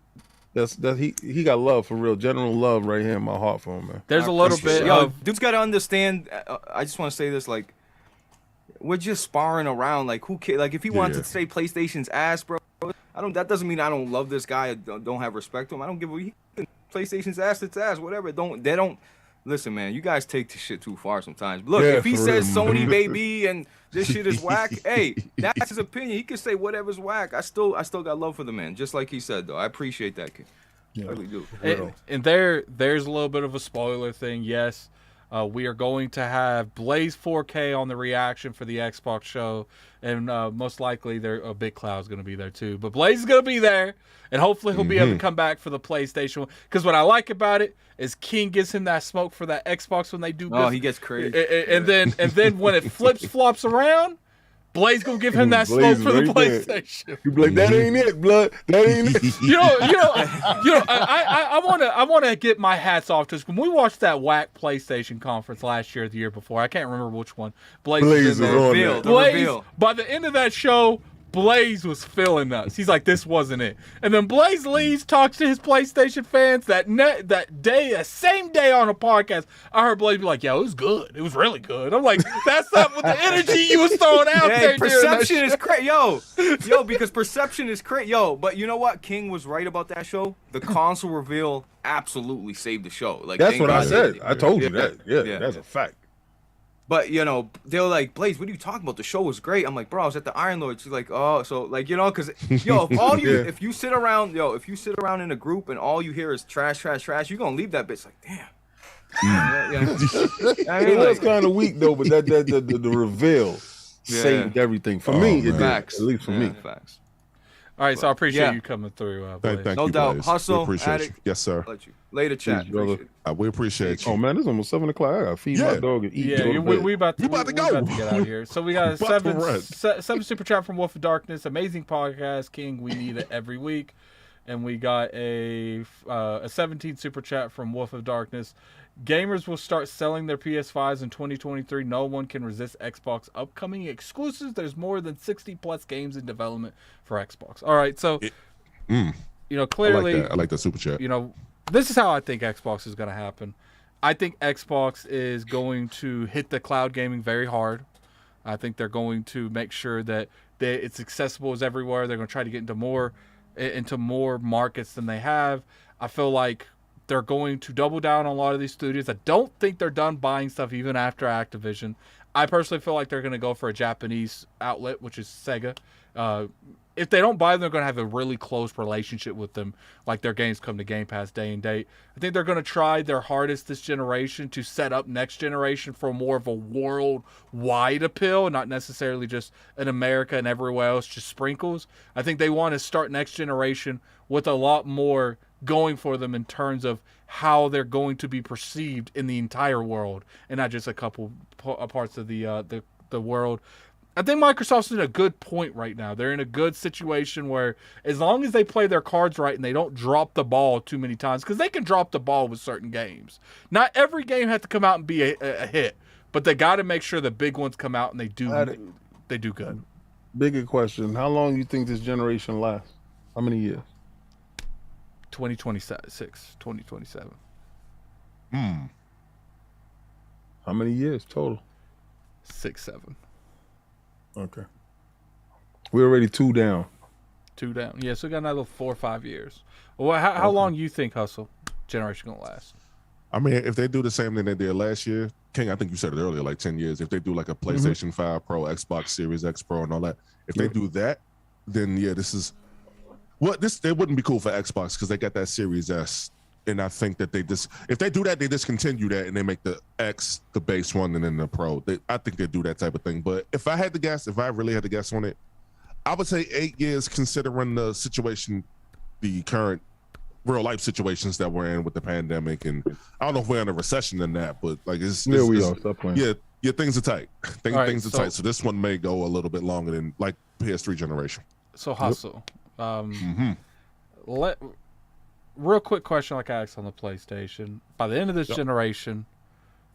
that's he got love for real, general love right here in my heart for him, man. There's a little bit Yo, of dude's got to understand. I just want to say this, like, we're just sparring around. Like, who cares? Like, if he wants Yeah. to say PlayStation's ass, bro, that doesn't mean I don't love this guy. Don't have respect to him. I don't give a PlayStation's ass. It's ass. Whatever. They don't. Listen, man, you guys take this shit too far sometimes. Look, Yeah, if he for says real. Sony baby and this shit is whack, hey, that's his opinion. He can say whatever's whack. I still got love for the man, just like he said though. I appreciate that, kid. I really do. and there's a little bit of a spoiler thing. Yes, we are going to have Blaze 4K on the reaction for the Xbox show, and most likely a Big Cloud's going to be there too. But Blaze is going to be there, and hopefully he'll be able to come back for the PlayStation. Because what I like about it is King gives him that smoke for that Xbox when they do. Oh, he gets crazy. And then when it flops around, Blaze gonna give him that Blaze smoke for the right there. PlayStation. You be like, that ain't it, blood. That ain't it. I want to get my hats off to when we watched that whack PlayStation conference last year or the year before. I can't remember which one. Blaze Blaze was in was there. on reveal, that. the Blaze, reveal. by the end of that show, Blaze was feeling us. He's like, this wasn't it. And then Blaze leaves, talks to his PlayStation fans that same day on a podcast. I heard Blaze be like, yo, it was good. It was really good. I'm like, that's not what the energy you was throwing out there. Hey, during that perception show. is crazy. Yo, because perception is crazy. Yo, but you know what? King was right about that show. The console reveal absolutely saved the show. Like That's thank what I God said. they- I told you Yeah, that. Yeah, yeah. that's a fact. But they were like, Blaze, what are you talking about? The show was great. I'm like, bro, I was at the Iron Lord. She's like, oh, so like, because if you sit around in a group and all you hear is trash, you're gonna leave that bitch like, damn. I mean, It was like, kind of weak though, but the reveal saved everything for me. It did, facts. at least for me. Facts. All right, so I appreciate Yeah. you coming through. Blaze. Thank No you, doubt. Blaze. Hustle, We appreciate Addict. you. Yes, sir. Let you later, chat. Peace, brother. Appreciate it. We appreciate you. Oh man, it's almost 7 o'clock. I gotta feed my Yeah. dog and eat. Yeah, go to we bed. about to You about to we go. about to get out of here. So we got a About to seven super chat from Wolf of Darkness, amazing podcast, King. We need it every week, and we got a 17 super chat from Wolf of Darkness. Gamers will start selling their PS5s in 2023. No one can resist Xbox upcoming exclusives. There's more than 60 plus games in development for Xbox. All right, so clearly, I like that super chat. this is how I think Xbox is going to happen. I think Xbox is going to hit the cloud gaming very hard. I think they're going to make sure that it's accessible as everywhere. They're going to try to get into more markets than they have. I feel like they're going to double down on a lot of these studios. I don't think they're done buying stuff even after Activision. I personally feel like they're going to go for a Japanese outlet, which is Sega. If they don't buy them, they're going to have a really close relationship with them, like their games come to Game Pass day and date. I think they're going to try their hardest this generation to set up next generation for more of a worldwide appeal, not necessarily just in America and everywhere else, just sprinkles. I think they want to start next generation with a lot more going for them in terms of how they're going to be perceived in the entire world and not just a couple parts of the world. I think Microsoft's in a good point right now. They're in a good situation where as long as they play their cards right and they don't drop the ball too many times, because they can drop the ball with certain games. Not every game has to come out and be a hit, but they got to make sure the big ones come out and they do good. Bigger question: how long do you think this generation lasts? How many years? 2026, 2027. How many years total? 6, 7. Okay. We're already 2 down. 2 down. Yeah, so we got another 4 or 5 years. Well, how long you think Hustle generation gonna last? I mean, if they do the same thing they did last year, King, I think you said it earlier, like 10 years. If they do like a PlayStation 5 Pro, Xbox Series X Pro, and all that, if they do that, then yeah, this is what this. They wouldn't be cool for Xbox because they got that Series S, and I think that if they do that, they discontinue that and they make the X the base one and then the Pro. I think they do that type of thing. But if I had to guess, if I really had to guess on it, I would say 8 years, considering the situation, the current real life situations that we're in with the pandemic, and I don't know if we're in a recession in that, but like we are. Stop playing. Yeah, things are tight. Things are so, tight. So this one may go a little bit longer than like PS3 generation. So Hustle. Real quick question, like I asked on the PlayStation. By the end of this generation,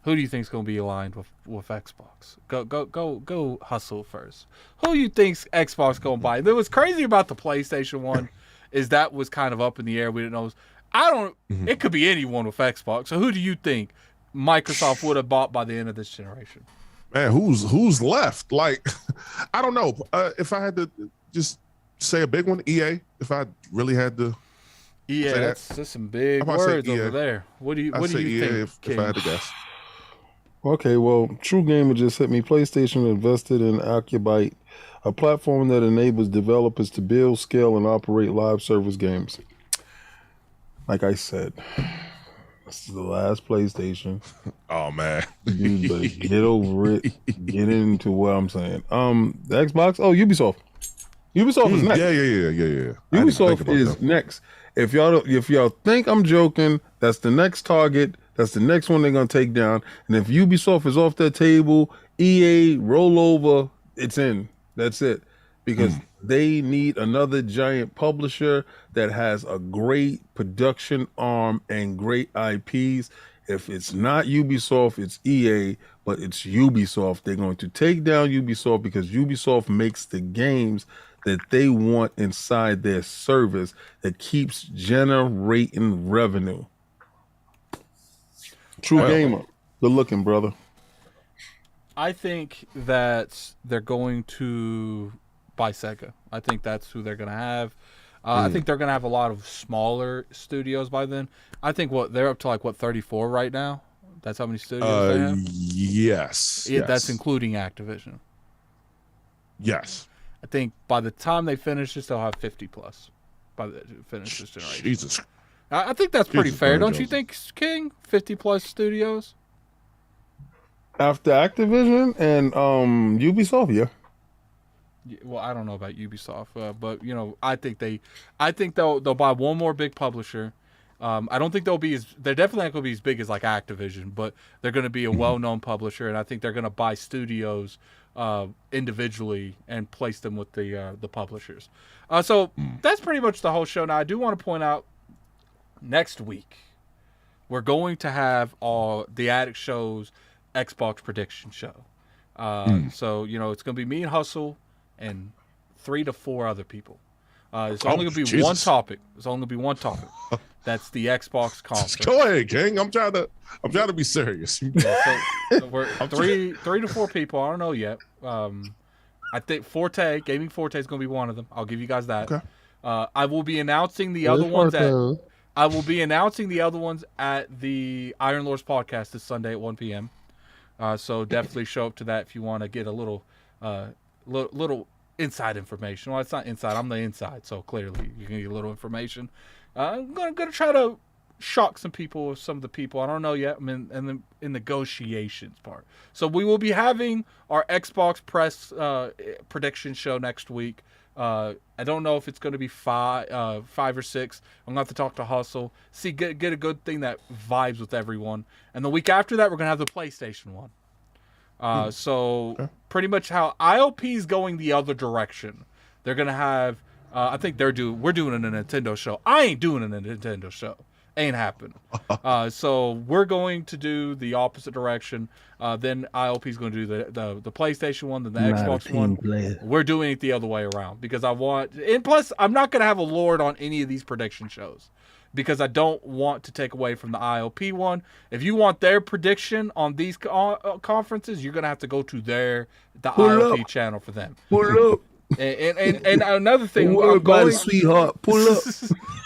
who do you think is going to be aligned with Xbox? Go Hustle first. Who do you think's Xbox going to buy? That was crazy about the PlayStation one. Is that was kind of up in the air. We didn't know. It could be anyone with Xbox. So who do you think Microsoft would have bought by the end of this generation? Man, who's left? Like, I don't know. If I had to just say a big one, EA. If I really had to, EA. That's some big words over there. What do you think? If I had to guess. Okay, well, True Gamer just hit me. PlayStation invested in Ocubite, a platform that enables developers to build, scale, and operate live service games. Like I said, this is the last PlayStation. Oh man, you better get over it. Get into what I'm saying. The Xbox. Oh, Ubisoft. Ubisoft is next. Yeah. Ubisoft is next. If y'all think I'm joking, that's the next target. That's the next one they're gonna take down. And if Ubisoft is off that table, EA roll over. It's in. That's it. Because they need another giant publisher that has a great production arm and great IPs. If it's not Ubisoft, it's EA, but it's Ubisoft. They're going to take down Ubisoft because Ubisoft makes the games that they want inside their service that keeps generating revenue. True Gamer. Good looking, brother. I think that they're going to buy Sega. I think that's who they're going to have. I think they're going to have a lot of smaller studios by then. I think they're up to 34 right now. That's how many studios they have? Yes. That's including Activision. Yes. I think by the time they finish this, they'll have 50 plus by the finish this generation. Jesus. I think that's pretty fair, don't you think, King? 50 plus studios? After Activision and Ubisoft, yeah. Well, I don't know about Ubisoft, but I think they'll buy one more big publisher. I don't think they're definitely not going to be as big as like Activision, but they're going to be a well-known publisher, and I think they're going to buy studios individually and place them with the publishers. So that's pretty much the whole show. Now, I do want to point out next week we're going to have the Addict Show's Xbox prediction show. So it's going to be me and Hustle and 3 to 4 other people. It's only going to be one topic. It's only going to be one topic. That's the Xbox conference. Go ahead, King. I'm trying to be serious. So we're 3 to 4 people. I don't know yet. I think Gaming Forte is going to be one of them. I'll give you guys that. Okay. I will be announcing the other ones at the Iron Lords podcast this Sunday at 1 p.m. So definitely show up to that if you want to get a little inside information. Well, it's not inside. I'm the inside, so clearly you can get a little information. I'm gonna try to shock some of the people. I don't know yet. I'm in negotiations part. So we will be having our Xbox press prediction show next week. I don't know if it's going to be 5 or 6. I'm going to have to talk to Hustle, get a good thing that vibes with everyone. And the week after that, we're going to have the PlayStation one. So pretty much how IOP is going the other direction. They're going to have, I think we're doing a Nintendo show. I ain't doing a Nintendo show. Ain't happening. So we're going to do the opposite direction. Then IOP is going to do the PlayStation one, then the Xbox one. We're doing it the other way around because and plus I'm not going to have a Lord on any of these prediction shows because I don't want to take away from the IOP one. If you want their prediction on these conferences, you're going to have to go to the IOP channel for them. And another thing, Don't worry about it, sweetheart. Pull up.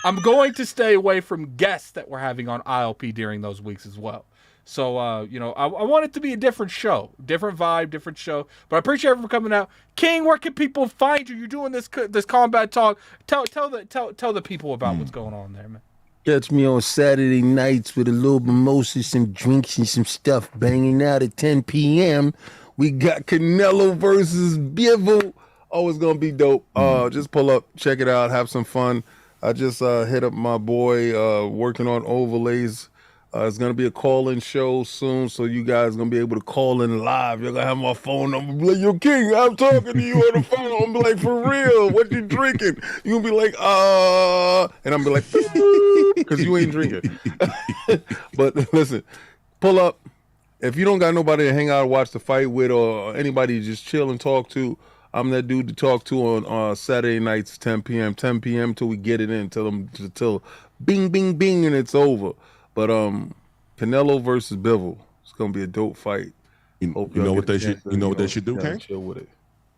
I'm going to stay away from guests that we're having on ILP during those weeks as well. So, you know, I want it to be a different show, different vibe, different show. But I appreciate everyone coming out. King, where can people find you? You're doing this combat talk. Tell the people about what's going on there, man. Catch me on Saturday nights with a little mimosa, some drinks, and some stuff banging out at 10 p.m. We got Canelo versus Bivol. Oh, it's going to be dope. Just pull up, check it out, have some fun. I just hit up my boy working on overlays. It's going to be a call-in show soon, so you guys going to be able to call in live. You're going to have my phone number. Be like, yo, King, I'm talking to you on the phone. I'm like, for real, what you drinking? You'll be like, and I'm be like, because you ain't drinking. But listen, pull up. If you don't got nobody to hang out and watch the fight with or anybody to just chill and talk to, I'm that dude to talk to on Saturday nights, 10 p.m. till we get it in, till bing, bing, bing, and it's over. But Canelo versus Bivol, it's gonna be a dope fight. You know what they should do, King? Chill with it.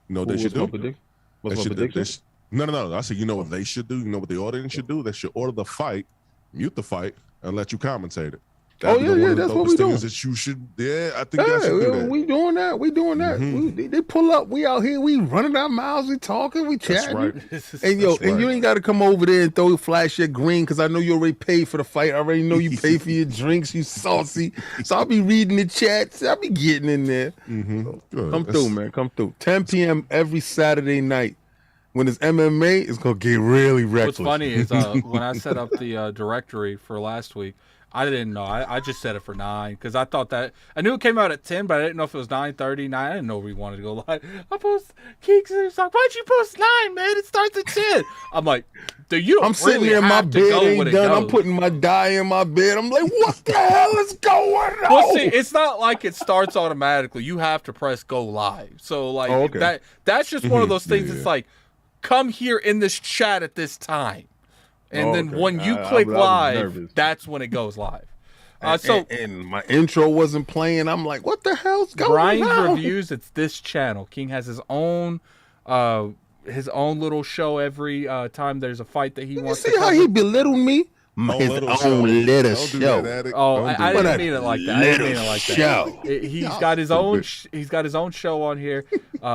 You know what they should do? What's my prediction? No. I said, you know what they should do? You know what the audience should do? They should order the fight, mute the fight, and let you commentate it. That's what we doing. That you should, I think that should do that. We doing that. Mm-hmm. They pull up. We out here. We running our mouths. We talking. We chatting. That's right. And and you ain't got to come over there and flash your green because I know you already paid for the fight. I already know you pay for your drinks. You saucy. So I'll be reading the chats. I'll be getting in there. Mm-hmm. So come through, man. Come through. 10 p.m. every Saturday night. When it's MMA, it's gonna get really reckless. What's funny is when I set up the directory for last week, I didn't know. I just set it for 9 because I thought that I knew it came out at 10, but I didn't know if it was 9:30. 9. I didn't know we wanted to go live. I post Keeks and it's like, why'd you post 9, man? It starts at 10. I'm like, dude, you don't. I'm sitting really there in my have to bed, go ain't when it done. goes. I'm putting my dye in my bed. I'm like, what the hell is going on? Well, see, it's not like it starts automatically. You have to press go live. So like that's just one of those things. It's like, come here in this chat at this time, and then when you click live, that's when it goes live. And my intro wasn't playing. I'm like, what the hell's going on? Brian's reviews. It's this channel. King has his own little show every time there's a fight that he wants. You see how he belittled me? His own little show. I didn't mean it like that. I didn't mean it like that. He's got his own. He's got his own show on here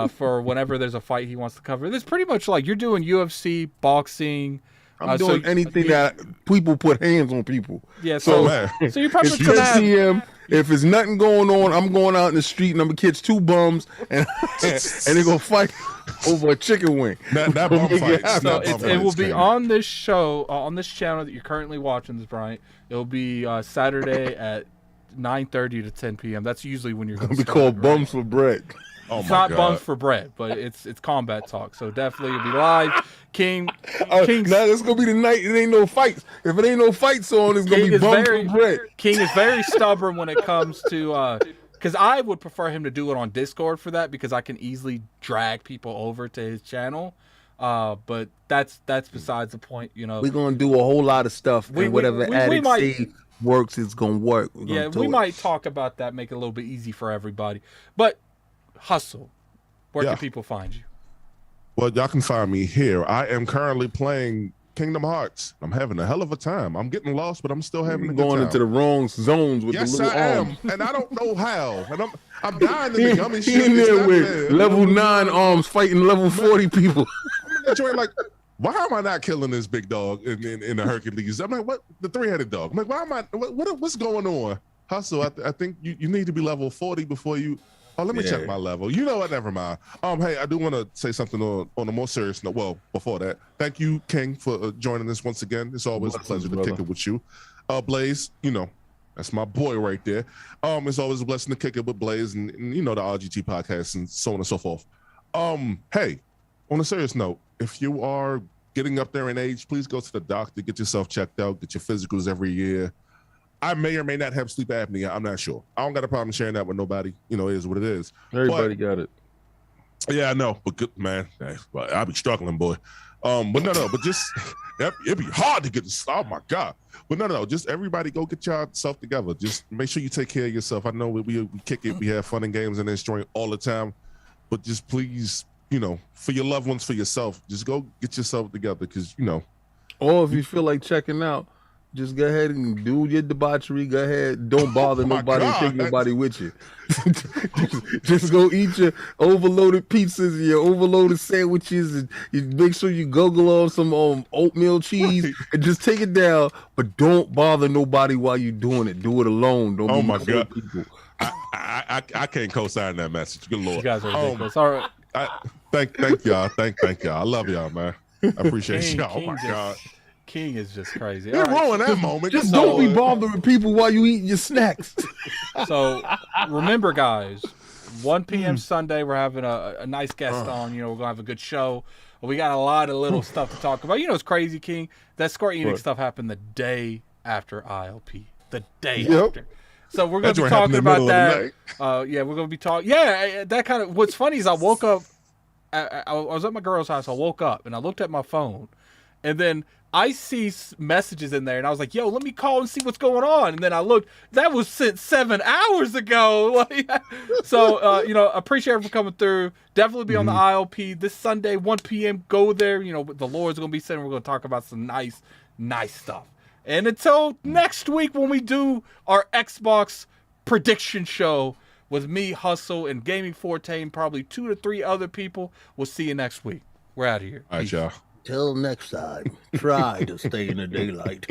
for whenever there's a fight he wants to cover. It's pretty much like you're doing UFC, boxing. I'm doing anything that people put hands on people. Yeah, so you're probably it's 10 p.m. If there's nothing going on, I'm going out in the street and I'm gonna catch 2 bums and they're gonna fight over a chicken wing. That bum fight. So it will be on this show, on this channel that you're currently watching this, Brian. It'll be Saturday at 9:30 to 10 p.m. That's usually when you're gonna be called Bums for Bread. Oh it's not Bums for Bread, but it's combat talk. So definitely it'll be live. King. Now it's gonna be the night. It ain't no fights. If it ain't no fights on, it's gonna be Bums for Bread. King is very stubborn when it comes to because I would prefer him to do it on Discord for that because I can easily drag people over to his channel. But that's besides the point. You know, we're gonna do a whole lot of stuff. And whatever addict stage works, it's gonna work. We might talk about that, make it a little bit easy for everybody. But Hustle, where can people find you? Well, y'all can find me here. I am currently playing Kingdom Hearts. I'm having a hell of a time. I'm getting lost, but I'm still having a good time. Going into the wrong zones with the little arms. And I don't know how. And I'm dying in the gummy shit. In there with level 9 arms fighting level 40 people. I'm enjoying why am I not killing this big dog in the Hercules? I'm like, what? The 3-headed dog. I'm like, why am I? What's going on? Hustle. I think you need to be level 40 before you. Oh, let me check my level. You know what? Never mind. Hey, I do want to say something on a more serious note. Well, before that, thank you, King, for joining us once again. It's always a pleasure to kick it with you. Blaze, that's my boy right there. It's always a blessing to kick it with Blaze and the RGT podcast and so on and so forth. Hey, on a serious note, if you are getting up there in age, please go to the doctor, get yourself checked out, get your physicals every year. I may or may not have sleep apnea. I'm not sure. I don't got a problem sharing that with nobody. It is what it is. Everybody got it. Yeah, I know. But good, man, I'll be struggling, boy. But but just it'd be hard to get this. Oh my God. But no, just everybody go get yourself together. Just make sure you take care of yourself. I know we kick it, we have fun and games and enjoy all the time. But just please, for your loved ones, for yourself, just go get yourself together because Or if you feel like checking out, just go ahead and do your debauchery. Go ahead. Don't bother nobody and take nobody with you. just go eat your overloaded pizzas and your overloaded sandwiches, and you make sure you goggle on some oatmeal cheese and just take it down. But don't bother nobody while you're doing it. Do it alone. Don't Oh be my messing with God. people. I can't co-sign that message. Good Lord. You guys are ridiculous. All right. Thank y'all. Thank y'all. I love y'all, man. I appreciate y'all. Oh my God. King is just crazy. Ain't All right. wrong in that moment. Just don't be bothering people while you eating your snacks. So remember, guys, 1 p.m. Sunday, we're having a nice guest on. We're gonna have a good show. We got a lot of little stuff to talk about. It's crazy, King. That Square Enix stuff happened the day after ILP. The day after. So we're gonna be talking about that. We're gonna be talking. Yeah, that kind of. What's funny is I woke up. I was at my girl's house. I woke up and I looked at my phone, and then I see messages in there, and I was like, "Yo, let me call and see what's going on." And then I looked, that was sent 7 hours ago. So, appreciate everyone for coming through. Definitely be on the ILP this Sunday, 1 p.m. Go there. The Lord's gonna be sitting. We're gonna talk about some nice stuff. And until next week when we do our Xbox prediction show with me, Hustle, and Gaming Forte, and probably 2 to 3 other people, we'll see you next week. We're out of here. All right, y'all. Till next time, try to stay in the daylight.